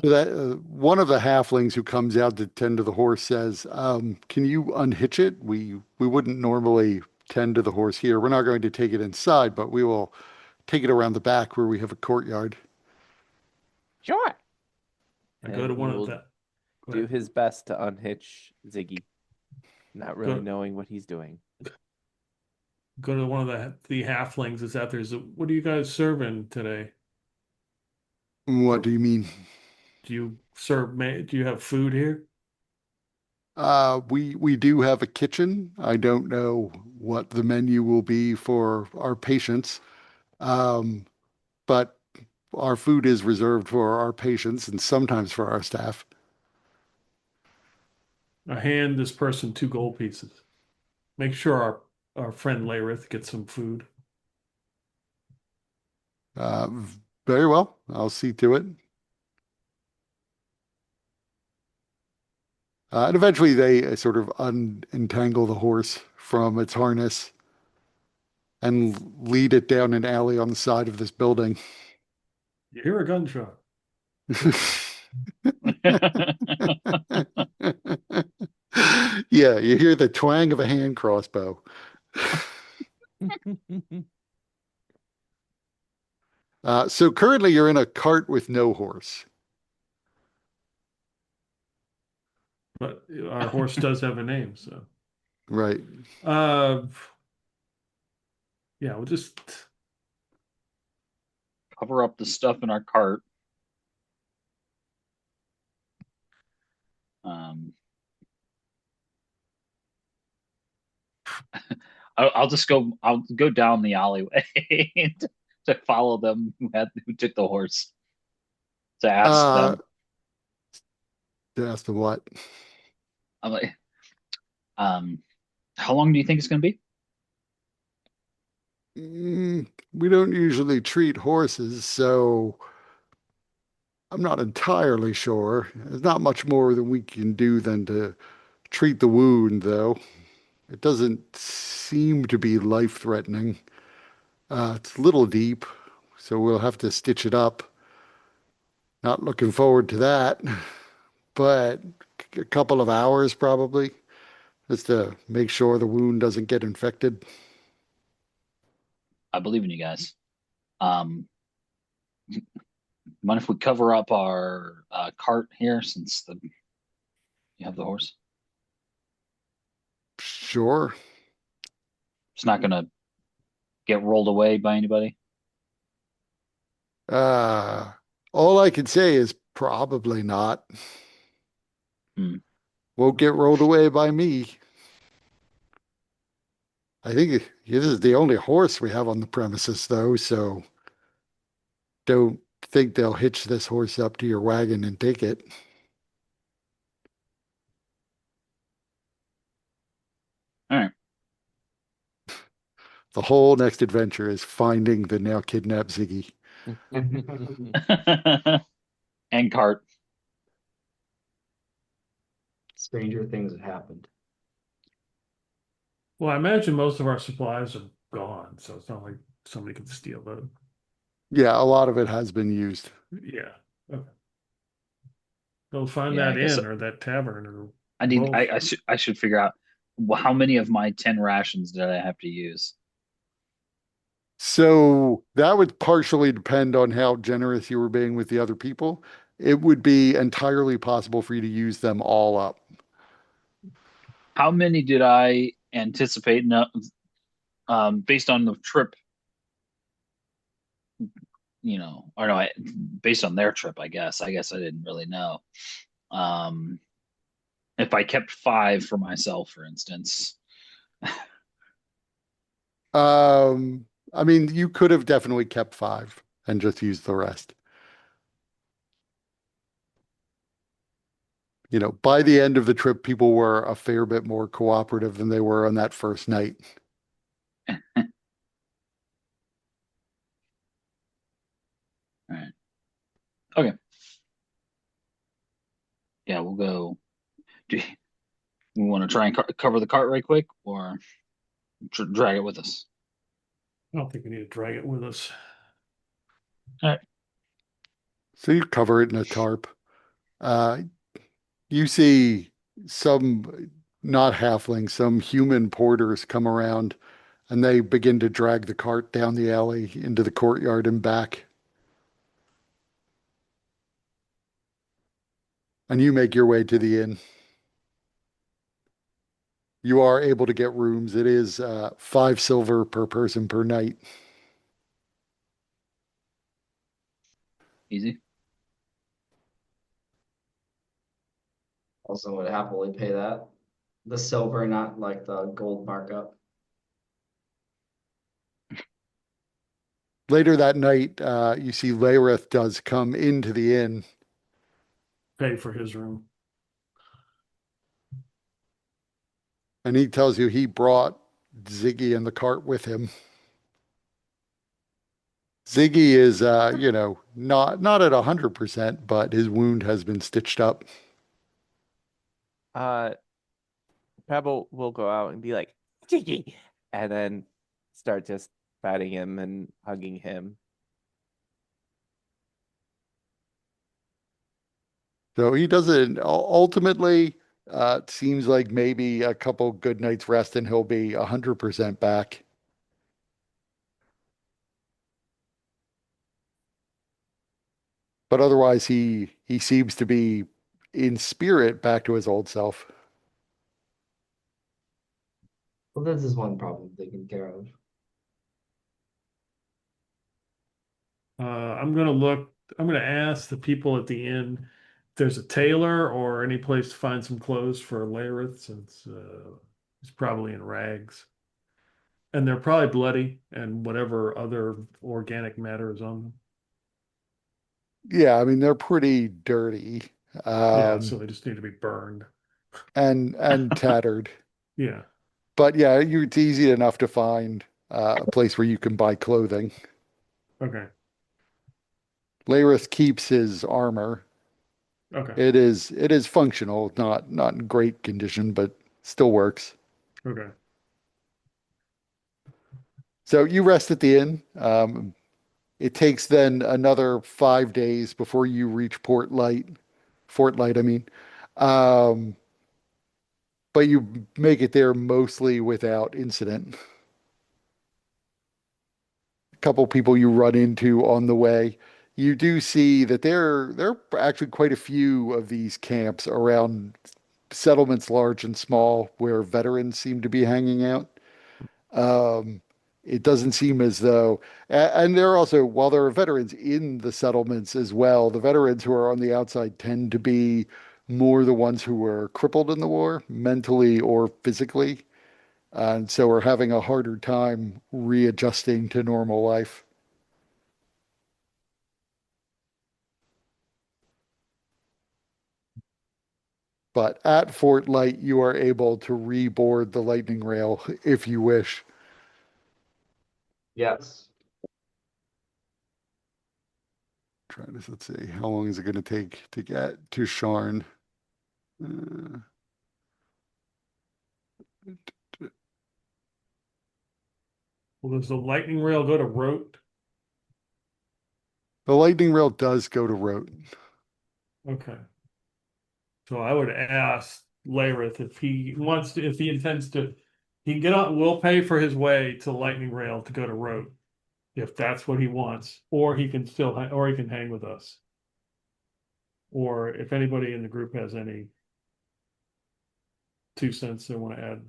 So that one of the halflings who comes out to tend to the horse says, "Can you unhitch it? We wouldn't normally tend to the horse here. We're not going to take it inside, but we will take it around the back where we have a courtyard." Sure. I go And to he one of will the go do ahead. his best to unhitch Ziggy, not really Go knowing what he's doing. go to one of the halflings that's out there. What are you guys serving today? What Or do you mean? do you do you have food here? We do have a kitchen. I don't know what the menu will be for our patients, but our food is reserved for our patients and sometimes for our staff. I hand this person 2 gold pieces. Make sure our friend Larith gets some food. Uh, Very well. I'll see to it. And eventually they sort of unentangle the horse from its harness and lead it down an alley on the side of this building. You hear a gunshot. Yeah, you hear the twang of a hand crossbow. So currently you're in a cart with no horse. But our horse does have a name, so Right. uh yeah, we'll just Cover up the stuff in our cart. Um, I'll go down the alleyway to follow them who took the horse to ask Uh, them. that's the what? I'm like, how long do you think it's going to be? We don't usually treat horses, so I'm not entirely sure. There's not much more that we can do than to treat the wound, though. It doesn't seem to be life-threatening. It's a little deep, so we'll have to stitch it up. Not looking forward to that, but a couple of hours probably, just to make sure the wound doesn't get infected. I believe in you guys. Um, Mind if we cover up our cart here since you have the horse? Sure. It's not going to get rolled away by anybody? Uh, all I can say is probably not. Hmm. Won't get rolled away by me. I think this is the only horse we have on the premises, though, so don't think they'll hitch this horse up to your wagon and take it. All right. The whole next adventure is finding the now kidnapped Ziggy. And cart. Stranger things have happened. Well, I imagine most of our supplies are gone, so it's not like somebody could steal them. Yeah, a lot of it has been used. Yeah. Okay. They'll find Yeah, I that guess inn or that tavern or I need. both. I should figure out how many of my 10 rations did I have to use. So that would partially depend on how generous you were being with the other people. It would be entirely possible for you to use them all up. How many did I anticipate? No, based on the trip, or no, based on their trip, I guess. I guess I didn't really know. Um, if I kept five for myself, for instance. Um, I mean, you could have definitely kept five and just used the rest. By the end of the trip, people were a fair bit more cooperative than they were on that first night. All right. Okay. Yeah, we'll go. Do we want to try and cover the cart right quick, or drag it with us? I don't think we need to drag it with us. All right. So you cover it in a tarp. Uh, you see some, not halflings, some human porters come around and they begin to drag the cart down the alley into the courtyard and back. And you make your way to the inn. You are able to get rooms. It is 5 silver per person per night. Easy. Also would happily pay that. The silver, not like the gold markup. Later that night, you see Layrith does come into the inn, Pay for his room. and he tells you he brought Ziggy in the cart with him. Ziggy is, not at 100%, but his wound has been stitched up. Uh, Pebble will go out and be like, "Jiggy," and then start just patting him and hugging him. So he doesn't ultimately. It seems like maybe a couple good nights rest and he'll be 100% back. But otherwise, he seems to be in spirit back to his old self. Well, this is one problem taken care of. I'm gonna look. I'm gonna ask the people at the inn if there's a tailor or any place to find some clothes for Lareth, since he's probably in rags, and they're probably bloody and whatever other organic matter is on them. Yeah, I mean they're pretty dirty, Yeah, so um, they just need to be burned. and tattered. Yeah. But yeah, it's easy enough to find a place where you can buy clothing. Okay. Laris keeps his armor. Okay. It is functional, not in great condition, but still works. Okay. So you rest at the inn. It takes then another 5 days before you reach Fort Light, I mean. Um, but you make it there mostly without incident. A couple people you run into on the way. You do see that there are actually quite a few of these camps around settlements large and small where veterans seem to be hanging out. Um, it doesn't seem as though, and there are also, while there are veterans in the settlements as well, the veterans who are on the outside tend to be more the ones who were crippled in the war, mentally or physically, and so are having a harder time readjusting to normal life. But at Fort Light, you are able to reboard the lightning rail if you wish. Yes. Trying to, let's see, how long is it going to take to get to Sharn? Uh, Well, does the lightning rail go to Rote? the lightning rail does go to Rote. Okay. So I would ask Lareth if he wants to, if he intends to, he can get on, we'll pay for his way to lightning rail to go to Rote, if that's what he wants, or he can still, or he can hang with us. Or if anybody in the group has any 2 cents they want to add.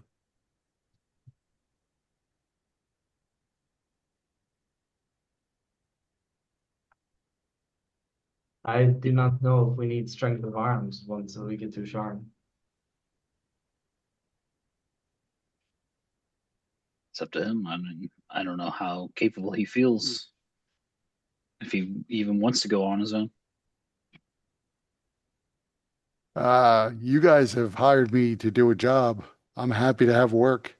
I do not know if we need strength of arms once we get to Sharn. It's up to him. I mean, I don't know how capable he feels, if he even wants to go on his own. You guys have hired me to do a job. I'm happy to have work.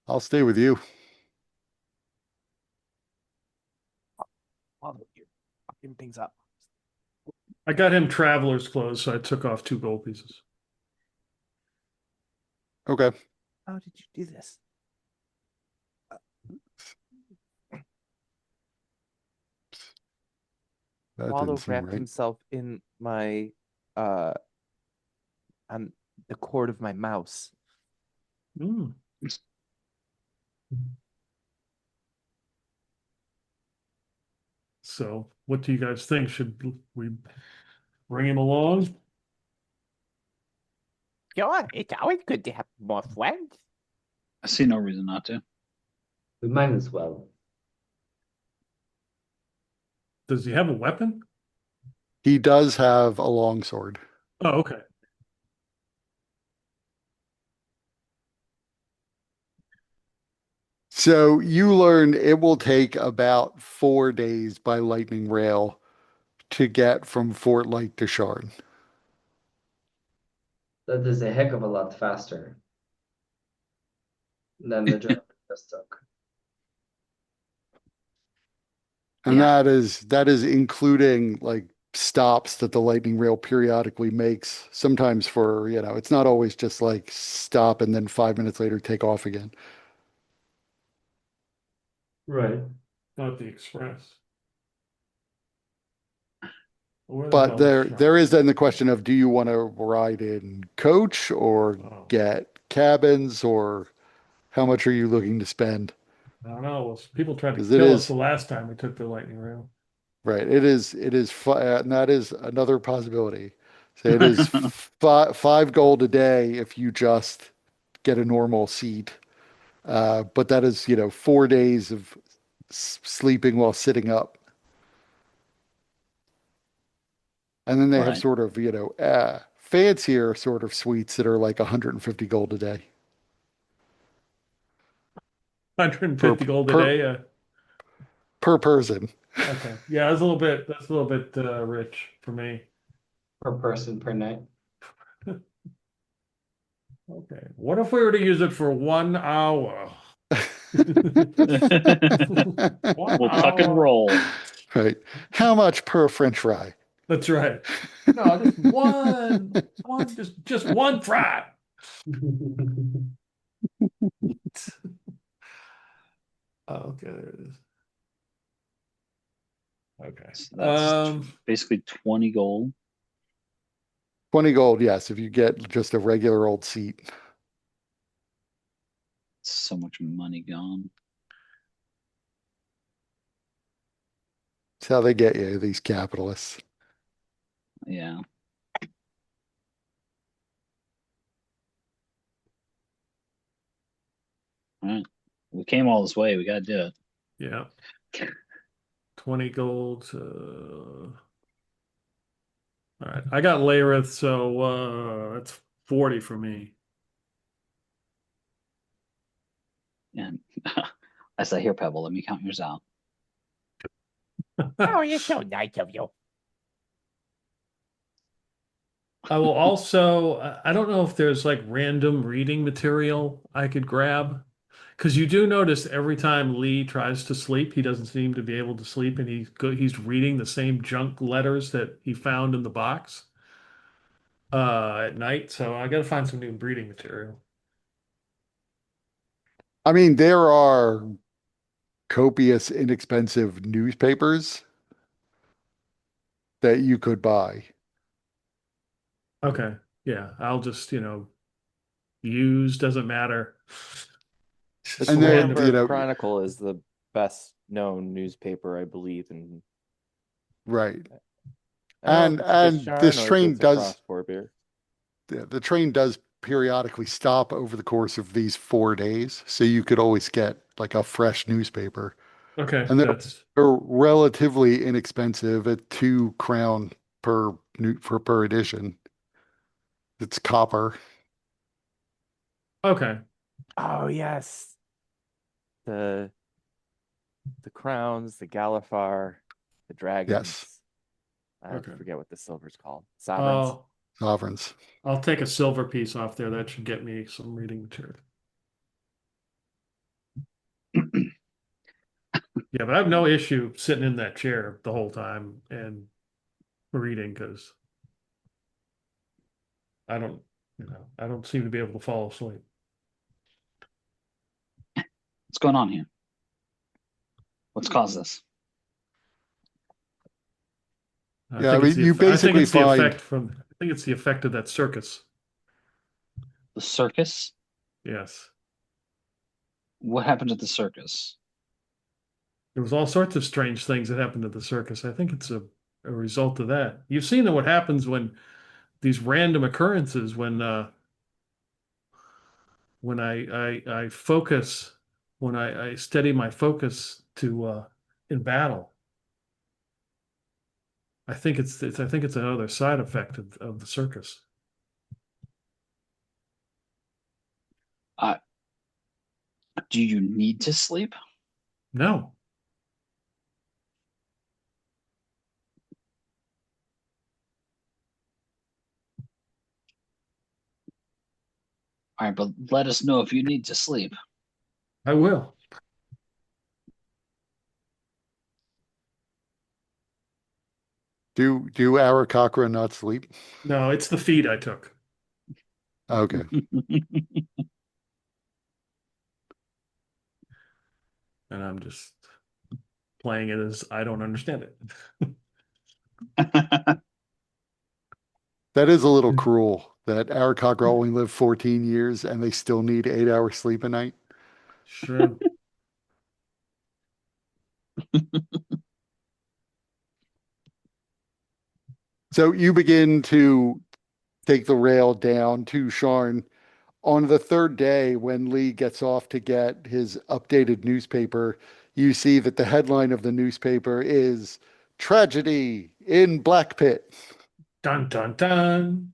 I'll stay with you. While you're fucking things up. I got him traveler's clothes, so I took off 2 gold pieces. Okay. How did you do this? That Waldo didn't seem wrapped right. himself in my uh on the cord of my mouse. Mm. So, what do you guys think? Should we bring him along? Sure, it's always good to have more friends. I see no reason not to. We might as well. Does he have a weapon? He does have a longsword. Oh, okay. So you learn it will take about 4 days by lightning rail to get from Fort Light to Sharn. That is a heck of a lot faster than the journey we just took. And Yeah. that is including like stops that the lightning rail periodically makes. Sometimes for, it's not always just like stop and then 5 minutes later take off again. Right. Not the express. Where the But hell is there Sharn? is then the question of, do you want to ride in coach or Oh, get cabins, or how much are you looking to spend? I don't know. Well, people tried to Because it kill us the is last time we took the lightning rail. right. And that is another possibility. So it is five gold a day if you just get a normal seat. But that is, 4 days of sleeping while sitting up. And then they have Right. sort of, fancier sort of suites that are like 150 gold a day 150 per gold a per day. per person. Okay. Yeah, that's a little bit rich for me. Per person per night. Okay. What if we were to use it for 1 hour? One We'll tuck and hour. roll. Right. How much per French fry? That's right. No, just just one fry. Oh, okay, there it is. Okay. So that's basically 20 gold. 20 gold, yes, if you get just a regular old seat. So much money gone. That's how they get you, these capitalists. Yeah. All right. We came all this way. We got to do it. Yeah. 20 gold. All right. I got Layrith, so that's 40 for me. And I said, here, Pebble, let me count yours out. Oh, you're so nice of you. I will also, I don't know if there's like random reading material I could grab. Because you do notice every time Lee tries to sleep, he doesn't seem to be able to sleep, and he's reading the same junk letters that he found in the box at night. So I got to find some new reading material. I mean, there are copious, inexpensive newspapers that you could buy. Okay, yeah, I'll just use doesn't matter. The Just And then, random. Stamford Chronicle is the best known newspaper, I believe, and right. I don't know if it's just And this Sharn or if train it's does across Forbeer. the train does periodically stop over the course of these 4 days, so you could always get like a fresh newspaper. Okay, And that's they're relatively inexpensive at 2 crown per edition. It's copper. okay. Oh yes, the the crowns, the Galifar, the Yes, dragons. I Okay. forget what the silver's called. Sovereigns. I'll sovereigns. I'll take a silver piece off there. That should get me some reading material. Yeah, but I have no issue sitting in that chair the whole time and reading because I don't, I don't seem to be able to fall asleep. What's going on here? What's caused this? I Yeah, I think it's mean, you I think basically it's the find effect from I think it's the effect of that circus. The circus? Yes. What happened at the circus? There was all sorts of strange things that happened at the circus. I think it's a result of that. You've seen what happens when these random occurrences when I focus when I steady my focus to in battle. I think it's another side effect of the circus. Uh, do you need to sleep? No. All right, but let us know if you need to sleep. I will. do Arakakra not sleep? No, it's the feed I took. Okay. And I'm just playing it as I don't understand it. That is a little cruel that Arakakra only lived 14 years and they still need 8 hours sleep a night. Sure. So you begin to take the rail down to Sharn. On the third day, when Lee gets off to get his updated newspaper, you see that the headline of the newspaper is Tragedy in Black Pit. Dun dun dun.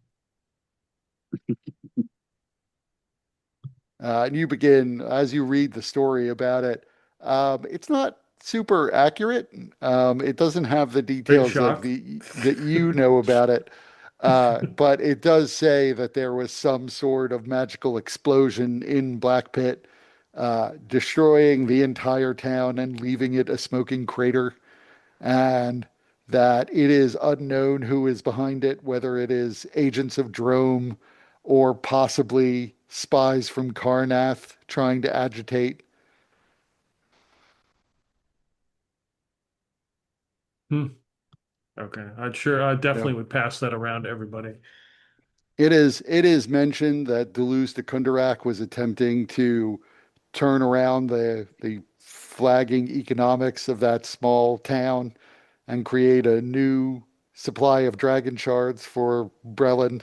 And you begin, as you read the story about it, it's not super accurate. It doesn't have the Are you details shocked? that you know about it. But it does say that there was some sort of magical explosion in Black Pit, destroying the entire town and leaving it a smoking crater, and that it is unknown who is behind it, whether it is agents of Drome or possibly spies from Karnath trying to agitate. Hmm. Okay. I Yeah. definitely would pass that around to everybody. It is mentioned that Deleuze de Kundarak was attempting to turn around the flagging economics of that small town and create a new supply of dragon shards for Breland,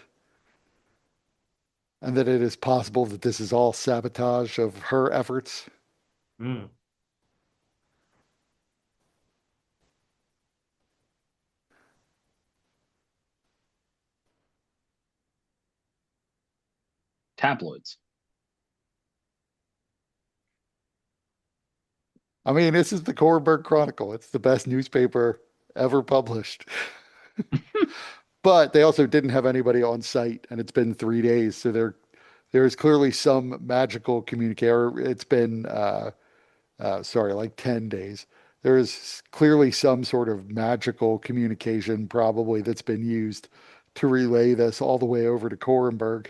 and that it is possible that this is all sabotage of her efforts. Mm. Tabloids. I mean, this is the Corenberg Chronicle. It's the best newspaper ever published. But they also didn't have anybody on site, and it's been 3 days, so there's clearly some magical communicator. It's been sorry, like 10 days. There is clearly some sort of magical communication probably that's been used to relay this all the way over to Corenberg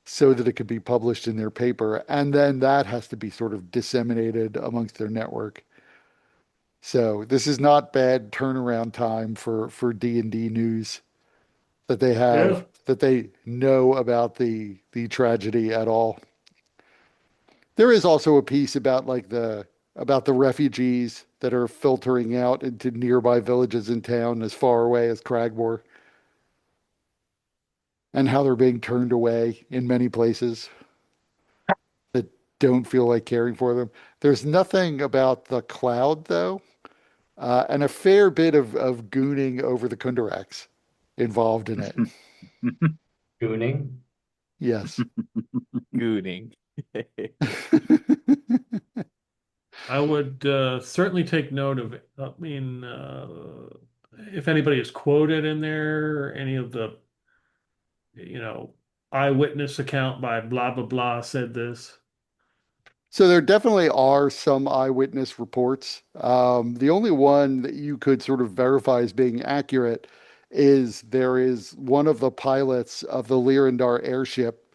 so that it could be published in their paper. And then that has to be sort of disseminated amongst their network. So this is not bad turnaround time for D&D news that they Yeah. have that they know about the tragedy at all. There is also a piece about about the refugees that are filtering out into nearby villages in town as far away as Cragmore and how they're being turned away in many places that don't feel like caring for them. There's nothing about the cloud though, and a fair bit of gooning over the Kundarax involved in it. Gooning. Yes. Gooning. I would certainly take note of it. I mean, if anybody is quoted in there, any of the, you know, eyewitness account by blah blah blah said this. So there definitely are some eyewitness reports. The only one that you could sort of verify as being accurate is there is one of the pilots of the Lyrandar airship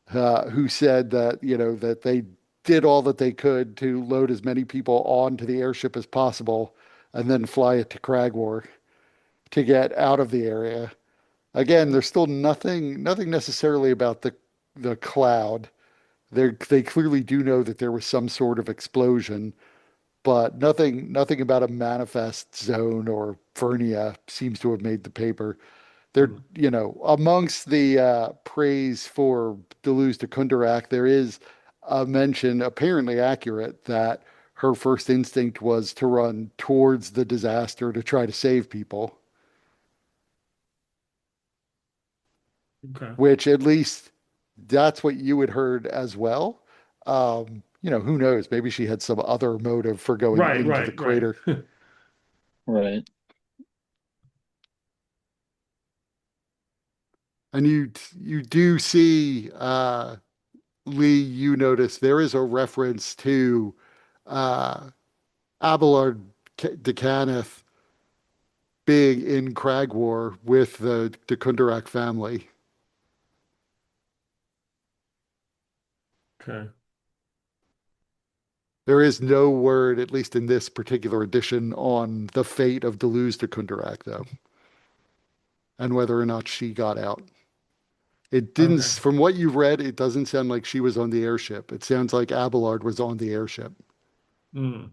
who said that, that they did all that they could to load as many people onto the airship as possible and then fly it to Cragwar to get out of the area. Again, there's still nothing necessarily about the cloud. They clearly do know that there was some sort of explosion, but nothing about a manifest zone or Vernia seems to have made the paper. They're, Hmm. amongst the praise for Deleuze de Kundarak, there is a mention, apparently accurate, that her first instinct was to run towards the disaster to try to save people, Okay. which at least that's what you had heard as well. Who knows? Maybe she had some other motive for going Right, into the right, right. crater. Right. And you do see Lee, you notice there is a reference to uh, Abelard de Canith being in Cragwar with the Kundarak family. Okay. There is no word, at least in this particular edition, on the fate of Deleuze de Kundarak, though, and whether or not she got out. It didn't, Okay. from what you've read, it doesn't sound like she was on the airship. It sounds like Abelard was on the airship. Mm.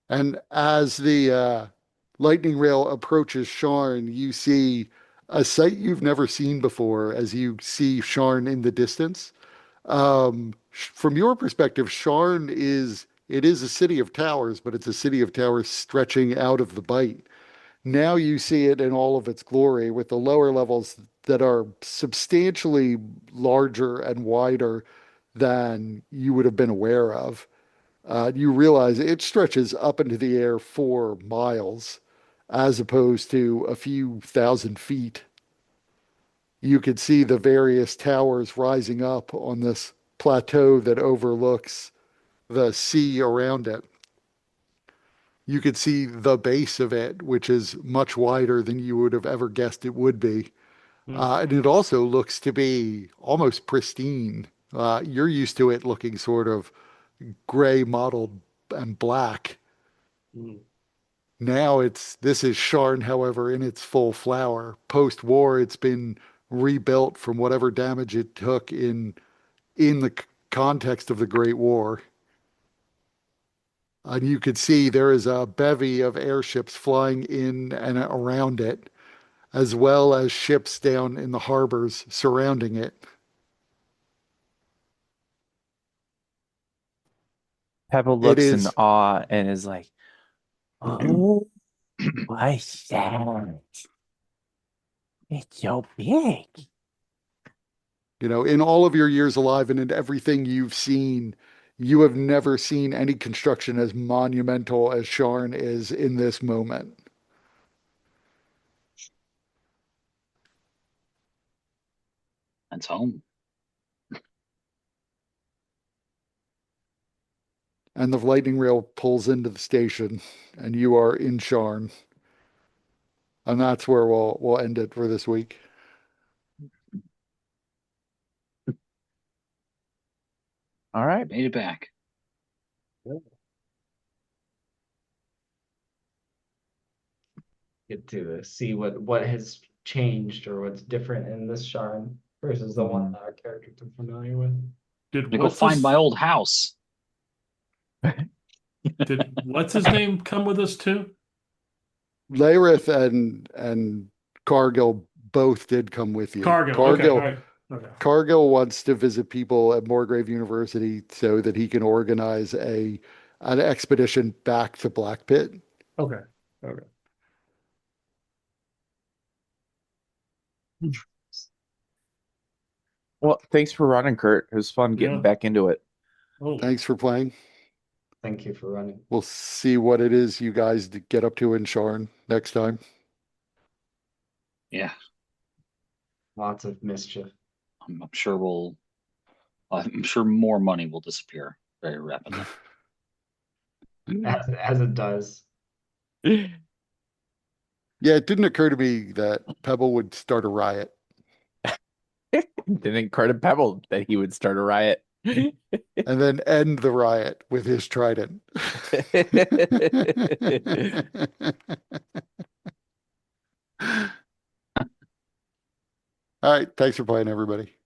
And as the lightning rail approaches Sharn, you see a sight you've never seen before as you see Sharn in the distance. From your perspective, Sharn it is a city of towers, but it's a city of towers stretching out of the Bight. Now you see it in all of its glory with the lower levels that are substantially larger and wider than you would have been aware of. You realize it stretches up into the air 4 miles as opposed to a few thousand feet. You could see the various towers rising up on this plateau that overlooks the sea around it. You could see the base of it, which is much wider than you would have ever guessed it would be. Mm. And it also looks to be almost pristine. You're used to it looking sort of gray mottled and black. Mm. Now this is Sharn, however, in its full flower. Post-war, it's been rebuilt from whatever damage it took in the context of the Great War. And you could see there is a bevy of airships flying in and around it. as well as ships down in the harbors surrounding it. Pebble It looks in is, awe and is like, "Oh, what's that? It's so big." in all of your years alive and in everything you've seen, you have never seen any construction as monumental as Sharn is in this moment. That's home. And the lightning rail pulls into the station, and you are in Sharn. And that's where we'll end it for this week. All right. Made it back. Get to see what has changed or what's different in this Sharn versus the one that our characters are familiar with. Did To go find my old house. Did what's his name come with us too? Laerith and Cargill both did come with you. Cargill. Okay. All right. Okay. Cargill wants to visit people at Morgrave University so that he can organize an expedition back to Black Pit. Okay. Okay. Well, thanks for running, Kurt. It was fun getting Yeah. back into it. Oh, Thanks for playing. Thank you for running. We'll see what it is you guys get up to in Sharn next time. Yeah. Lots of mischief. I'm sure more money will disappear very rapidly. As it does. Yeah, it didn't occur to me that Pebble would start a riot. Didn't occur to Pebble that he would start a riot. And then end the riot with his trident. All right. Thanks for playing, everybody.